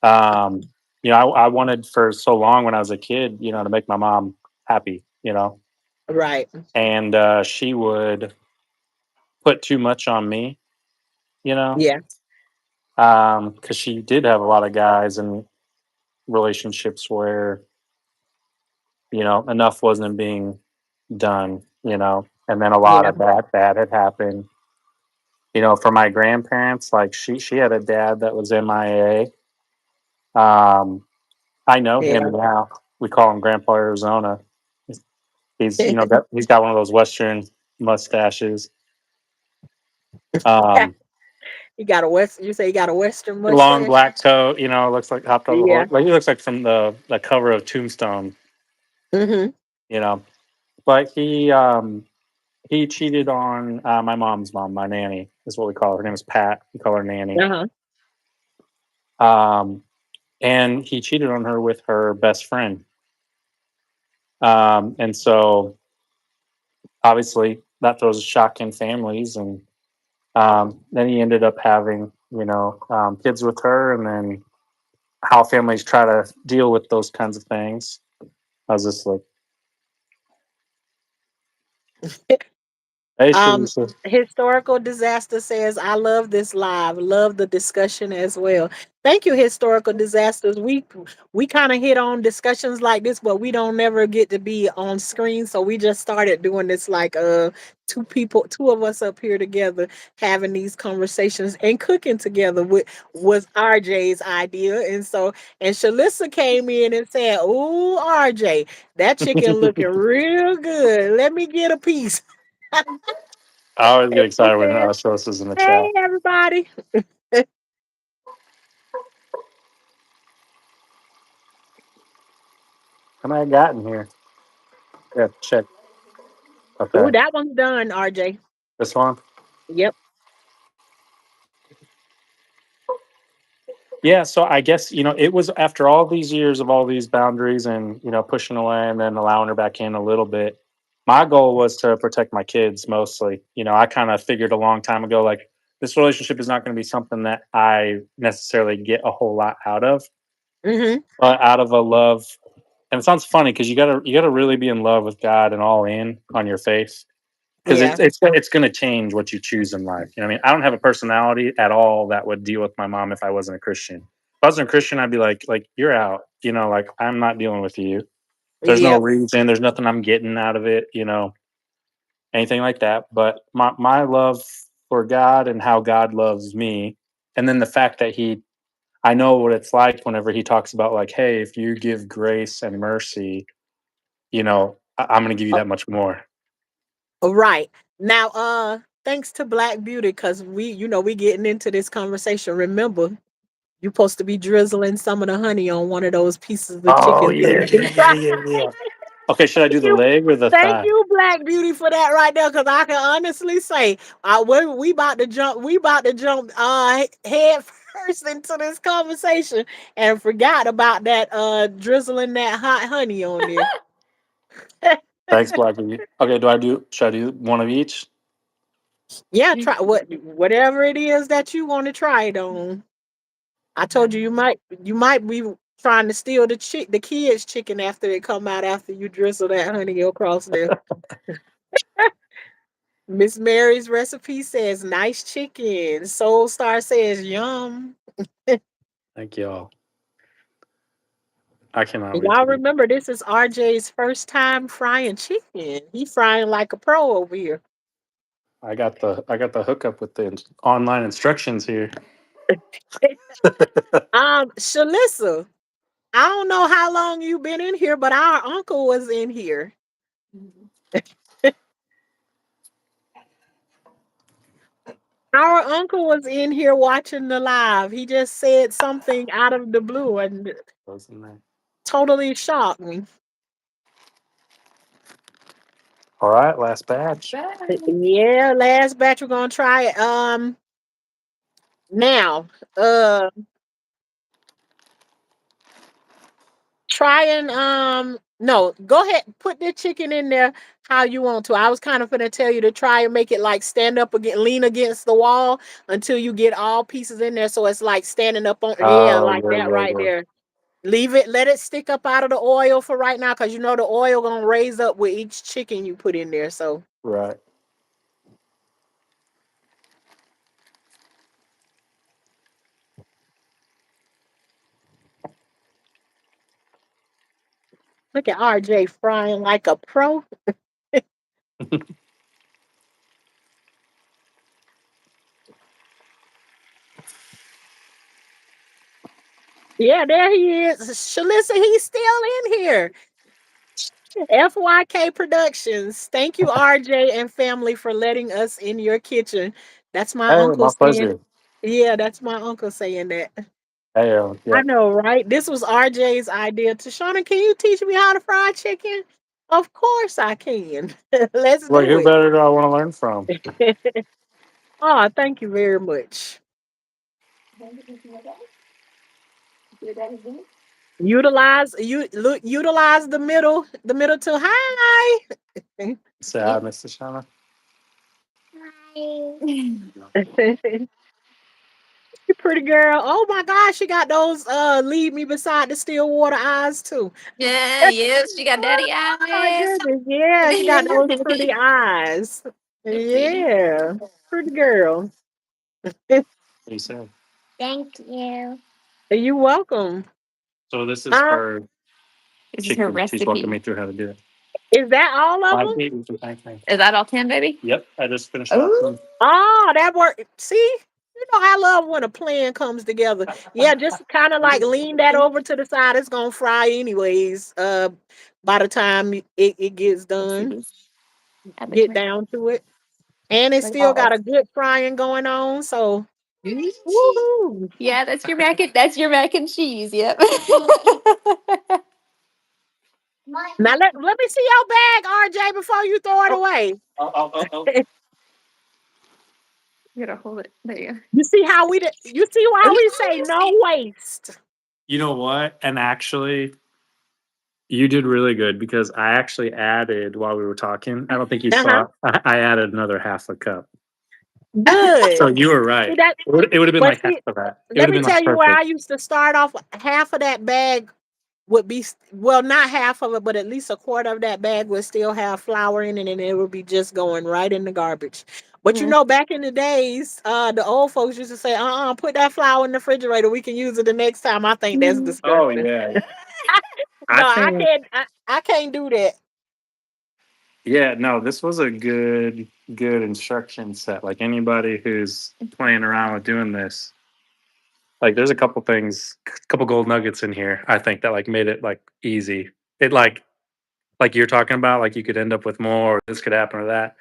Um, I wanted for so long when I was a kid, to make my mom happy. Right. And she would put too much on me. You know, Yeah. because she did have a lot of guys and relationships where enough wasn't being done, and then a lot Yeah. of bad had happened. For my grandparents, like she had a dad that was MIA. I know Yeah. him now. We call him Grandpa Arizona. He's that he's got one of those Western mustaches. Um, You got a west. You say you got a western Long mustache. black coat. Looks like hopped on the Yeah. horse. Like he looks like from the cover of Tombstone. Hmm. You know, but he cheated on my mom's mom, my nanny is what we call her. Her name is Pat. We call her nanny. Uh-huh. Um, and he cheated on her with her best friend. And so obviously that throws a shock in families. And then he ended up having, kids with her. And then how families try to deal with those kinds of things. I was just like, hey, Um, Shalisa. Historical Disaster says, I love this live, love the discussion as well. Thank you, Historical Disasters. We kind of hit on discussions like this, but we don't never get to be on screen. So we just started doing this like two of us up here together having these conversations and cooking together with was RJ's idea. And Shalissa came in and said, "Ooh, RJ, that chicken looking real good. Let me get a piece." I always get excited when Yes. Shalisa's in the chat. Hey, everybody. How many I got in here? Yeah, check. Ooh, Okay. that one's done, RJ. This one. Yep. Yeah, so I guess, it was after all these years of all these boundaries and, pushing away and then allowing her back in a little bit. My goal was to protect my kids mostly. I kind of figured a long time ago, like, this relationship is not going to be something that I necessarily get a whole lot out of, Mhm. but out of a love. And it sounds funny because you gotta really be in love with God and all in on your faith, because Yeah. it's going to change what you choose in life. You know what I mean? I don't have a personality at all that would deal with my mom if I wasn't a Christian. If I wasn't a Christian, I'd be like you're out. Like, I'm not dealing with you. There's no Yep. reason. There's nothing I'm getting out of it. Anything like that. But my love for God and how God loves me, and then the fact that I know what it's like whenever he talks about, like, hey, if you give grace and mercy, I'm going to give you Oh, that much more. right. Now, thanks to Black Beauty, because we getting into this conversation. Remember, you supposed to be drizzling some of the honey on one of those pieces of Oh chicken so yeah, you can yeah, yeah, try. yeah, yeah. Okay, should I do the You leg or the Thank thigh? you, Black Beauty, for that right there. Because I can honestly say, we about to jump. We about to jump head first into this conversation and forgot about that drizzling that hot honey on there. Thanks, Black Beauty. Okay, should I do one of each? Yeah, try whatever it is that you want to try it on. I told you you might be trying to steal the kids' chicken after they come out after you drizzle that honey across there. Miss Mary's recipe says nice chicken. Soul Star says yum. Thank y'all. I cannot And wait y'all to eat. remember this is RJ's first time frying chicken. He frying like a pro over here. I got the hookup with the online instructions here. Shalissa, I don't know how long you been in here, but our uncle was in here. Our uncle was in here watching the live. He just said something out of the blue and Those in there. totally shocked me. All right, last batch. Yeah, last batch we're gonna try it. Now, uh, try and no, go ahead, put the chicken in there how you want to. I was kind of gonna tell you to try and make it like stand up again, lean against the wall until you get all pieces in there, so it's like standing up on. Yeah, Oh like yeah, that yeah, right yeah. there. Leave it, let it stick up out of the oil for right now, because the oil gonna raise up with each chicken you put in there. So Right. look at RJ frying like a pro. Yeah, there he is. Shalissa, he's still in here. FYK Productions. Thank you, RJ and family, for letting us in your kitchen. That's my Hey, uncle my saying, pleasure. yeah, that's my uncle saying that. Hey, I yeah. know, right? This was RJ's idea. Tashana, can you teach me how to fry chicken? Of course I can. Let's Like, do who it. better do I want to learn from? Oh, thank you very much. Utilize the middle to hi. Say hi, Yeah. Mr. Shana. You pretty girl. Oh my gosh, she got those leave me beside the still water eyes too. Yeah, yes, she got daddy Oh my eyes. goodness. Yeah, she got those pretty eyes. They're pretty. Yeah. Pretty girl. What do you say? Thank you. You're welcome. So this is Um, her This is her chicken. She's walking recipe. me through how to do it. is that all of Like, them? eat with the bang bang. Is that all 10, baby? Yep, I just finished off Oh, one. Oh, that work. See, I love when a plan comes together. Yeah, just kind of like lean that over to the side. It's gonna fry anyways. By the time it gets let's see done, this. Add the get corn. down to it, and it still got a good frying going on. So, woohoo! Yeah, that's your mac and cheese. Yep. Now let me see your bag, RJ, before you throw it Oh, away. oh, oh, oh, oh. You gotta hold it. There you go. You see how we did? You see why we say no waste? You know what? And actually, you did really good because I actually added while we were talking. I don't think you Uh-huh. saw. I added another half a cup. So Good. you were See right. that? It would have been But like half see, of that. It would let have me been like tell you where I perfect. used to start off. Half of that bag would be well, not half of it, but at least a quarter of that bag would still have flour in it, and it would be just going right in the garbage. But you Mhm. know, back in the days, the old folks used to say, put that flour in the refrigerator. We can use it the next time." I think that's Oh disgusting. yeah. I No, I think can't. I can't do that. yeah, no, this was a good instruction set. Like anybody who's playing around with doing this, like there's a couple things, couple gold nuggets in here, I think that like made it like easy. It like you're talking about, like you could end up with more, or this could happen or that.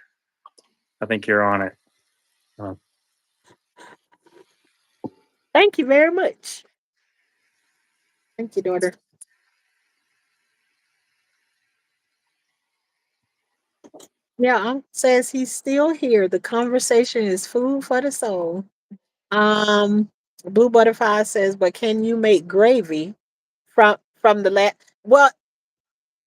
I think you're on it. Uh, Thank you very much. Thank you, daughter. Yeah, says he's still here. The conversation is food for the soul. Um, Blue Butterfly says, but can you make gravy from the Well,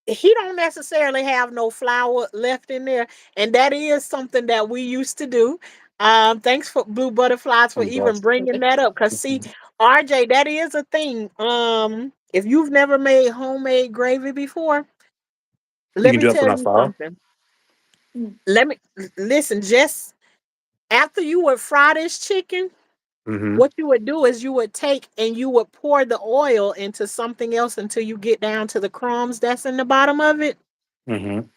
he don't necessarily have no flour left in there, and that is something that we used to do. Thanks for Blue Butterflies for I'm even blessed. bringing that up. Cause see, RJ, that is a thing. If you've never made homemade gravy before, You let can me do it for tell enough you flour. something. Let me listen. Just after you would fry this chicken, Mm-hmm. what you would do is you would take and you would pour the oil into something else until you get down to the crumbs that's in the bottom of it. Mm-hmm.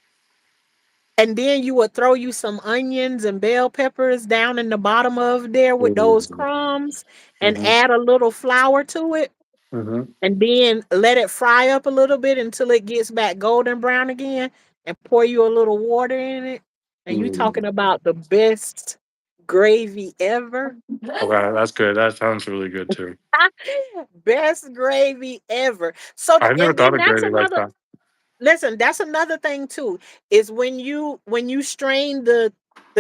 And then you would throw you some onions and bell peppers down in the bottom of there with those Mm-hmm. crumbs and Mm-hmm. add a little flour to it. Mm-hmm. And then let it fry up a little bit until it gets back golden brown again and pour you a little water in it. And you talking Mm. about the best gravy ever. Okay, that's good. That sounds really good too. Best gravy ever. So I've never and thought then of that's gravy like another that. listen, that's another thing too, is when you strain the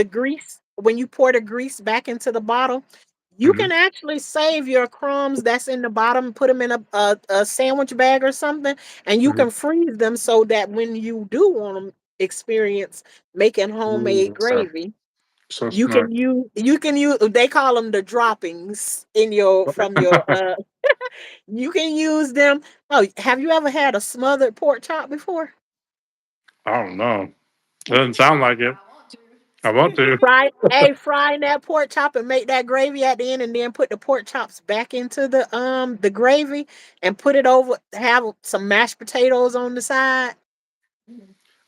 grease, when you pour the grease back into the bottle, you Mm-hmm. can actually save your crumbs that's in the bottom, put them in a sandwich bag or something, and you Mm-hmm. can freeze them so that when you do want to experience making homemade So, gravy, so smart. you can use they call them the droppings in your from your you can use them. Oh, have you ever had a smothered pork chop before? I don't know. It doesn't sound like it. I want to. Frying that pork chop and make that gravy at the end, and then put the pork chops back into the gravy and put it over. Have some mashed potatoes on the side.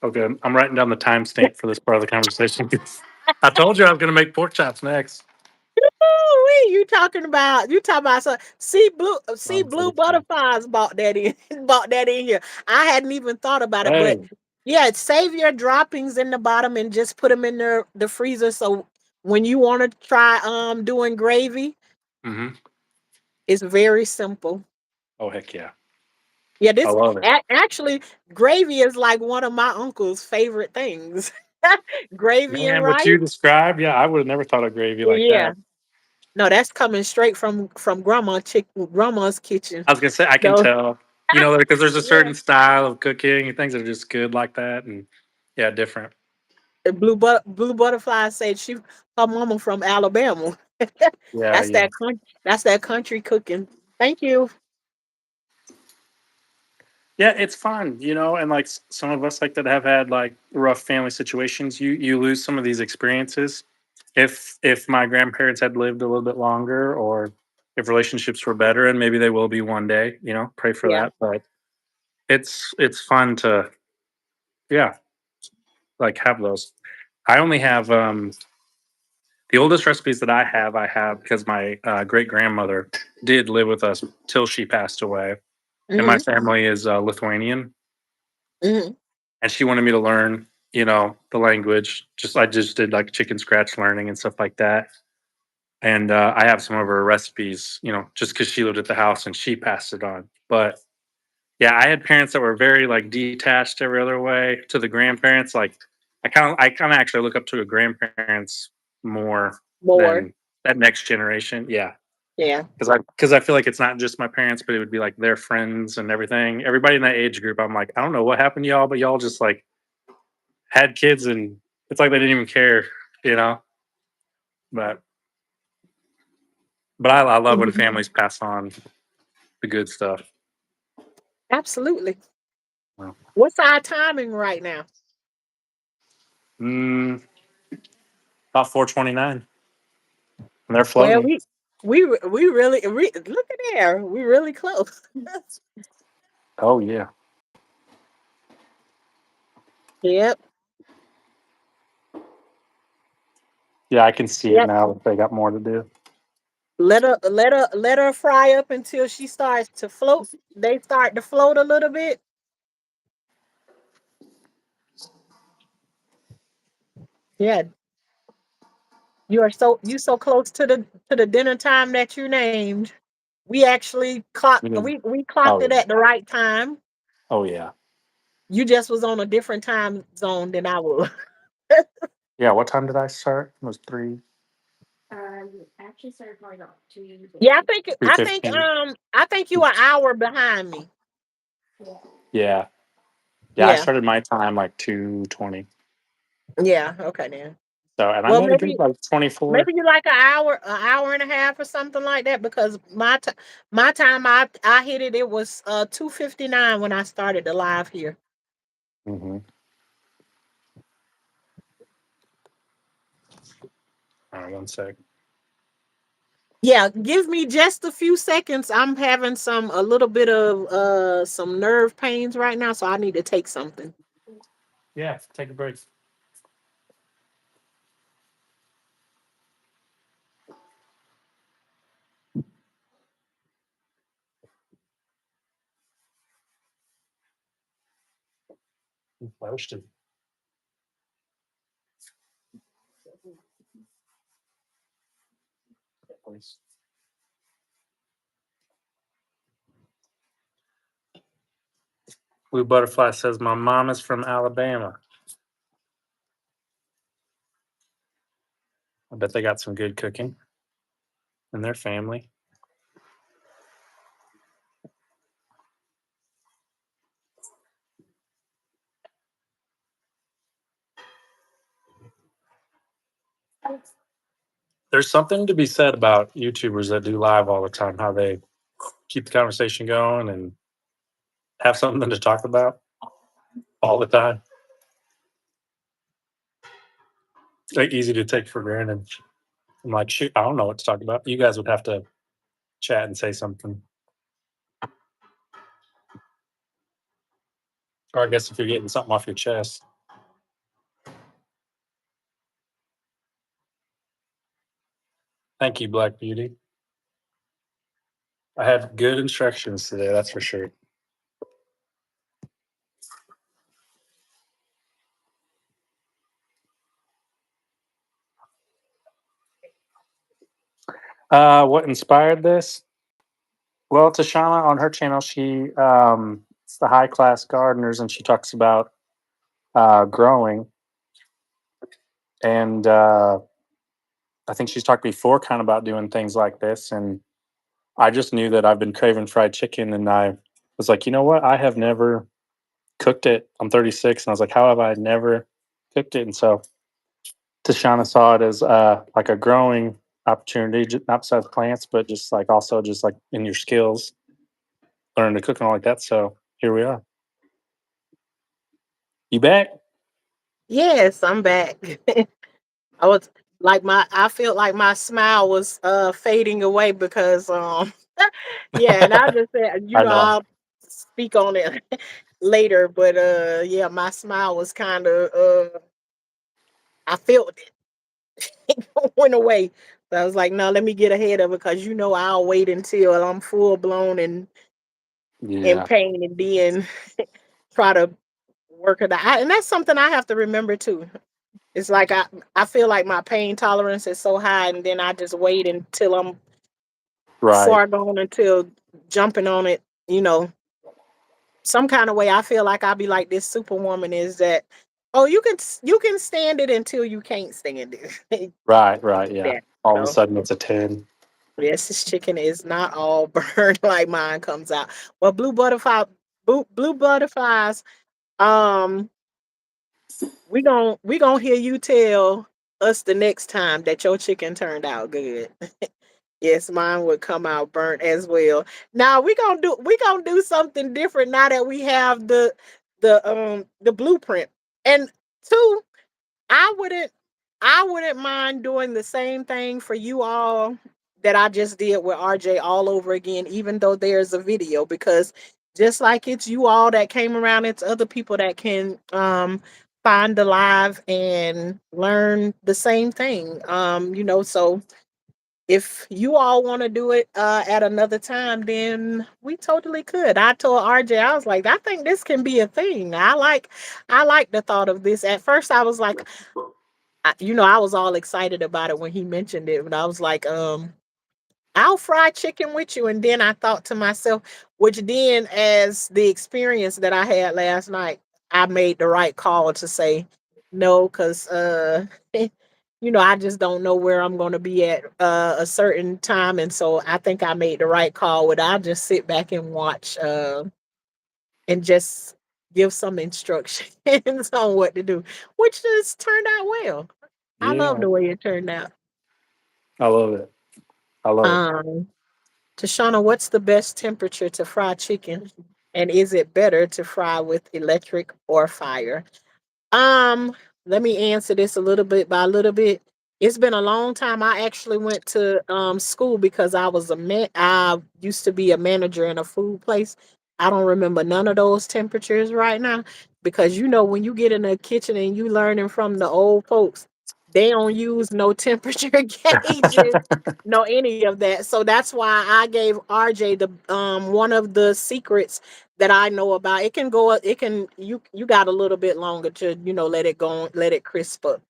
Okay, I'm writing down the timestamp for this part of the conversation. I told you I was going to make pork chops next. Ooh, you talking about so see blue Unfortunately. butterflies bought that in bought that in here. I hadn't even thought about it, but Hey. yeah, save your droppings in the bottom and just put them in the freezer. So when you want to try doing gravy, Mm-hmm. it's very simple. Oh heck yeah! Yeah, I this love it. actually gravy is like one of my uncle's favorite things. Gravy and Man, what rice. you described, yeah, I would have never thought of gravy like Yeah. that. No, that's coming straight from grandma's kitchen. I was gonna say I can So tell, because there's a yeah. certain style of cooking and things that are just good like that, and yeah, different. The blue butterfly said she her mama from Alabama. Yeah, yeah, That's that country cooking. Thank you. yeah. It's fun, and like some of us like that have had like rough family situations. You lose some of these experiences. If my grandparents had lived a little bit longer, or if relationships were better, and maybe they will be one day, pray for Yeah. that. But it's fun to yeah, like have those. I only have the oldest recipes that I have because my great grandmother did live with us till she passed away, and my Hmm. family is Lithuanian, Hmm. and she wanted me to learn, the language. I just did like chicken scratch learning and stuff like that, and I have some of her recipes, just because she lived at the house and she passed it on. But yeah, I had parents that were very like detached every other way to the grandparents. Like I kind of actually look up to the grandparents more More. than that next generation. Yeah, Yeah. because I feel like it's not just my parents, but it would be like their friends and everything. Everybody in that age group, I'm like, I don't know what happened to y'all, but y'all just like had kids and it's like they didn't even care, you know. But I love when Mhm. families pass on the good stuff. Absolutely. Well, What's our timing right now? mm, about 4:29, and they're Well, floating. we really look at there. We really close. Oh yeah, Yep. yeah, I can see it Yep. now that they got more to do. Let her fry up until she starts to float. They start to float a little bit. Yeah. You so close to the dinner time that you named. We actually We didn't. we clocked Oh it yeah. at the right time. Oh yeah. You just was on a different time zone than I was. Yeah. What time did I start? It was three. Yeah, Three fifteen. I think you an hour behind me. Yeah. Yeah. I Yeah. started my time like 2:20. Yeah. Okay then. So, and I Well, made it good like 24. maybe you like an hour and a half or something like that because my time I hit it. It was 2:59 when I started the live here. Mm-hmm. All right. One sec. Yeah, give me just a few seconds. I'm having a little bit of some nerve pains right now, so I need to take something. Yeah. Take a break. Roasted. Please. Blue Butterfly says my mom is from Alabama. I bet they got some good cooking in their family. There's something to be said about YouTubers that do live all the time, how they keep the conversation going and have something to talk about all the time. It's like easy to take for granted. I'm like, shoot, I don't know what to talk about. You guys would have to chat and say something. Or I guess if you're getting something off your chest. Thank you, Black Beauty. I had good instructions today, that's for sure. What inspired this? Well, Tashana on her channel, she it's the high class gardeners, and she talks about growing. And I think she's talked before, kind of about doing things like this. And I just knew that I've been craving fried chicken, and I was like, you know what? I have never cooked it. I'm 36, and I was like, how have I never cooked it? And so Tashana saw it as like a growing opportunity, not besides plants, but just like also just like in your skills, learning to cook and all like that. So here we are. You back? Yes, I'm back. I was I felt like my smile was fading away because yeah, and I just said, I know. I'll speak on it later, but yeah, my smile was kind of I felt it went away. So I was like, no, let me get ahead of it because I'll wait until I'm full blown and in Yeah. pain and then try to work it out. And that's something I have to remember too. It's like I feel like my pain tolerance is so high, and then I just wait until I'm Right. far gone until jumping on it. You know, some kind of way I feel like I'll be like this superwoman is that, Oh, you can stand it until you can't stand it. Right, right, yeah. That, All of a so sudden it's a 10. yes, this chicken is not all burned like mine comes out. But blue butterflies, um, we gonna hear you tell us the next time that your chicken turned out good. Yes, mine would come out burnt as well. Now we gonna do something different now that we have the blueprint. And two, I wouldn't I wouldn't mind doing the same thing for you all that I just did with RJ all over again, even though there's a video, because just like it's you all that came around, it's other people that can find the live and learn the same thing. So if you all want to do it at another time, then we totally could. I told RJ, I was like, I think this can be a thing. I like the thought of this. At first, I was like, I was all excited about it when he mentioned it, but I was like, I'll fry chicken with you. And then I thought to myself, which then, as the experience that I had last night, I made the right call to say no, because, I just don't know where I'm going to be at a certain time. And so I think I made the right call with I'll just sit back and watch and just give some instructions on what to do, which just turned out well. I love Yeah, the way it turned out. I love it. I love it. Um, Tashana, what's the best temperature to fry chicken? And is it better to fry with electric or fire? Um, Let me answer this a little bit by little bit. It's been a long time. I actually went to school because I used to be a manager in a food place. I don't remember none of those temperatures right now because when you get in the kitchen and you learning from the old folks, they don't use no temperature gauges, no any of that. So that's why I gave RJ the one of the secrets that I know about. It can go up, it can you got a little bit longer to, let it go on, let it crisp up.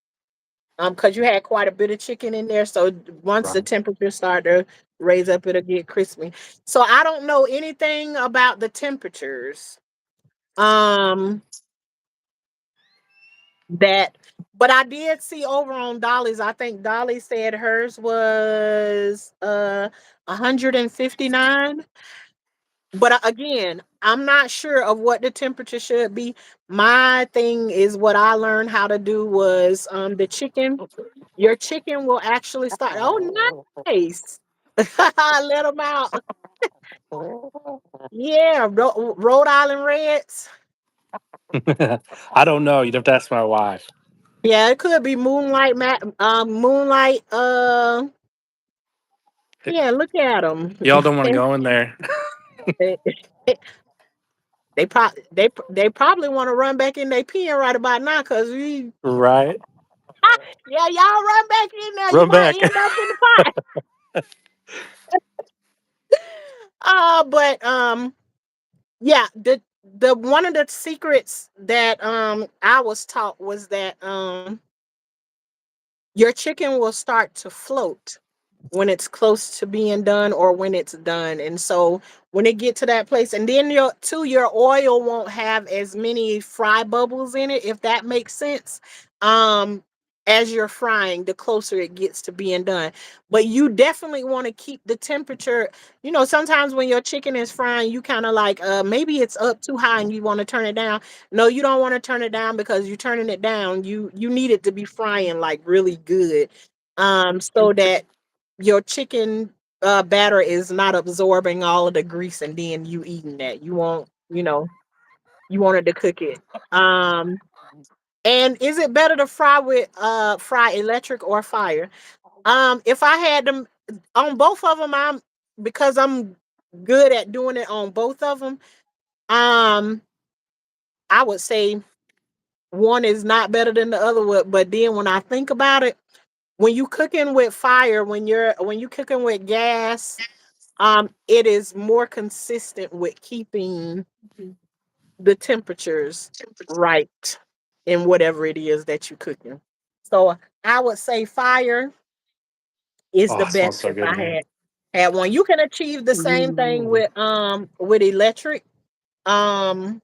Because you had quite a bit of chicken in there. So once the Right. temperature start to raise up, it'll get crispy. So I don't know anything about the temperatures. Um that but I did see over on Dolly's, I think Dolly said hers was 159. But again, I'm not sure of what the temperature should be. My thing is what I learned how to do was the chicken. Your chicken will actually start. Oh, nice. Let them out. Yeah, Rhode Island Reds. I don't know. You'd have to ask my wife. Yeah, it could be Moonlight. Yeah, look at them. Y'all don't want to go in there. They probably want to run back in their pen right about now because we. Right. Yeah, y'all run back in there. You Run might back. end up in the pot. But yeah, the one of the secrets that I was taught was that your chicken will start to float when it's close to being done or when it's done. And so when it get to that place, and then your oil won't have as many fry bubbles in it, if that makes sense. Um as you're frying, the closer it gets to being done. But you definitely want to keep the temperature. Sometimes when your chicken is frying, you kind of like maybe it's up too high and you want to turn it down. No, you don't want to turn it down because you're turning it down. You need it to be frying like really good. So that your chicken batter is not absorbing all of the grease and then you eating that. You wanted to cook it. Um and is it better to fry electric or fire? If I had them on both of them, because I'm good at doing it on both of them. Um I would say one is not better than the other one, but then when I think about it, when you cooking with fire, when you cooking with gas, it is more consistent with keeping the temperatures right in whatever it is that you're cooking. So I would say fire is Oh, the it smells best so if good I in here. had one. You can achieve the same thing with electric. Um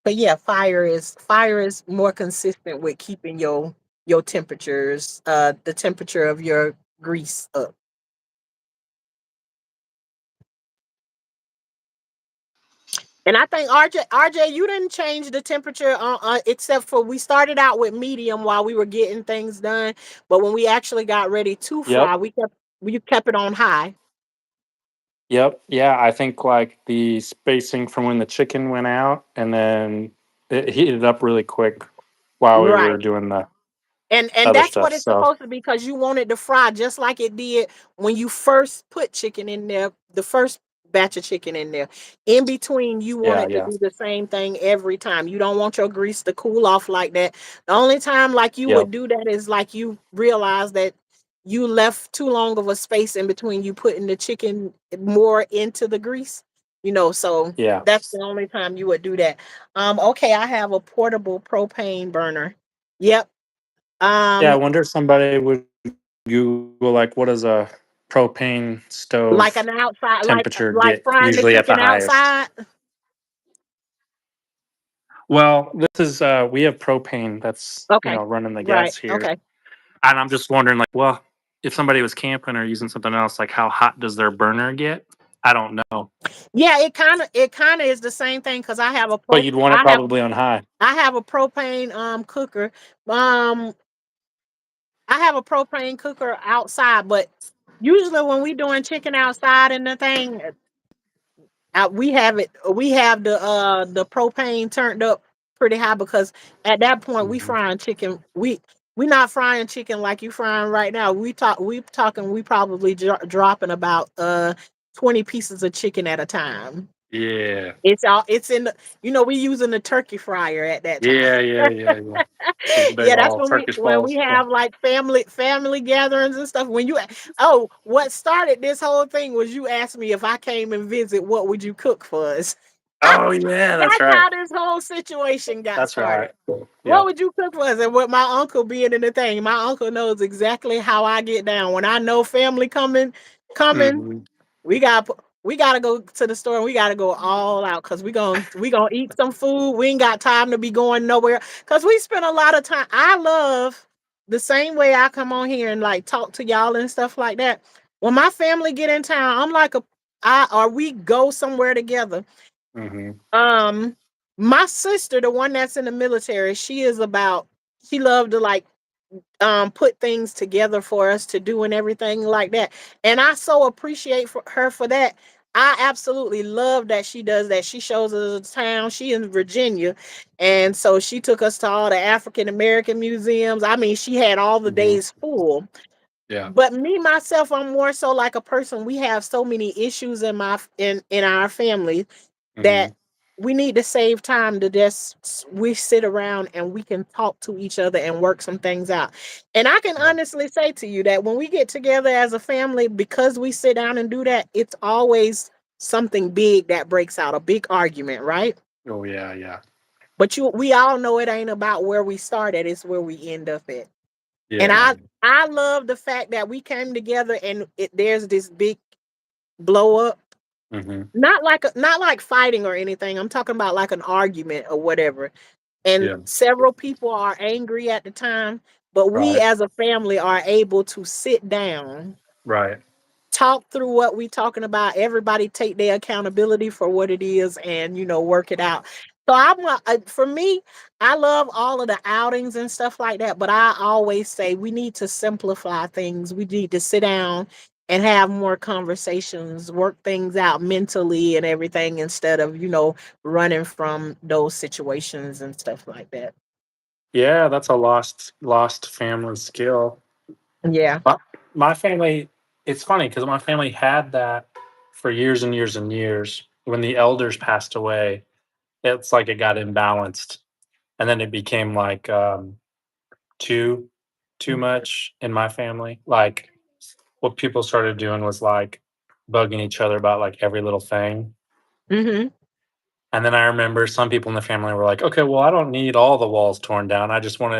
But yeah, fire is more consistent with keeping your temperatures, the temperature of your grease up. And I think RJ, you didn't change the temperature except for we started out with medium while we were getting things done, but when we actually got ready to Yep. fry, we kept it on high. Yep. Yeah. I think like the spacing from when the chicken went out and then it heated up really quick while we were Right. doing the And other that's what stuff. it's So supposed to be because you want it to fry just like it did when you first put chicken in there, the first batch of chicken in there. In between, you want yeah, it to yeah. do the same thing every time. You don't want your grease to cool off like that. The only time like you would Yep. do that is like you realize that you left too long of a space in between you putting the chicken more into the grease. So Yeah. that's the only time you would do that. Okay, I have a portable propane burner. Yep. Yeah. I Um, wonder if somebody would Google like what does a propane like stove an outside, temperature like get frying the usually at the chicken highest. outside. Well, this is we have propane that's Okay, running the right. gas here. Okay. And I'm just wondering like, well, if somebody was camping or using something else, like how hot does their burner get? I don't know. Yeah, it kind of is the same thing because But you'd want it probably on high. I have a propane cooker. Um, I have a propane cooker outside, but usually when we doing chicken outside and the thing, we have the propane turned up pretty high because at that point we Mhm. frying chicken. We not frying chicken like you frying right now. We probably dropping about 20 pieces of chicken at a time. Yeah. It's in the, we using the turkey fryer at that time. Yeah, yeah, yeah, yeah. Those big Yeah, that's all when we Turkish when we balls. Yeah. have like family gatherings and stuff. What started this whole thing was you asked me if I came and visit, what would you cook for us? Oh yeah, that's That's right. how this whole situation got That's right. started. What Yep. would you cook for us? And with my uncle being in the thing, my uncle knows exactly how I get down. When I know family coming, Hmm. we gotta go to the store and we gotta go all out because we gonna eat some food. We ain't got time to be going nowhere because we spend a lot of time. I love the same way I come on here and like talk to y'all and stuff like that. When my family get in town, I'm like or we go somewhere together. Hmm. Um, my sister, the one that's in the military, she loved to like put things together for us to do and everything like that. And I so appreciate her for that. I absolutely love that she does that. She shows us the town. She in Virginia. And so she took us to all the African American museums. I mean, she had all the Hmm. days full. Yeah. But me myself, I'm more so like a person. We have so many issues in our family Hmm. that we need to save time to just we sit around and we can talk to each other and work some things out. And I can Yeah. honestly say to you that when we get together as a family, because we sit down and do that, it's always something big that breaks out, a big argument, right? Oh yeah, yeah. But we all know it ain't about where we start at, it's where we end up at. And Yeah. I love the fact that we came together and there's this big blow up. Hmm. Not like fighting or anything. I'm talking about like an argument or whatever. And Yeah. several people are angry at the time, but we Right. as a family are able to sit down, Right. talk through what we talking about. Everybody take their accountability for what it is and work it out. So for me, I love all of the outings and stuff like that, but I always say we need to simplify things. We need to sit down and have more conversations, work things out mentally and everything instead of, running from those situations and stuff like that. Yeah, that's a lost family skill. Yeah. But my family, it's funny because my family had that for years and years and years. When the elders passed away, it's like it got imbalanced, and then it became like too too much in my family. Like what people started doing was like bugging each other about like every little thing. Hmm. And then I remember some people in the family were like, "Okay, well, I don't need all the walls torn down. I just want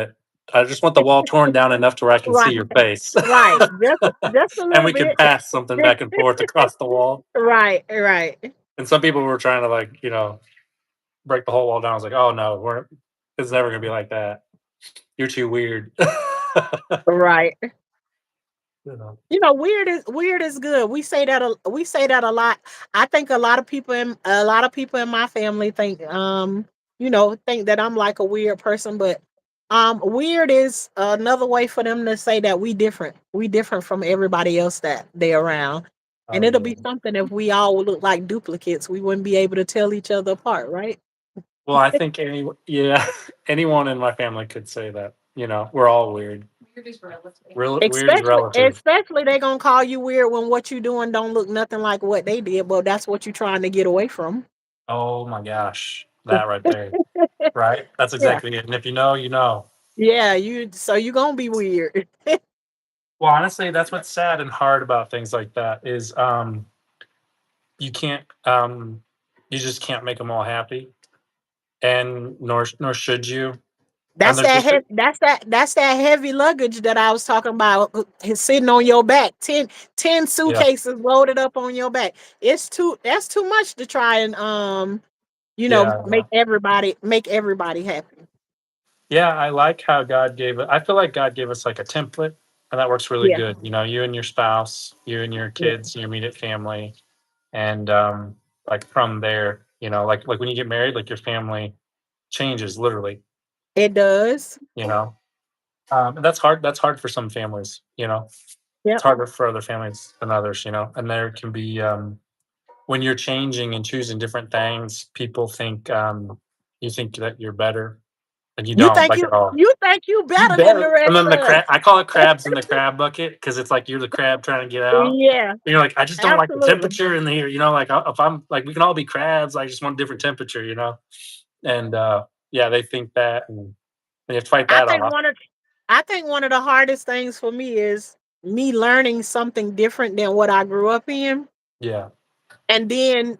the wall torn down enough to where I can see Right. your face." Right. Just a And little we could bit. pass something back and forth across the wall. Right. Right. And some people were trying to like, break the whole wall down. I was like, "Oh, no, it's never gonna be like that. You're too weird." Right. You know? Weird is good. We say that a lot. I think a lot of people in my family think think that I'm like a weird person, but weird is another way for them to say that we different. We different from everybody else that they around. And Oh, it'll yeah. be something if we all would look like duplicates, we wouldn't be able to tell each other apart, right? Well, I think yeah, anyone in my family could say that, we're all weird. Weird is relative. Weird is relative. Especially they gonna call you weird when what you doing don't look nothing like what they did, but that's what you trying to get away from. Oh my gosh, that right there, right? That's Yeah. exactly it, and if you know, you know. Yeah, you gonna be weird. Well, honestly, that's what's sad and hard about things like that is, you can't, you just can't make them all happy, and nor should you, and there's just That's that heavy luggage that I was talking about sitting on your back. Ten yeah, suitcases loaded up on your back. That's too much to try and yeah, yeah. make everybody happy. Yeah, I like how God gave it. I feel like God gave us like a template, and that works really Yeah. good. You and your spouse, you and your Yeah. kids, your immediate family, and like from there, like when you get married, like your family changes literally. It does. You know, and that's hard. That's hard for some families. It's Yep. harder for other families than others. And there can be when you're changing and choosing different things, people think you think that you're better, and you don't like at all. You think you You better than the better. And rest then of us. I call it crabs in the crab bucket because it's like you're the crab trying to get out. Yeah, And you're like, I just don't like the absolutely. temperature in here. Like if I'm like, we can all be crabs. I just want a different temperature. And yeah, they think that, and you have to fight I that think off. one of I think one of the hardest things for me is me learning something different than what I grew up in Yeah. and then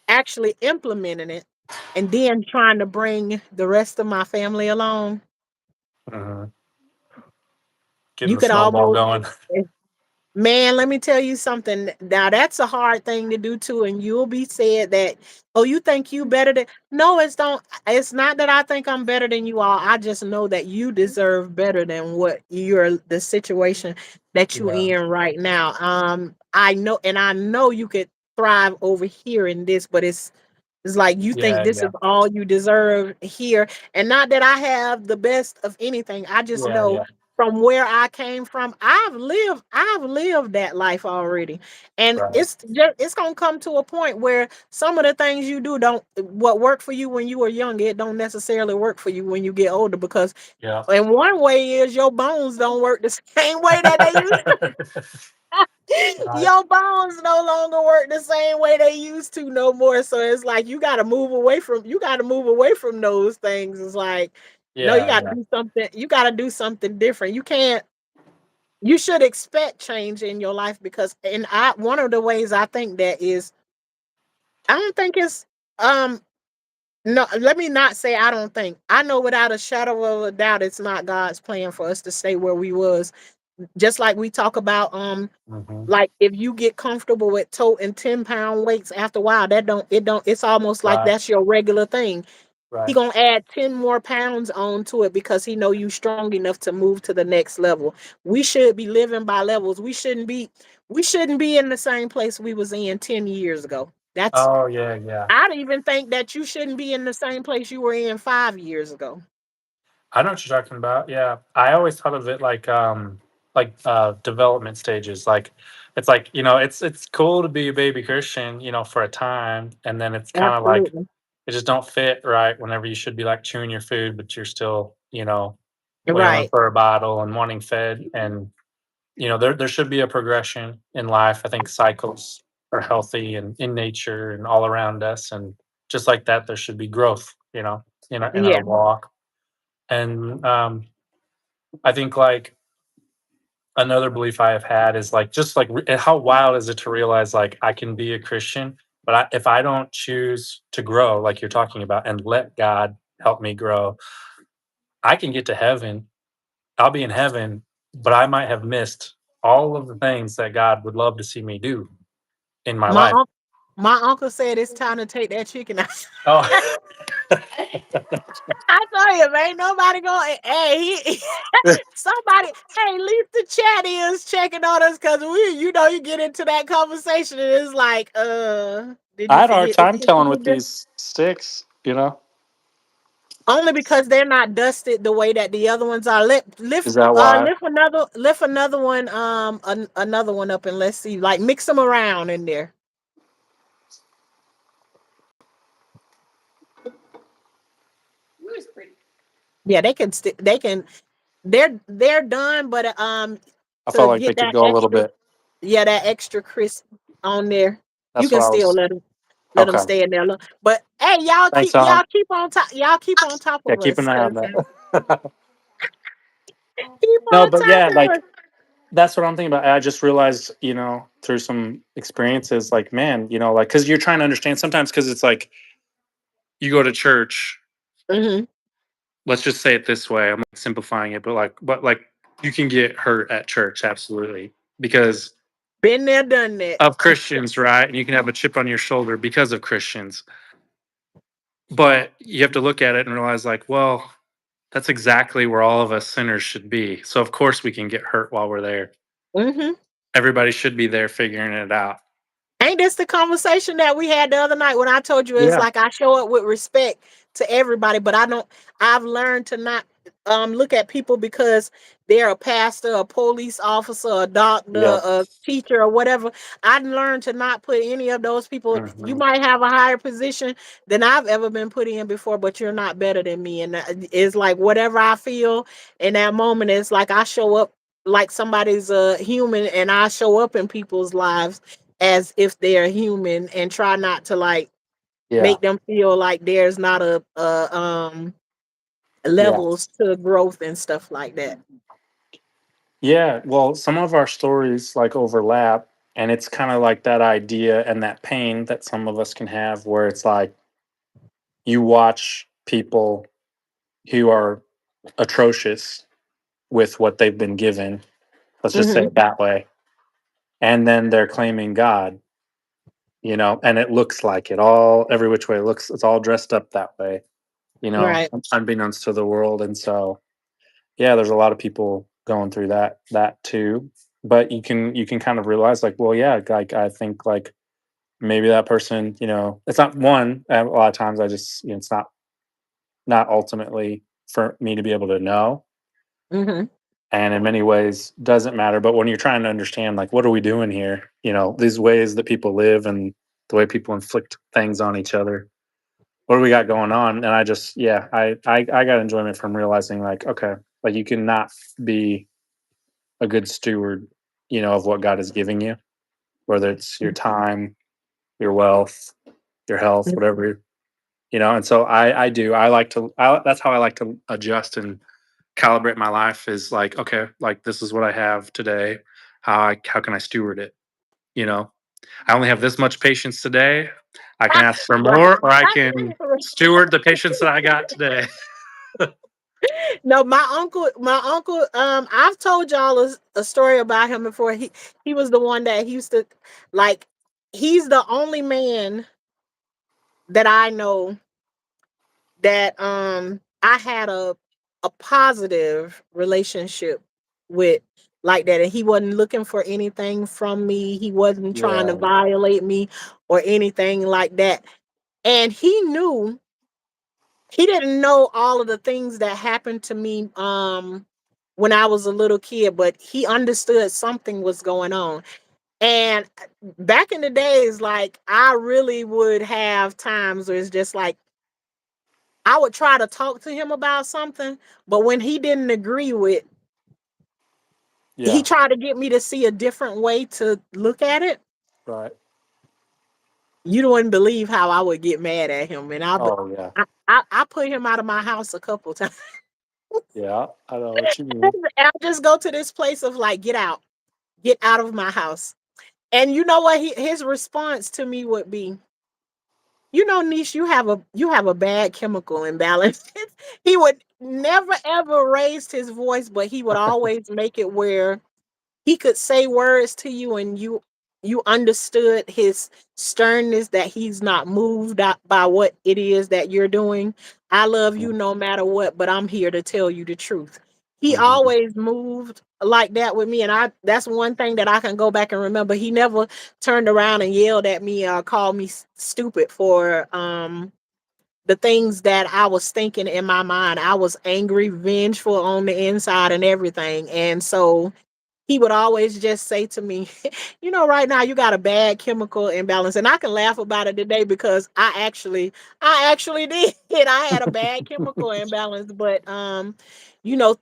actually implementing it and then trying to bring the rest of my family along. Mhm. Getting You the could snowball almost going. Man, let me tell you something. Now that's a hard thing to do too, and you'll be said that, oh, you think you better than no, it's not that I think I'm better than you all. I just know that you deserve better than what the situation that you Yeah. in right now. I know you could thrive over here in this, but it's like you think Yeah. this Yeah. is all you deserve here. And not that I have the best of anything. I just Yeah. know Yeah. from where I came from, I've lived that life already. And Right. it's gonna come to a point where some of the things you do don't what worked for you when you were young, it don't necessarily work for you when you get older because Yeah. in one way is your bones don't work the same way that they used Right. your bones no longer work the same way they used to no more. So it's like you gotta move away from those things. It's like, no, Yeah. Yeah. you gotta do something different. You should expect change in your life because and I one of the ways I think that is I don't think it's um no, let me not say I don't think. I know without a shadow of a doubt it's not God's plan for us to stay where we was. Just like we talk about Hmm. like if you get comfortable with toting 10-pound weights after a while, it's almost like Right. that's your regular thing. He Right. gonna add 10 more pounds onto it because he know you strong enough to move to the next level. We should be living by levels. We shouldn't be in the same place we was in 10 years ago. That's Oh yeah. Yeah. I'd even think that you shouldn't be in the same place you were in 5 years ago. I know what you're talking about. Yeah. I always thought of it like development stages. Like it's like, it's cool to be a baby Christian, for a time. And then it's kind of like Absolutely. it just don't fit right whenever you should be like chewing your food, but you're still, wailing Right. for a bottle and wanting fed. And, there should be a progression in life. I think cycles are healthy and in nature and all around us. And just like that, there should be growth, in our Yeah. walk. And I think like another belief I have had is like just like how wild is it to realize like I can be a Christian, but if I don't choose to grow, like you're talking about, and let God help me grow, I can get to heaven. I'll be in heaven, but I might have missed all of the things that God would love to see me do in my My life. uncle. My uncle said it's time to take that chicken out. Oh. I told him ain't nobody going. Hey, somebody. Hey, at least the chat is checking on us because you get into that conversation and it's like, did I you had a hard forget the time chicken telling you with did? these sticks, you know. Only because they're not dusted the way that the other ones are. Is that why? Lift another one, another one up and let's see. Like mix them around in there. It was pretty. Yeah, they can. They're done, but I to felt like they get could that go a little extra, bit. yeah, that extra crisp on there, you That's can what I still was. let them Okay. stay in there. But hey, y'all Thanks, keep Tom. on top Yeah, of keep us, an eye on 'cause that. keep No, on but top yeah, of like us. that's what I'm thinking about. I just realized, through some experiences, like, man, like, because you're trying to understand sometimes, because it's like you go to church. Hmm. Let's just say it this way. I'm like simplifying it, but like you can get hurt at church, absolutely, because Been there, done that. of Christians, right? And you can have a chip on your shoulder because of Christians. But you have to look at it and realize, like, well, that's exactly where all of us sinners should be. So of course we can get hurt while we're there. Hmm. Everybody should be there figuring it out. Ain't this the conversation that we had the other night when I told you it's Yeah. like I show up with respect to everybody, but I don't. I've learned to not look at people because they're a pastor, a police officer, a doctor, Yep. a teacher, or whatever. I've learned to not put any of those people. You Mhm. might have a higher position than I've ever been put in before, but you're not better than me. And it's like whatever I feel in that moment, it's like I show up like somebody's a human, and I show up in people's lives as if they're human and try not to like Yeah. make them feel like there's not a Yeah. levels to growth and stuff like that. Yeah. Well, some of our stories like overlap, and it's kind of like that idea and that pain that some of us can have, where it's like you watch people who are atrocious with what they've been given. Let's just say Hmm. it that way. And then they're claiming God, and it looks like it all, every which way it looks, it's all dressed up that way, Right. unbeknownst to the world. And so, yeah, there's a lot of people going through that too. But you can kind of realize, like, well, yeah, like I think, like, maybe that person, it's not one. A lot of times, I just, it's not ultimately for me to be able to know, Hmm. and in many ways doesn't matter. But when you're trying to understand, like, what are we doing here, these ways that people live and the way people inflict things on each other, what do we got going on? And I just, yeah, I got enjoyment from realizing, like, okay, like, you cannot be a good steward, of what God is giving you, whether it's your time, your wealth, your health, whatever, and so I do, I like to, that's how I like to adjust and calibrate my life, is like, okay, like, this is what I have today. How can I steward it? You know, I only have this much patience today. I can ask for Right. more, or I can steward the patience that I got today. No, my uncle, I've told y'all a story about him before. He was the one that he used to like. He's the only man that I know that I had a positive relationship with like that, and he wasn't looking for anything from me. He wasn't trying to Yeah. violate me or anything like that. And he didn't know all of the things that happened to me when I was a little kid, but he understood something was going on. And back in the days, like I really would have times where it's just like I would try to talk to him about something, but when he didn't agree with, he Yeah. tried to get me to see a different way to look at it. Right. You wouldn't believe how I would get mad at him, and Oh yeah. I put him out of my house a couple times. Yeah. I know what you mean. I'll just go to this place of like, get out of my house. And you know what? His response to me would be, Niche, you have a bad chemical imbalance. He would never ever raise his voice, but he would always make it where he could say words to you and you understood his sternness, that he's not moved by what it is that you're doing. I love you Mm, no matter what, but I'm here to tell you the truth. He mhm. always moved like that with me, and I that's one thing that I can go back and remember. He never turned around and yelled at me or called me stupid for the things that I was thinking in my mind. I was angry, vengeful on the inside and everything. And so he would always just say to me, right now you got a bad chemical imbalance. And I can laugh about it today because I actually did. I had a bad chemical imbalance, but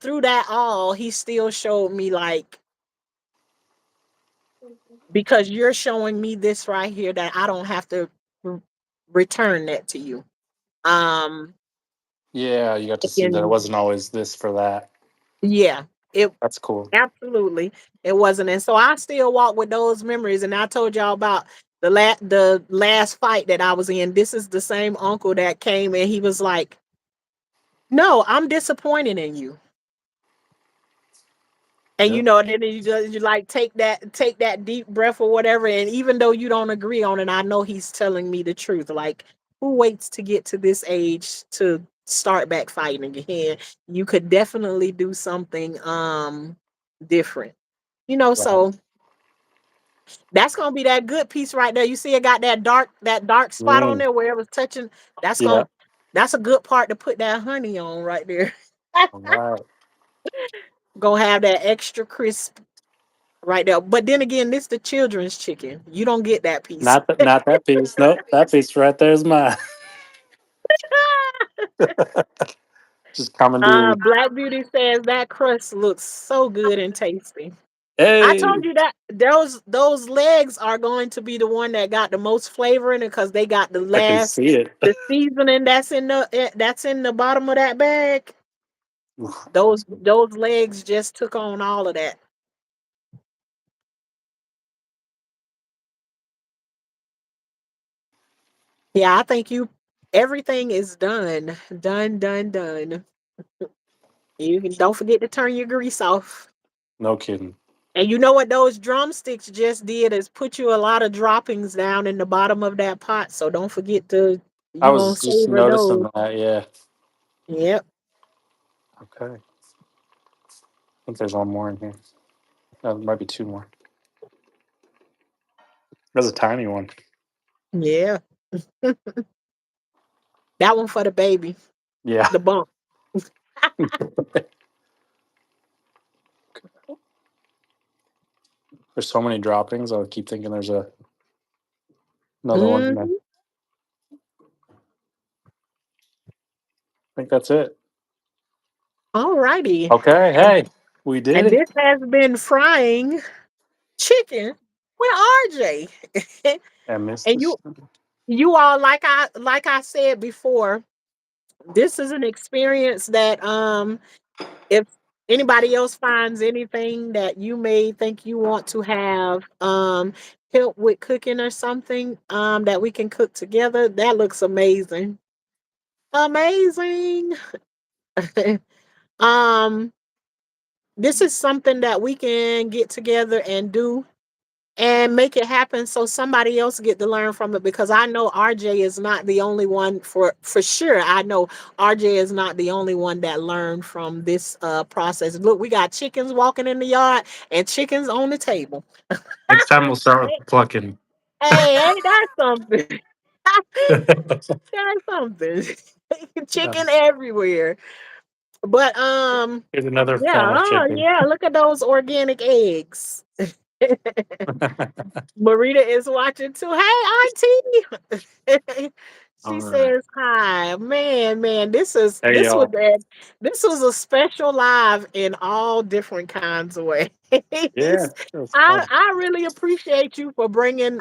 through that all, he still showed me like, because you're showing me this right here, that I don't have to re- return that to you. Um Yeah, you got to see that it and wasn't always this for that. yeah, it That's cool. absolutely, it wasn't. And so I still walk with those memories. And I told y'all about the last fight that I was in. This is the same uncle that came and he was like, "No, I'm disappointed in you." And Yep. then you like take that deep breath or whatever. And even though you don't agree on it, I know he's telling me the truth. Like, who waits to get to this age to start back fighting again? You could definitely do something different. Right. So that's gonna be that good piece right there. You see, it got that dark spot on Mm, there where it was touching. That's yeah. gonna that's a good part to put that honey on right there. All right. Gonna have that extra crisp right there. But then again, this the children's chicken. You don't get that piece. Not that piece. Nope. That piece right there is mine. Just coming to Black Beauty says that crust looks so good and tasty. I told hey. you that those legs are going to be the one that got the most flavor in it because they got the I can last see it. the seasoning that's in the bottom of that bag. Those legs just took on all of that. Yeah, I think everything is done. Done, done, done. You can don't forget to turn your grease off. No kidding. And you know what those drumsticks just did is put you a lot of droppings down in the bottom of that pot. So don't forget to I was just savor noticing those. that. Yeah. Yep. Okay. I think there's one more in here. No, there might be two more. There's a tiny one. Yeah. That one for the baby. Yeah. The bump. There's so many droppings. I keep thinking there's another one in there. Mhm. I think that's it. All righty. Okay. Hey, we did And it. this has been frying chicken with RJ. And missed And this. you all, like I said before, this is an experience that if anybody else finds anything that you may think you want to have help with cooking or something that we can cook together, that looks amazing. Amazing. um this is something that we can get together and do and make it happen so somebody else get to learn from it, because I know RJ is not the only one. For sure, I know RJ is not the only one that learned from this process. Look, we got chickens walking in the yard and chickens on the table. Next time we'll start with plucking. Hey, ain't that something? That's something. Yeah. Chicken everywhere. But Here's another yeah, form of oh chicken. yeah, look at those organic eggs. Marita is watching too. Hey, auntie. All She right. says hi. Man. This is There you this was go. this was a special live in all different kinds of ways. Yeah, it was fun. I really appreciate you for bringing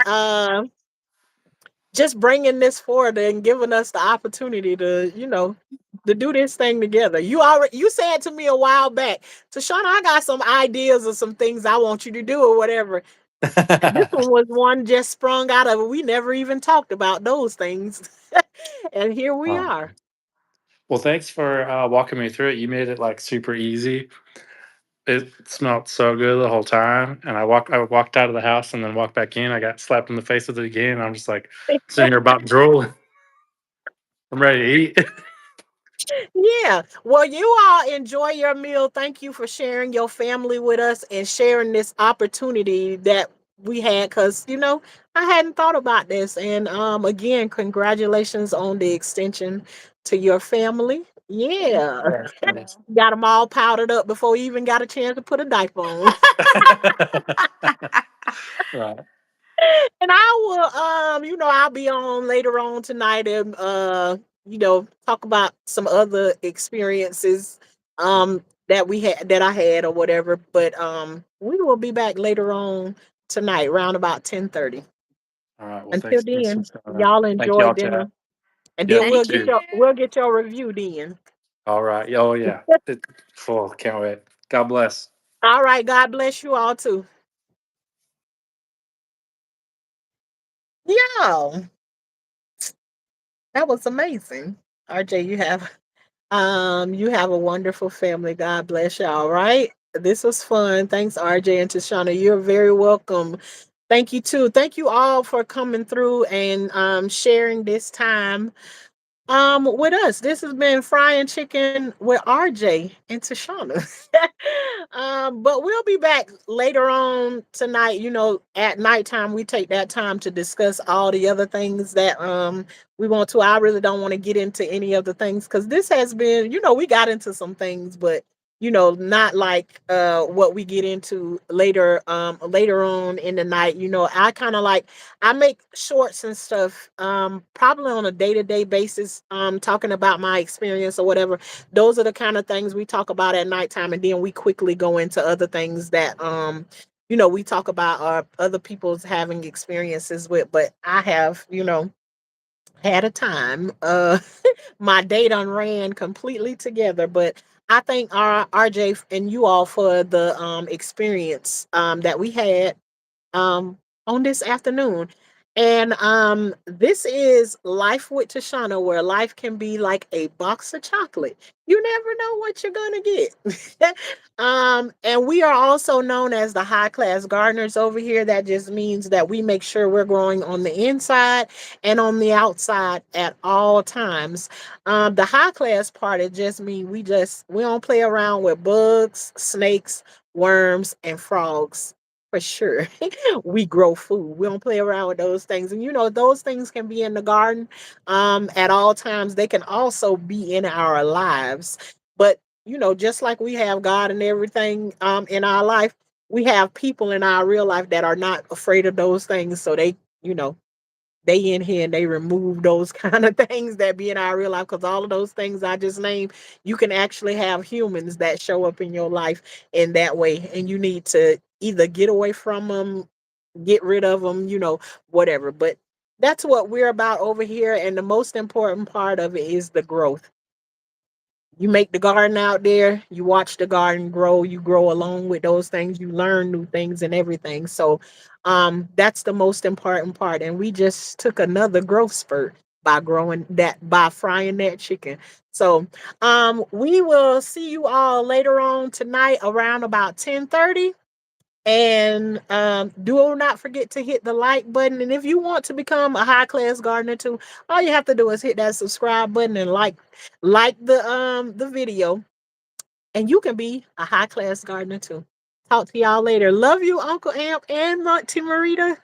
this forward and giving us the opportunity to do this thing together. You said to me a while back, Tashana, I got some ideas of some things I want you to do or whatever. And this one was one just sprung out of it. We never even talked about those things. And here we Oh, are. well, thanks for walking me through it. You made it like super easy. it smelled so good the whole time, and I walked out of the house and then walked back in. I got slapped in the face with it again. And I'm just like sitting here about drooling. I'm ready to eat. Yeah. Well, you all enjoy your meal. Thank you for sharing your family with us and sharing this opportunity that we had because, I hadn't thought about this. And again, congratulations on the extension to your family. Thank Yeah. Yeah, you. thanks. Got them all powdered up before you even got a chance to put a diaper on. Right. And I will I'll be on later on tonight and talk about some other experiences that I had or whatever. But we will be back later on tonight, around about 10:30. All right. Well, Until thanks for then, showing up. y'all Thank enjoy y'all, Chad. dinner. And then Yep, you Thank too. we'll you. get your review then. All right. Oh yeah. Full. Can't wait. God bless. All right, God bless you all too. Yeah, that was amazing. RJ, you have a wonderful family. God bless you. All right. This was fun. Thanks, RJ and Tashana. You're very welcome. Thank you too. Thank you all for coming through and sharing this time with us. This has been Frying Chicken with RJ and Tashana. But we'll be back later on tonight. At nighttime, we take that time to discuss all the other things that we want to. I really don't want to get into any of the things because this has been, we got into some things, but not like what we get into later on in the night. I kind of like I make shorts and stuff, probably on a day-to-day basis, talking about my experience or whatever. Those are the kind of things we talk about at nighttime, and then we quickly go into other things that we talk about other people's having experiences with. But I have, had a time. My day done ran completely together, but I thank RJ and you all for the experience that we had on this afternoon. And this is Life with Tashana, where life can be like a box of chocolate. You never know what you're gonna get. And we are also known as the high class gardeners over here. That just means that we make sure we're growing on the inside and on the outside at all times. The high class part, it just means we don't play around with bugs, snakes, worms, and frogs for sure. We grow food. We don't play around with those things. And those things can be in the garden at all times. They can also be in our lives. But just like we have God and everything in our life, we have people in our real life that are not afraid of those things. So you know, they in here and they remove those kind of things that be in our real life, because all of those things I just named, you can actually have humans that show up in your life in that way, and you need to either get away from them, get rid of them, whatever. But that's what we're about over here, and the most important part of it is the growth. You make the garden out there, you watch the garden grow, you grow along with those things, you learn new things and everything. So that's the most important part. And we just took another growth spurt by frying that chicken. So we will see you all later on tonight around about 10:30. And do not forget to hit the like button. And if you want to become a high class gardener too, all you have to do is hit that subscribe button and like the video, and you can be a high class gardener too. Talk to y'all later. Love you, Uncle Amp and Auntie Marita.